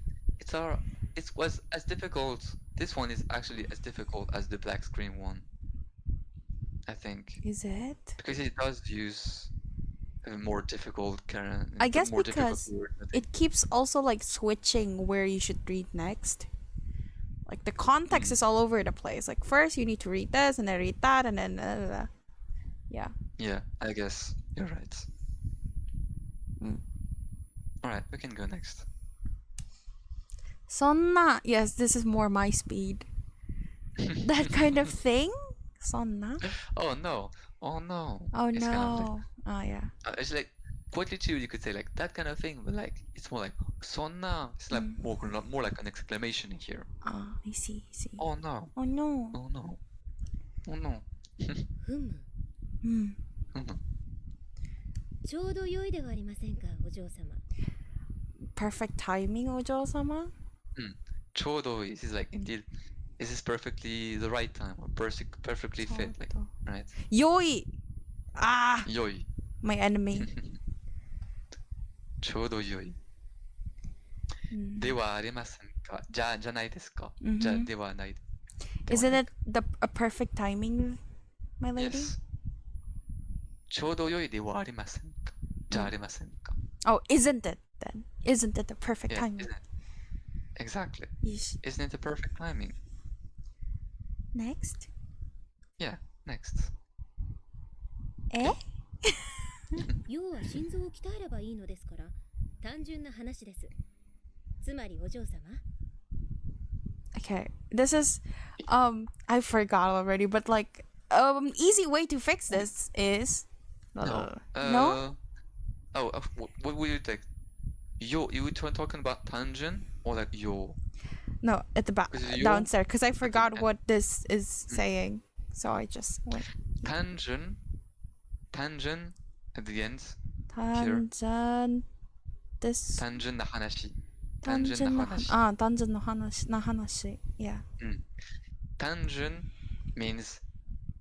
S2: it was as difficult. This one is actually as difficult as the black screen one, I think.
S1: Is it?
S2: Because it does use a more difficult kind of.
S1: I guess because it keeps also like switching where you should read next. Like the context is all over the place. Like first you need to read this and then read that and then yeah.
S2: Yeah, I guess you're right. Alright, we can go next.
S1: Sonna. Yes, this is more my speed. That kind of thing? Sonna?
S2: Oh no. Oh no.
S1: Oh
S2: it's
S1: no.
S2: Kind of like,
S1: oh yeah.
S2: It's like quickly too you could say like that kind of thing, but like it's more like sonna. It's like more like an exclamation here.
S1: Oh, I see.
S2: Oh no.
S1: Oh no.
S2: Oh no. Oh no.
S4: ちょうど良いではありませんか、お嬢様。
S1: Perfect timing, ojo-sama?
S2: ちょうどいい is like indeed this is perfectly the right time or perfectly fit, like, right?
S1: Yoi! Ah!
S2: 良い
S1: My enemy.
S2: ちょうど良い。ではありませんか。じゃないですか。じゃではない。
S1: Isn't it a perfect timing, my lady?
S2: Yes. ちょうど良いではありませんか。じゃありませんか。
S1: Oh, isn't it then? Isn't it the perfect
S2: Yeah,
S1: timing?
S2: isn't it? Exactly.
S1: Yeesh.
S2: Isn't it the perfect timing?
S1: Next?
S2: Yeah, next.
S1: え
S4: 要は心臓を鍛えればいいのですから、単純な話です。つまりお嬢様、
S1: Okay, this is I forgot already, but like easy way to fix this is
S2: No.
S1: no?
S2: What would you take? You were talking about tangent or like yo?
S1: No, at the back
S2: 'Cause yo-
S1: downstairs because I forgot
S2: back.
S1: what this is saying, so I just went
S2: Tangent at the end.
S1: tangent this
S2: Tangent な話。
S1: tangent の話 tangent の話な話 yeah.
S2: Tangent means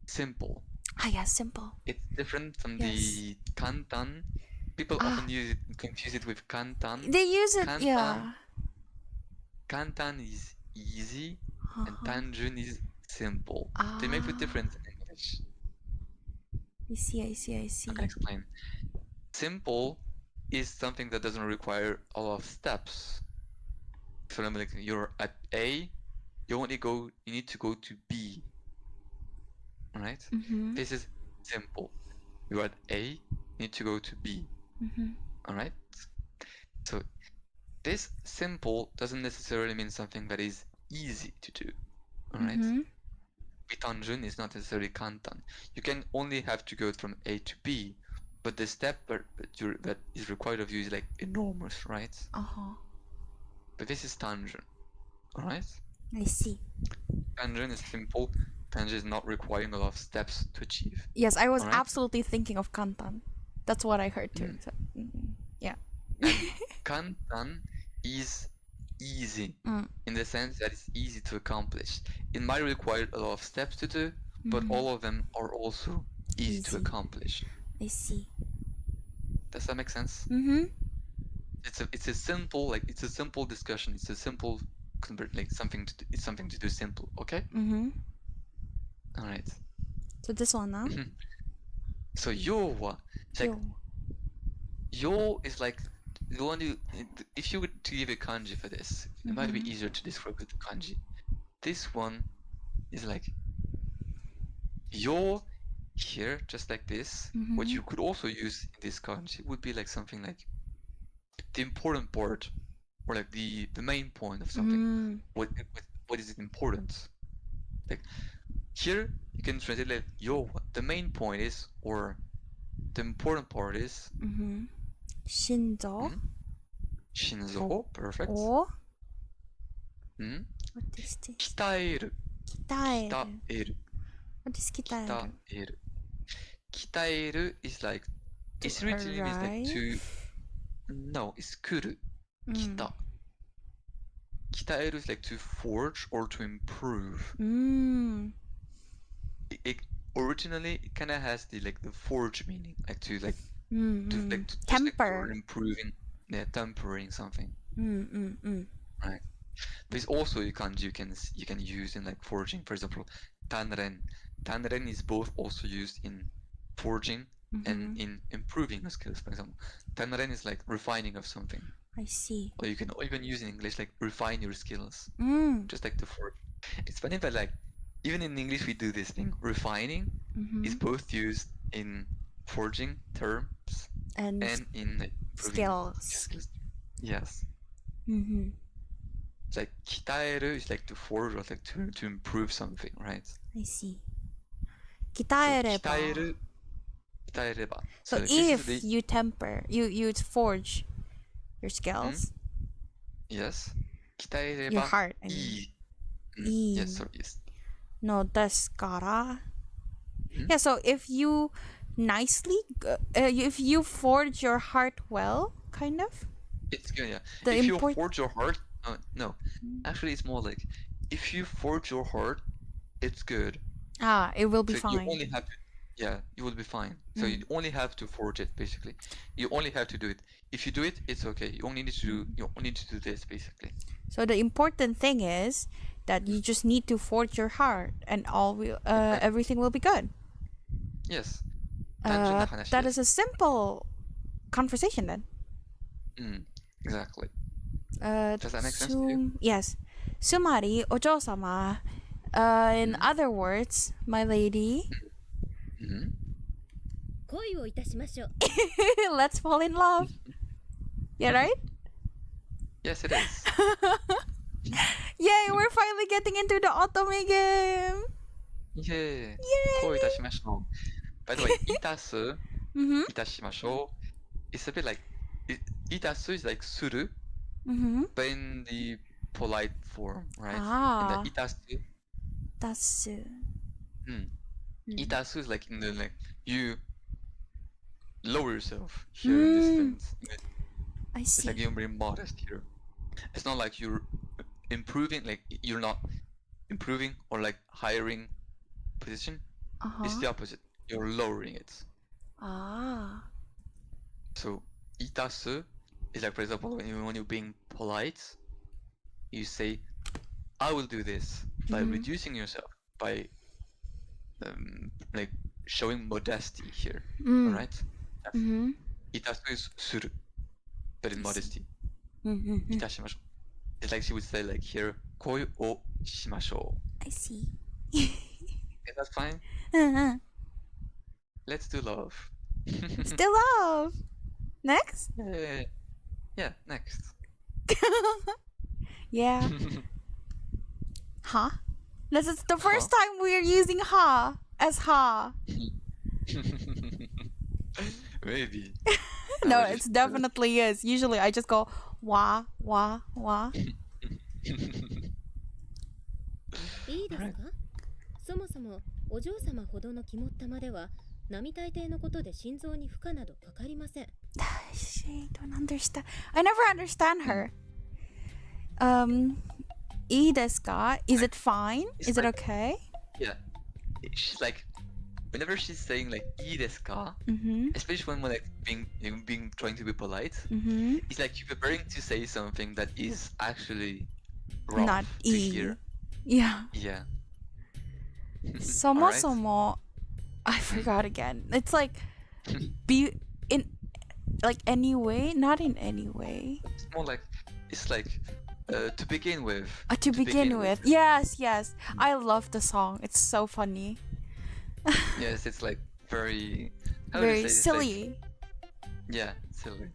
S2: simple.
S1: Yeah, simple.
S2: It's different from the kantan. People often confuse it with kantan.
S1: They use it
S2: Kantan.
S1: yeah.
S2: Kantan is easy and tangent is simple. They may put difference in English.
S1: I see.
S2: I can explain. Simple is something that doesn't require a lot of steps. So like you're at A, you need to go to B. Alright? This is simple. You're at A, you need to go to B. Alright? So this simple doesn't necessarily mean something that is easy to do. Alright? Bitanjun is not necessarily kantan. You can only have to go from A to B, but the step that is required of you is like enormous, right? But this is tanjun. Alright?
S1: I see.
S2: Tanjun is simple. Tanjun is not requiring a lot of steps to achieve.
S1: Yes, I was
S2: Alright?
S1: absolutely thinking of kantan. That's what I heard too. So, yeah.
S2: And kantan is easy in the sense that it's easy to accomplish. It might require a lot of steps to do, but all of them are also easy to accomplish.
S1: I see.
S2: Does that make sense? It's a simple discussion. It's a simple like something to do simple. Okay. All right.
S1: So this one, huh?
S2: So yo is like yo is like the one if you were to give a kanji for this, it might be easier to describe with the kanji. This one is like yo here, just like this. What you could also use in this kanji would be like something like the important part, or like the main point of something. What is it important? Like here you can translate like yo. The main point is, or the important part is.
S1: Shinzo.
S2: Shinzo, perfect.
S1: Or
S2: What
S1: is this?
S2: Kitaeru. Kitaeru.
S1: What is kitaeru?
S2: Kitaeru is like it originally means like to. No, it's kuru. Kita. Kitaeru is like to forge or to improve. Originally it kind of has the forge meaning, like to temper, improving, tempering something. Right. There's also a kanji you can use in like forging. For example, tanren. Tanren is both also used in forging and in improving the skills. For example, tanren is like refining of something.
S1: I see.
S2: Or you can even use in English like refine your skills, just like the forge. It's funny that like even in English we do this thing. Refining is both used in forging terms and in like,
S1: skills.
S2: Yes. It's like kitaeru is like to forge or like to improve something, right?
S1: I see. Kitaereba. So if you temper, you forge your skills.
S2: Yes. Kitaereba.
S1: Your heart. I mean.
S2: Yes, sorry, yes.
S1: No desu kara. Yeah, so if you nicely, if you forge your heart well, kind of.
S2: It's good, yeah.
S1: The
S2: If you
S1: import-
S2: forge your heart, no. Actually, it's more like if you forge your heart, it's good.
S1: It will be
S2: So
S1: fine.
S2: you only have to, yeah, you will be fine. So you only have to forge it, basically. You only have to do it. If you do it, it's okay. You only need to do this, basically.
S1: So the important thing is that you just need to forge your heart, and everything will be good.
S2: Yes. 単純な
S1: That
S2: 話です。
S1: is a simple conversation then.
S2: Exactly.
S1: Does
S2: that make sense to you?
S1: Yes. Sumari, ojo-sama. In other words, my lady.
S4: 恋をいたしましょう。
S1: Let's fall in love. Yeah, right?
S2: Yes, it is.
S1: Yay, we're finally getting into the otome game.
S2: Yay.
S1: Yay.
S2: 恋いたしましょう。By the way, いたす、
S1: Mm-hmm.
S2: いたしましょう. It's a bit like, いたす is like する,
S1: Mm-hmm.
S2: but in the polite form, right?
S1: Ah.
S2: And the いたす,
S1: Tasu.
S2: いたす is like in the like you lower yourself here in this sense.
S1: I
S2: It's
S1: see.
S2: like you're being modest here. It's not like you're improving, like you're not improving or like hiring position. It's the opposite. You're lowering it.
S1: Ah.
S2: So いたす is like, for example, when you're being polite, you say, I will do this by reducing yourself, by like showing modesty here. Alright?
S1: Mm-hmm.
S2: いたす is する, but in modesty.
S1: Mm-hmm.
S2: いたしましょう. It's like she would say like here, 恋をしましょう.
S1: I see.
S2: Is that fine?
S1: Uh-huh.
S2: Let's do love.
S1: Still love. Next?
S2: Yeah, next.
S1: Yeah. Ha? This is the first time we are using ha as ha.
S2: Maybe.
S1: No, it's definitely is. Usually I just go wa, wa, wa.
S4: いいですか？そもそもお嬢様ほどの肝っ玉では並大抵のことで心臓に負荷などかかりません。
S1: I don't understand. I never understand her. いいですか? Is it fine? Is it okay?
S2: Yeah. She's like, whenever she's saying like いいですか? Especially when we're like being trying to be polite, it's like you're preparing to say something that is actually rough
S1: Not
S2: to hear.
S1: Yeah.
S2: Yeah.
S1: そもそも I forgot again. It's like be in like any way, not in any way.
S2: It's more like it's like to begin with.
S1: To begin with. Yes. I love the song. It's so funny.
S2: Yes, it's like very how do you
S1: Very
S2: say it? It's
S1: silly.
S2: like, yeah, silly.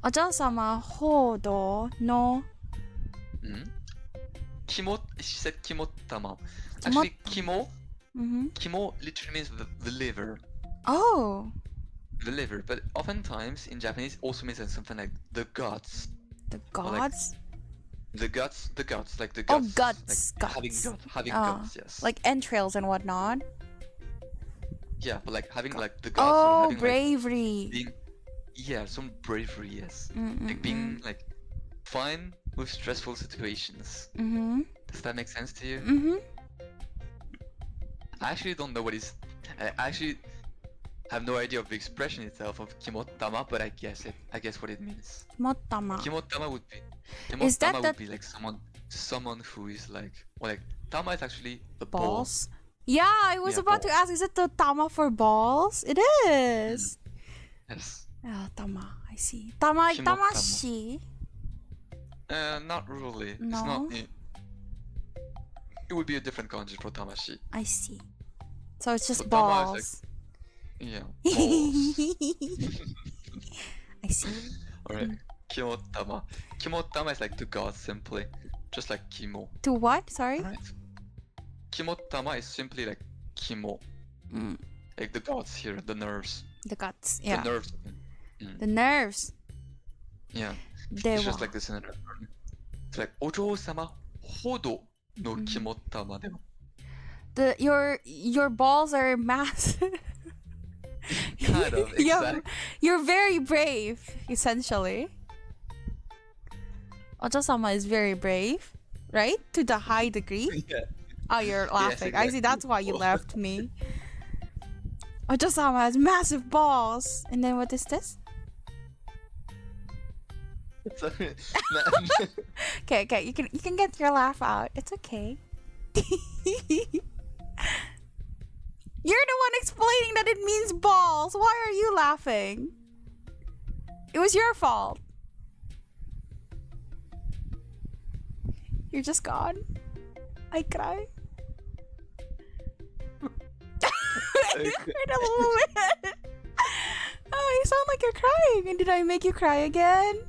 S1: お嬢様ほどの
S2: Kimo, she said kimotama. Actually, kimo literally means the liver.
S1: Oh.
S2: The liver, but oftentimes in Japanese also means something like the guts.
S1: The
S2: Or like
S1: gods?
S2: the guts, like the
S1: Oh,
S2: guts.
S1: guts.
S2: Like having guts, yes.
S1: Like entrails and whatnot.
S2: Yeah, but like having like the guts or
S1: Oh,
S2: having
S1: bravery.
S2: like being, yeah, some bravery, yes. Like being like fine with stressful situations. Does that make sense to you? I actually don't know what is. I actually have no idea of the expression itself of kimotama, but I guess what it means.
S1: Kimotama.
S2: Kimotama would be.
S1: Is that
S2: Kimotama
S1: the-
S2: would be like someone who is like, well, like tama is actually the
S1: Balls? Yeah, I was
S2: Yeah,
S1: about to ask, is it the tama for balls? It is.
S2: Yes.
S1: Oh, tama. I see. Tama,
S2: Kimotama.
S1: tamashi.
S2: Not really.
S1: No?
S2: It's not. It would be a different kanji for tamashi.
S1: I see. So it's just
S2: So tama is
S1: balls.
S2: Yeah. Balls.
S1: I see.
S2: Alright. Kimotama. Kimotama is like to God simply. Just like kimo.
S1: To what? Sorry?
S2: Alright. Kimotama is simply like kimo. Like the gods here, the nerves.
S1: The guts. Yeah.
S2: The nerves.
S1: The nerves.
S2: Yeah.
S1: They
S2: It's just
S1: were.
S2: like this in another term. It's like お嬢様ほどの肝玉では.
S1: Your balls are massive.
S2: Kind of,
S1: Yeah,
S2: exactly.
S1: you're very brave, essentially. Ojo-sama is very brave, right? To the high degree.
S2: Yeah.
S1: Oh, you're
S2: Yes,
S1: laughing. I see.
S2: exactly.
S1: That's why you left me. Ojo-sama has massive balls. And then what is this?
S2: Sorry.
S1: Okay. You can get your laugh out. It's okay. You're the one explaining that it means balls. Why are you laughing? It was your fault. You're just gone. I cry. I cried a little bit. Oh, you sound like you're crying. And did I make you cry again?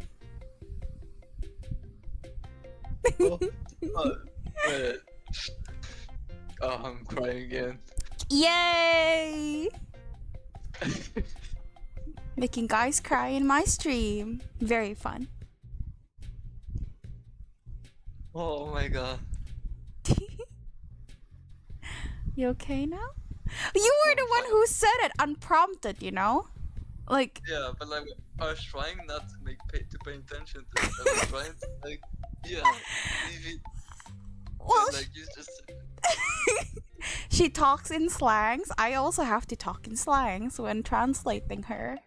S2: Oh, wait. Oh, I'm crying again.
S1: Yay! Making guys cry in my stream. Very fun.
S2: Oh my god.
S1: You okay now? You were the one who said it unprompted, you know? Like,
S2: Yeah, but like I was trying not to pay attention to it. I was trying to like, yeah, leave it.
S1: well,
S2: Like you just.
S1: she talks in slangs. I also have to talk in slangs when translating her.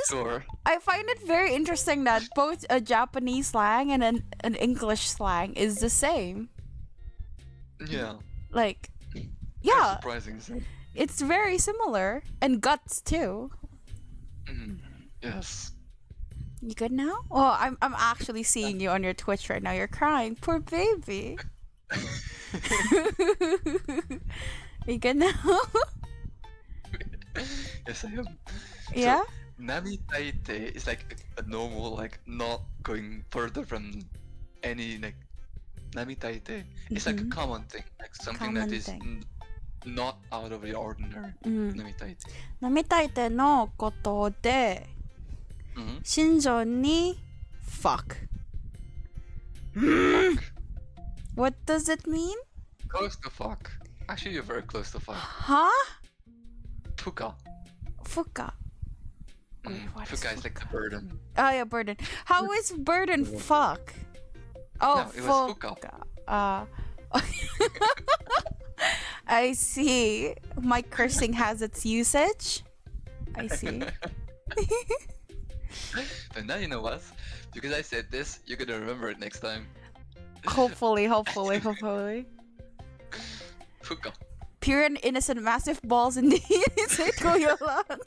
S2: Sure.
S1: I find it very interesting that both a Japanese slang and an English slang is the same.
S2: Yeah.
S1: Like,
S2: Very
S1: yeah,
S2: surprising. So.
S1: it's very similar. And guts too.
S2: Yes.
S1: You good now? Oh, I'm actually seeing you on your Twitch right now. You're crying. Poor baby. You good now?
S2: Yes, I am.
S1: Yeah?
S2: So, Nami Taite is like a normal, like not going further from any like Nami Taite. It's like a common thing, like something that
S1: Common
S2: is
S1: thing.
S2: not out of the ordinary.
S1: うん。
S2: Nami Taite.
S1: 並大抵のことで、
S2: Mhm.
S1: 心情に fuck. What does it mean?
S2: Close to fuck. Actually, you're very close to fuck.
S1: Huh?
S2: Fuka.
S1: Fuka. Wait, what is
S2: Fuka is like the burden.
S1: Oh yeah, burden. How is burden fuck? Oh,
S2: No, it was fuka.
S1: I see. My cursing has its usage. I see.
S2: But now you know what? Because I said this, you're gonna remember it next time.
S1: Hopefully.
S2: Fuka.
S1: Pure and innocent, massive balls indeed. Say Kuya lang.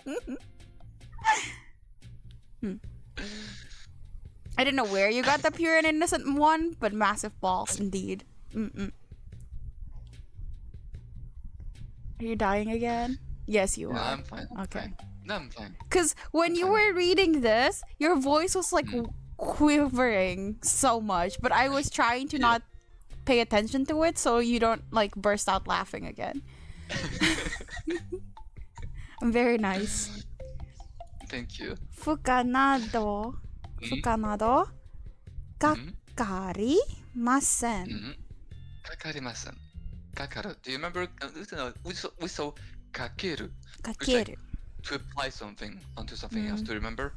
S1: I don't know where you got the pure and innocent one, but massive balls indeed. Are you dying again? Yes, you
S2: No,
S1: are.
S2: I'm fine.
S1: Okay.
S2: No, I'm fine.
S1: Because when you were reading this, your voice was like quivering so much, but I was trying to not pay attention to it so you don't like burst out laughing again. I'm very nice.
S2: Thank you.
S1: 負荷など、かかりません。
S2: Kakarimasen. Kakaru. Do you remember? We saw kakeru.
S1: か
S2: Which
S1: け
S2: like
S1: る。
S2: to apply something onto something else. Do you remember?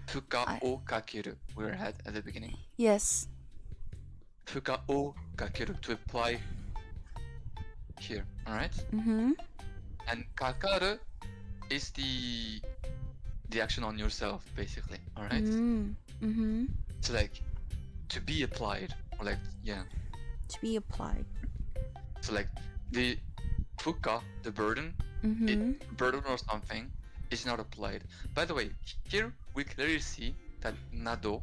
S2: Fuka o kakeru. We were at the beginning.
S1: Yes.
S2: Fuka o kakeru to apply here. All right.
S1: Mm-hmm.
S2: And kakaru is the action on yourself, basically. All right.
S1: Mm-hmm.
S2: So like to be applied, or like yeah.
S1: To be applied.
S2: So like the fuka, the burden, burden or something, is not applied. By the way, here we clearly see that nado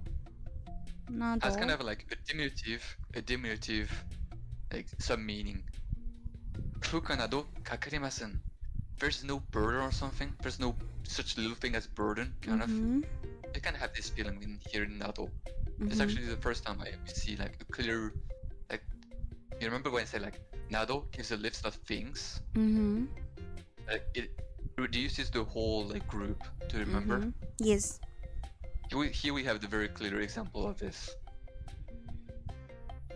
S2: has kind of like a diminutive, like sub-meaning. Fuka nado kakarimasen. There's no burden or something. There's no such little thing as burden. Kind of. I kind of have this feeling in here in nado. It's actually the first time I see like a clear, like, you remember when I said like nado gives a list of things? Like it reduces the whole like group to remember.
S1: Yes.
S2: Here we have the very clear example of this.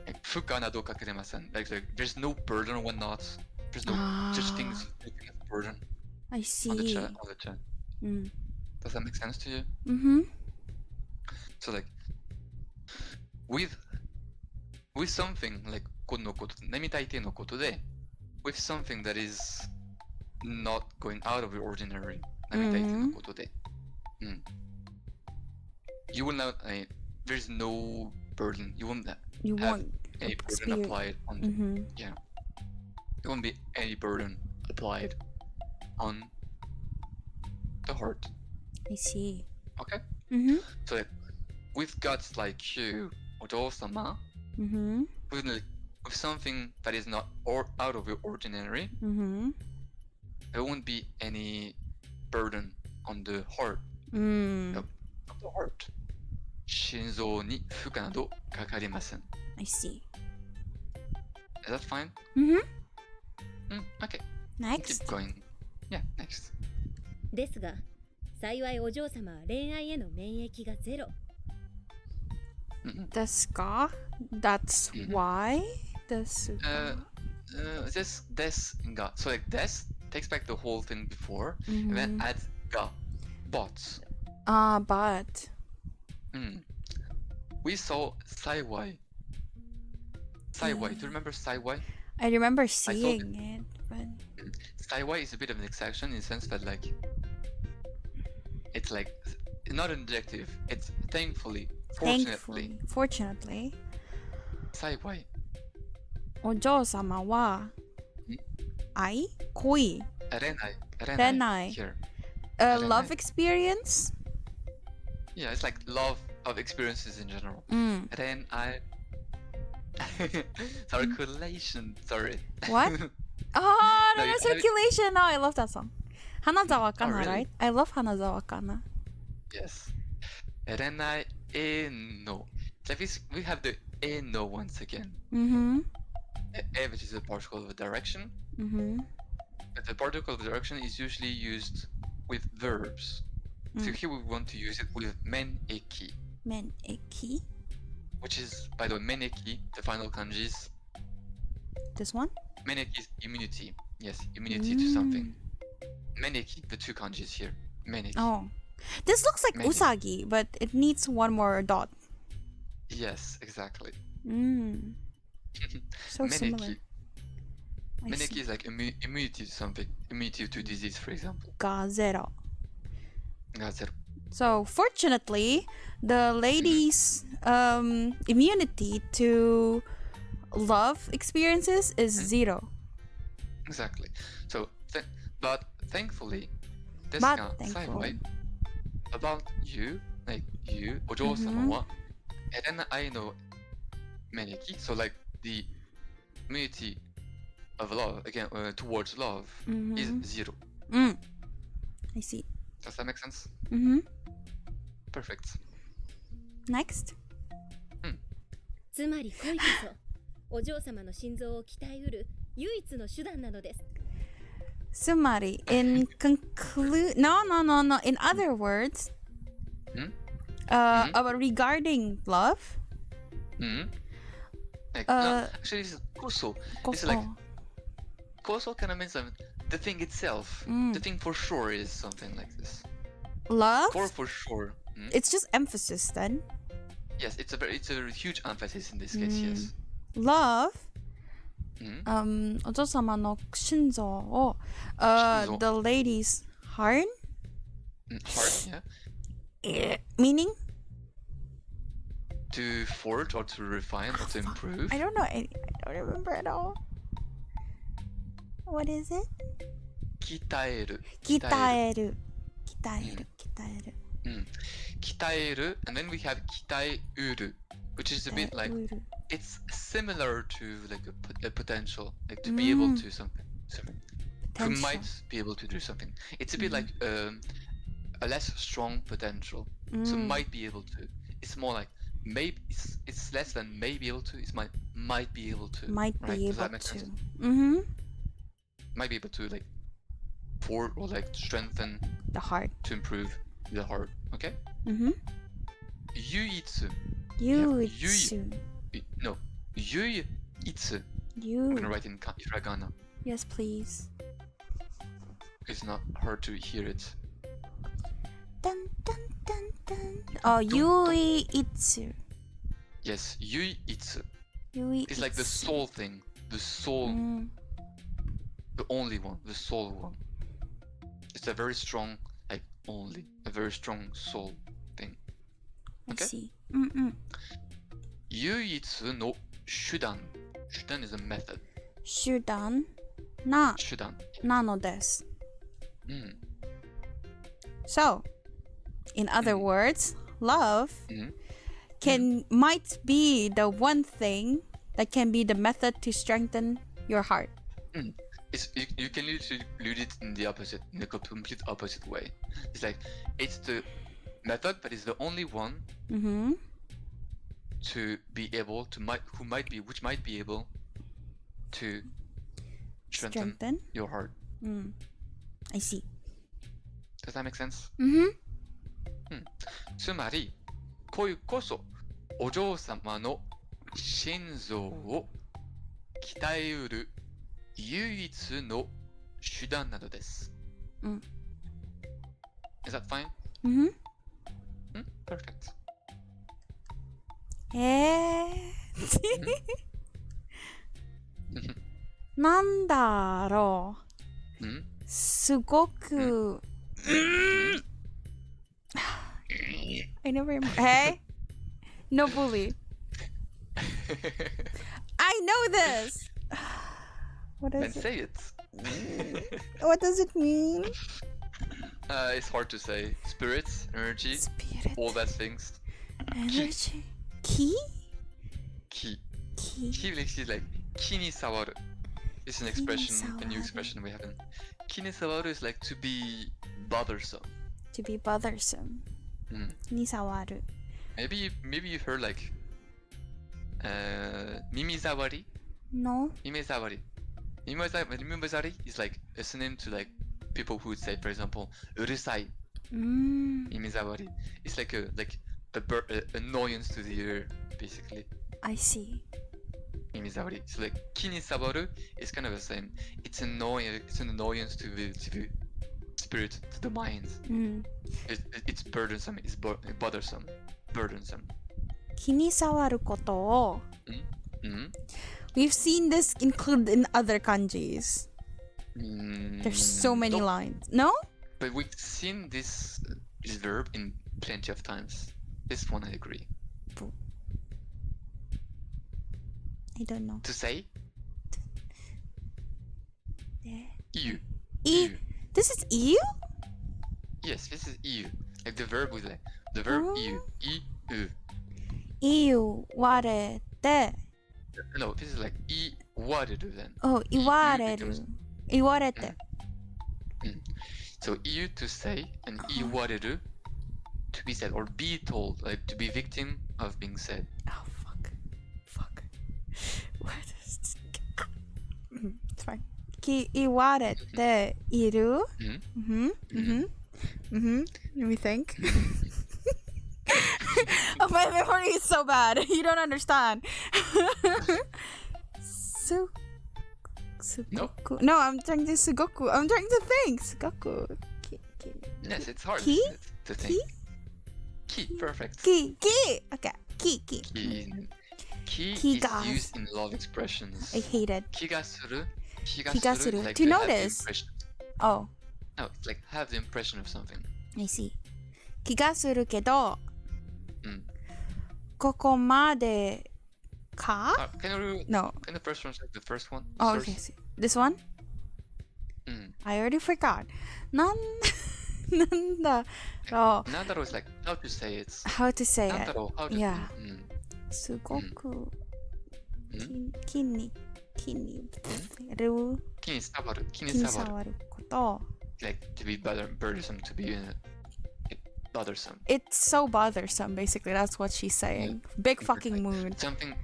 S2: Like fuka nado kakeremasen. Like there's no burden or whatnot. There's no such thing as burden.
S1: I
S2: on the
S1: see.
S2: chat. On the chat. Does that make sense to you? So like with something like このこと、並大抵のことで with something that is not going out of the ordinary 並大抵のことで、you will not there's no burden. You won't
S1: You
S2: have
S1: want
S2: any burden applied on yeah. There won't be any burden applied on the heart.
S1: I see.
S2: Okay? So with gods like you, お嬢様, with something that is not out of the ordinary, there won't be any burden on the heart. Of the heart. 心臓に負荷などかかりません.
S1: I see.
S2: Is that fine? Okay.
S1: Next.
S2: Keep going. Yeah, next.
S4: ですが、幸いお嬢様は恋愛への免疫がゼロ。
S1: ですか? That's why? ですか?
S2: This ga. So like this takes back the whole thing before and then adds ga. But.
S1: But.
S2: We saw Saiwai. Saiwai. Do you remember Saiwai?
S1: I remember seeing it, but
S2: Saiwai is a bit of an exception in the sense that like it's like not an adjective. It's thankfully, fortunately. Saiwai.
S1: お嬢様は愛恋
S2: Renai. Here.
S1: love experience?
S2: Yeah, it's like love of experiences in general. Renai. Circulation. Sorry.
S1: What? No, circulation. No, I love that song. Hanazawa Kana,
S2: really?
S1: right? I love Hanazawa Kana.
S2: Yes. Renai no. So we have the no once again. Which is a particle of a direction. But the particle of direction is usually used with verbs. So here we want to use it with meneki.
S1: Meneki.
S2: Which is, by the way, meneki, the final kanji is...
S1: This one?
S2: Meneki is immunity. Yes, immunity to something. Meneki, the two kanjis here. Meneki.
S1: Oh. This looks like
S2: Meneki.
S1: usagi, but it needs one more dot.
S2: Yes, exactly.
S1: So similar.
S2: Meneki is like immunity to something. Immunity to disease, for example.
S1: Gazero.
S2: Gazero.
S1: So fortunately, the lady's immunity to love experiences is 0.
S2: Exactly. So, but thankfully, this
S1: But
S2: ga
S1: thankfully.
S2: About you, like you, お嬢様は、Elena I know meneki, so like the immunity of love, again, towards love, is 0.
S1: I see.
S2: Does that make sense? Perfect.
S1: Next.
S4: つまり恋こそお嬢様の心臓を鍛えうる唯一の手段なのです。
S1: Sumari, in no. In other words, about regarding love.
S2: Like, no, actually, this is koso. This is like koso kind of means the thing itself. The thing for sure is something like this.
S1: Love?
S2: For sure.
S1: It's just emphasis then.
S2: Yes, it's a very huge emphasis in this case. Yes.
S1: Love. お嬢様の心臓を the lady's heart.
S2: Heart, yeah.
S1: Meaning?
S2: To forge or to refine or to improve.
S1: I don't know. I don't remember at all. What is it?
S2: 鍛える.
S1: 鍛える.
S2: And then we have 鍛えうる, which is a bit like it's similar to like a potential, like to be able to something. Who might be able to do something. It's a bit like a less strong potential. So might be able to. It's more like maybe it's less than may be able to. It's might be able to.
S1: Might
S2: right?
S1: be
S2: Does that
S1: able
S2: make
S1: to.
S2: sense? Might be able to like pour or like strengthen
S1: The heart.
S2: to improve the heart. Okay? 唯一. No. 唯一. I'm gonna write in hiragana.
S1: Yes, please.
S2: it's not hard to hear it.
S1: Dun, dun, dun, dun. Oh, yui itsu.
S2: Yes, yui itsu.
S1: Yui
S2: It's like the
S1: itsu.
S2: soul thing. The soul, the only one, the soul one. It's a very strong, like only, a very strong soul thing.
S1: I
S2: Okay?
S1: see.
S2: 唯一の手段。手段 is a method.
S1: 手段な
S2: 手段。
S1: のです。So, in other words, love might be the one thing that can be the method to strengthen your heart.
S2: You can literally read it in the opposite, in the complete opposite way. It's like it's the method, but it's the only one to be able to which might be able to strengthen your heart.
S1: I see.
S2: Does that make sense? つまり恋こそお嬢様の心臓を鍛えうる唯一の手段などです。Is that fine? Perfect.
S1: なんだろう。すごく。I never remember. Hey? No bully. I know this! What is
S2: Then say it.
S1: What does it mean?
S2: It's hard to say. Spirits, energy, all that things.
S1: Energy. Ki?
S2: Ki. Ki is like, ki ni sawaru. It's an expression, a new expression we haven't. Ki ni sawaru is like to be bothersome.
S1: To be bothersome. Ni sawaru.
S2: Maybe you've heard like mimizawari?
S1: No.
S2: Mimizawari. Mimizawari is like a synonym to like people who would say, for example, urusai. Mimizawari. It's like a annoyance to the ear, basically.
S1: I see.
S2: Mimizawari. So like ki ni sawaru is kind of the same. It's annoying. It's an annoyance to the spirit, to the mind. It's burdensome. It's bothersome. Burdensome.
S1: 気に障ることを We've seen this included in other kanjis. There's so many lines. No?
S2: But we've seen this verb in plenty of times. This one I agree.
S1: I don't know.
S2: To say? Iu.
S1: This is iu?
S2: Yes, this is iu. Like the verb with the verb iu. Iu.
S1: 言われて
S2: No, this is like 言われる then.
S1: Oh, 言われる。言われて。
S2: So 言う to say and 言われる to be said or be told, like to be victim of being said.
S1: Oh, fuck. What is this? It's fine. 言われている Let me think. Oh, my memory is so bad. You don't understand. Sugoku. No, I'm trying to sugoku. I'm trying to think. Sugoku.
S2: Yes, it's hard
S1: Ki?
S2: to think. Ki, perfect.
S1: Ki. Okay. Ki.
S2: Ki is used in love expressions.
S1: I hate it.
S2: 気がする
S1: Like
S2: to
S1: to
S2: have the
S1: notice.
S2: impression.
S1: Oh,
S2: No, it's like have the impression of something.
S1: I see. 気がするけど、ここまでか
S2: Can you
S1: No.
S2: Can the first one say the first one?
S1: Oh, okay. This one? I already forgot. なんだろう。
S2: なんだろう is like how to say it.
S1: How to say
S2: なんだ
S1: it?
S2: ろう how to
S1: Yeah. すごく気にる
S2: 気に障る
S1: 気に障ること。
S2: Like to be burdensome, to be bothersome.
S1: It's so bothersome, basically. That's what she's saying. Big fucking mood.
S2: Something,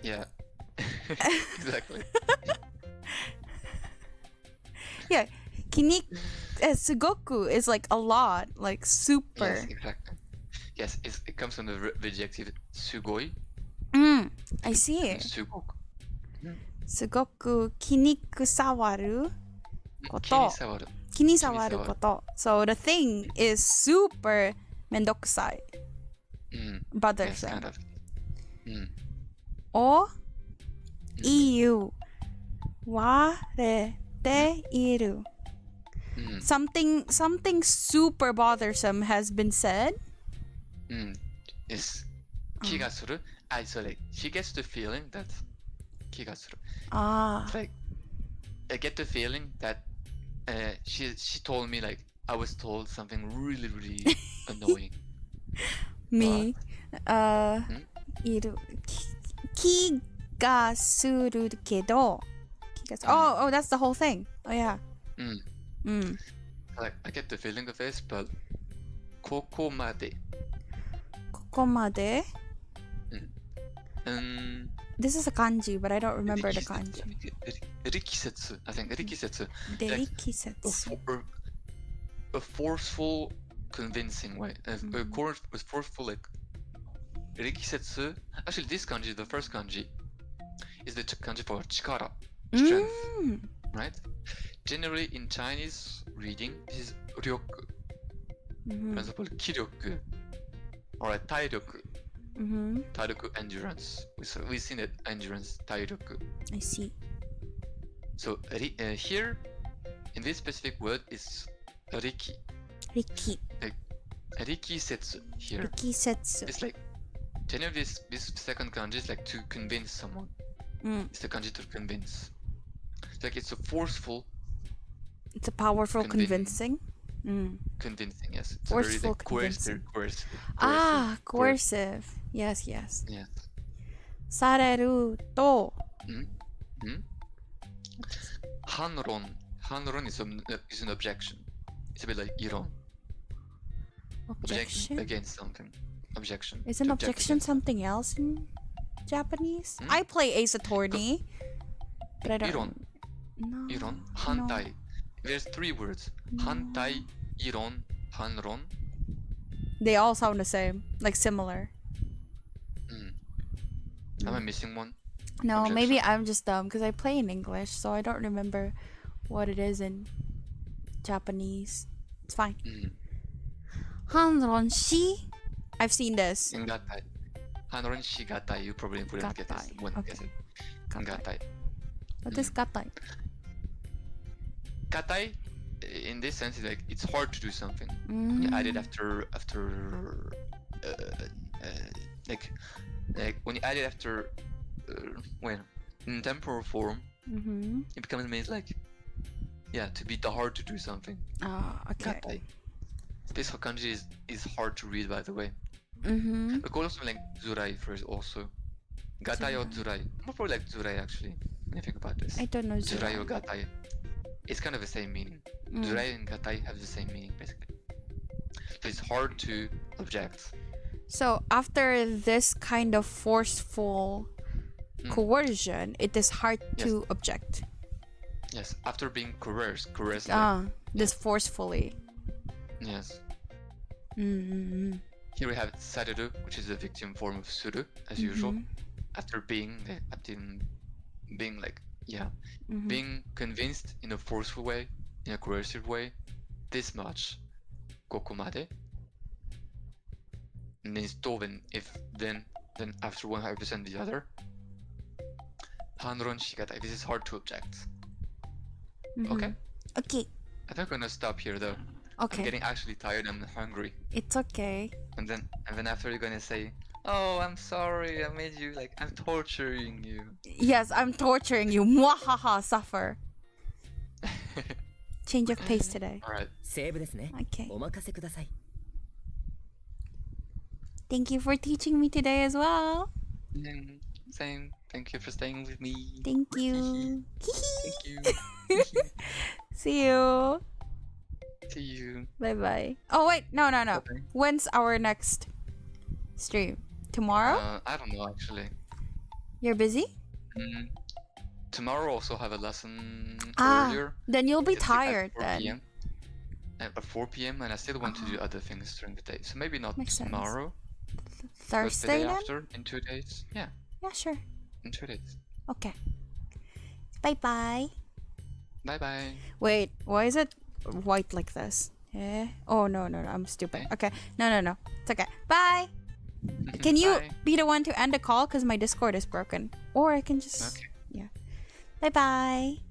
S2: yeah. Exactly.
S1: Yeah. Sugoku is like a lot, like super.
S2: Yes, exactly. Yes, it comes from the adjective sugoi.
S1: I see.
S2: Sugoku.
S1: すごく気にくさわるこ
S2: Kini
S1: と
S2: sawaru.
S1: Kinisawaru koto. So the thing is super mendokusai.
S2: Yes,
S1: Bothersome.
S2: kind of.
S1: O iu warete iru. Something super bothersome has been said.
S2: Yes. 気がする. So like, she gets the feeling that 気がする.
S1: Ah.
S2: Like, I get the feeling that she told me like I was told something really really annoying.
S1: Me. Iru. Kiga suru kedo. Oh, that's the whole thing. Oh yeah.
S2: Like, I get the feeling of this, but ここまで.
S1: ここまで? This is a kanji, but I don't remember the kanji.
S2: 力説. I think 力説.
S1: Rikisetsu.
S2: A forceful, convincing way. A forceful, like, 力説. Actually, this kanji, the first kanji, is the kanji for chikara, strength, right? Generally, in Chinese reading, this is ryoku. For example, kiryoku, or tairyoku. Tairoku, endurance. We've seen it, endurance, tairoku.
S1: I see.
S2: So here, in this specific word, is riki.
S1: Riki.
S2: Like, riki setsu here.
S1: Rikisetsu.
S2: It's like, generally this second kanji is like to convince someone. It's the kanji to convince. It's like it's a forceful.
S1: It's a powerful, convincing.
S2: Convincing, yes. It's
S1: Forceful,
S2: a very like,
S1: convincing.
S2: coercive.
S1: Coercive. Yes.
S2: Yes.
S1: Sareru to.
S2: Hanron. Hanron is an objection. It's a bit like iron. Objection against something. Objection.
S1: Is an objection something else in Japanese? I play Ace Attorney, but I don't.
S2: Iron.
S1: No.
S2: Iron. Hantai. There's 3 words. Hantai, iron, hanron.
S1: They all sound the same, like similar.
S2: Am I missing one?
S1: No,
S2: Objection.
S1: maybe I'm just dumb because I play in English, so I don't remember what it is in Japanese. It's fine. Hanron shi. I've seen this.
S2: In gatai. Hanron shi gatai. You probably wouldn't get this. Wouldn't
S1: Okay.
S2: guess it. Gatai.
S1: What is gatai?
S2: Gatai, in this sense, is like it's hard to do something. You add it after like when you add it after when in temporal form, it becomes like to be hard to do something.
S1: Okay.
S2: Gatai. This kanji is hard to read, by the way. We call also like zurai first also. Gatai or zurai. More probably like zurai actually. When you think about this.
S1: I don't know
S2: Zurai or
S1: zurai.
S2: gatai. It's kind of the same meaning. Zurai and gatai have the same meaning basically. So it's hard to object.
S1: So after this kind of forceful coercion, it is hard to object.
S2: Yes, after being coerced.
S1: This forcefully.
S2: Yes. Here we have sareru, which is the victim form of suru, as usual. After being being convinced in a forceful way, in a coercive way, this much, kokomade. And then it's toven if then after 100% the other. Hanron shigatai. This is hard to object. Okay?
S1: Okay.
S2: I think I'm gonna stop here though.
S1: Okay.
S2: I'm getting actually tired and hungry.
S1: It's okay.
S2: And then after you're gonna say, "Oh, I'm sorry, I made you like I'm torturing you."
S1: Yes, I'm torturing you. Mwahaha, suffer. Change of pace today.
S2: All right.
S3: セーブですね。
S1: Okay.
S3: お任せください。
S1: Thank you for teaching me today as well.
S2: Same. Thank you for staying with me.
S1: Thank you.
S2: Thank you.
S1: See you.
S2: See you.
S1: Bye bye. Oh wait, no.
S2: Bye-bye.
S1: When's our next stream? Tomorrow?
S2: I don't know actually.
S1: You're busy?
S2: Tomorrow also have a lesson earlier.
S1: Then you'll be
S2: It's like at
S1: tired
S2: 4
S1: then.
S2: PM. At 4 p.m. and I still want to do other things during the day. So maybe not
S1: Makes sense.
S2: tomorrow.
S1: Thursday
S2: but the day
S1: then?
S2: after, in 2 days. Yeah,
S1: Yeah, sure.
S2: in 2 days.
S1: Okay. Bye bye.
S2: Bye bye.
S1: Wait, why is it white like this. Eh? Oh, no, I'm stupid. Okay. No. It's okay. Bye. Can you
S2: Bye.
S1: be the one to end the call? Because my Discord is broken. Or I can just...
S2: Okay.
S1: Yeah. Bye-bye.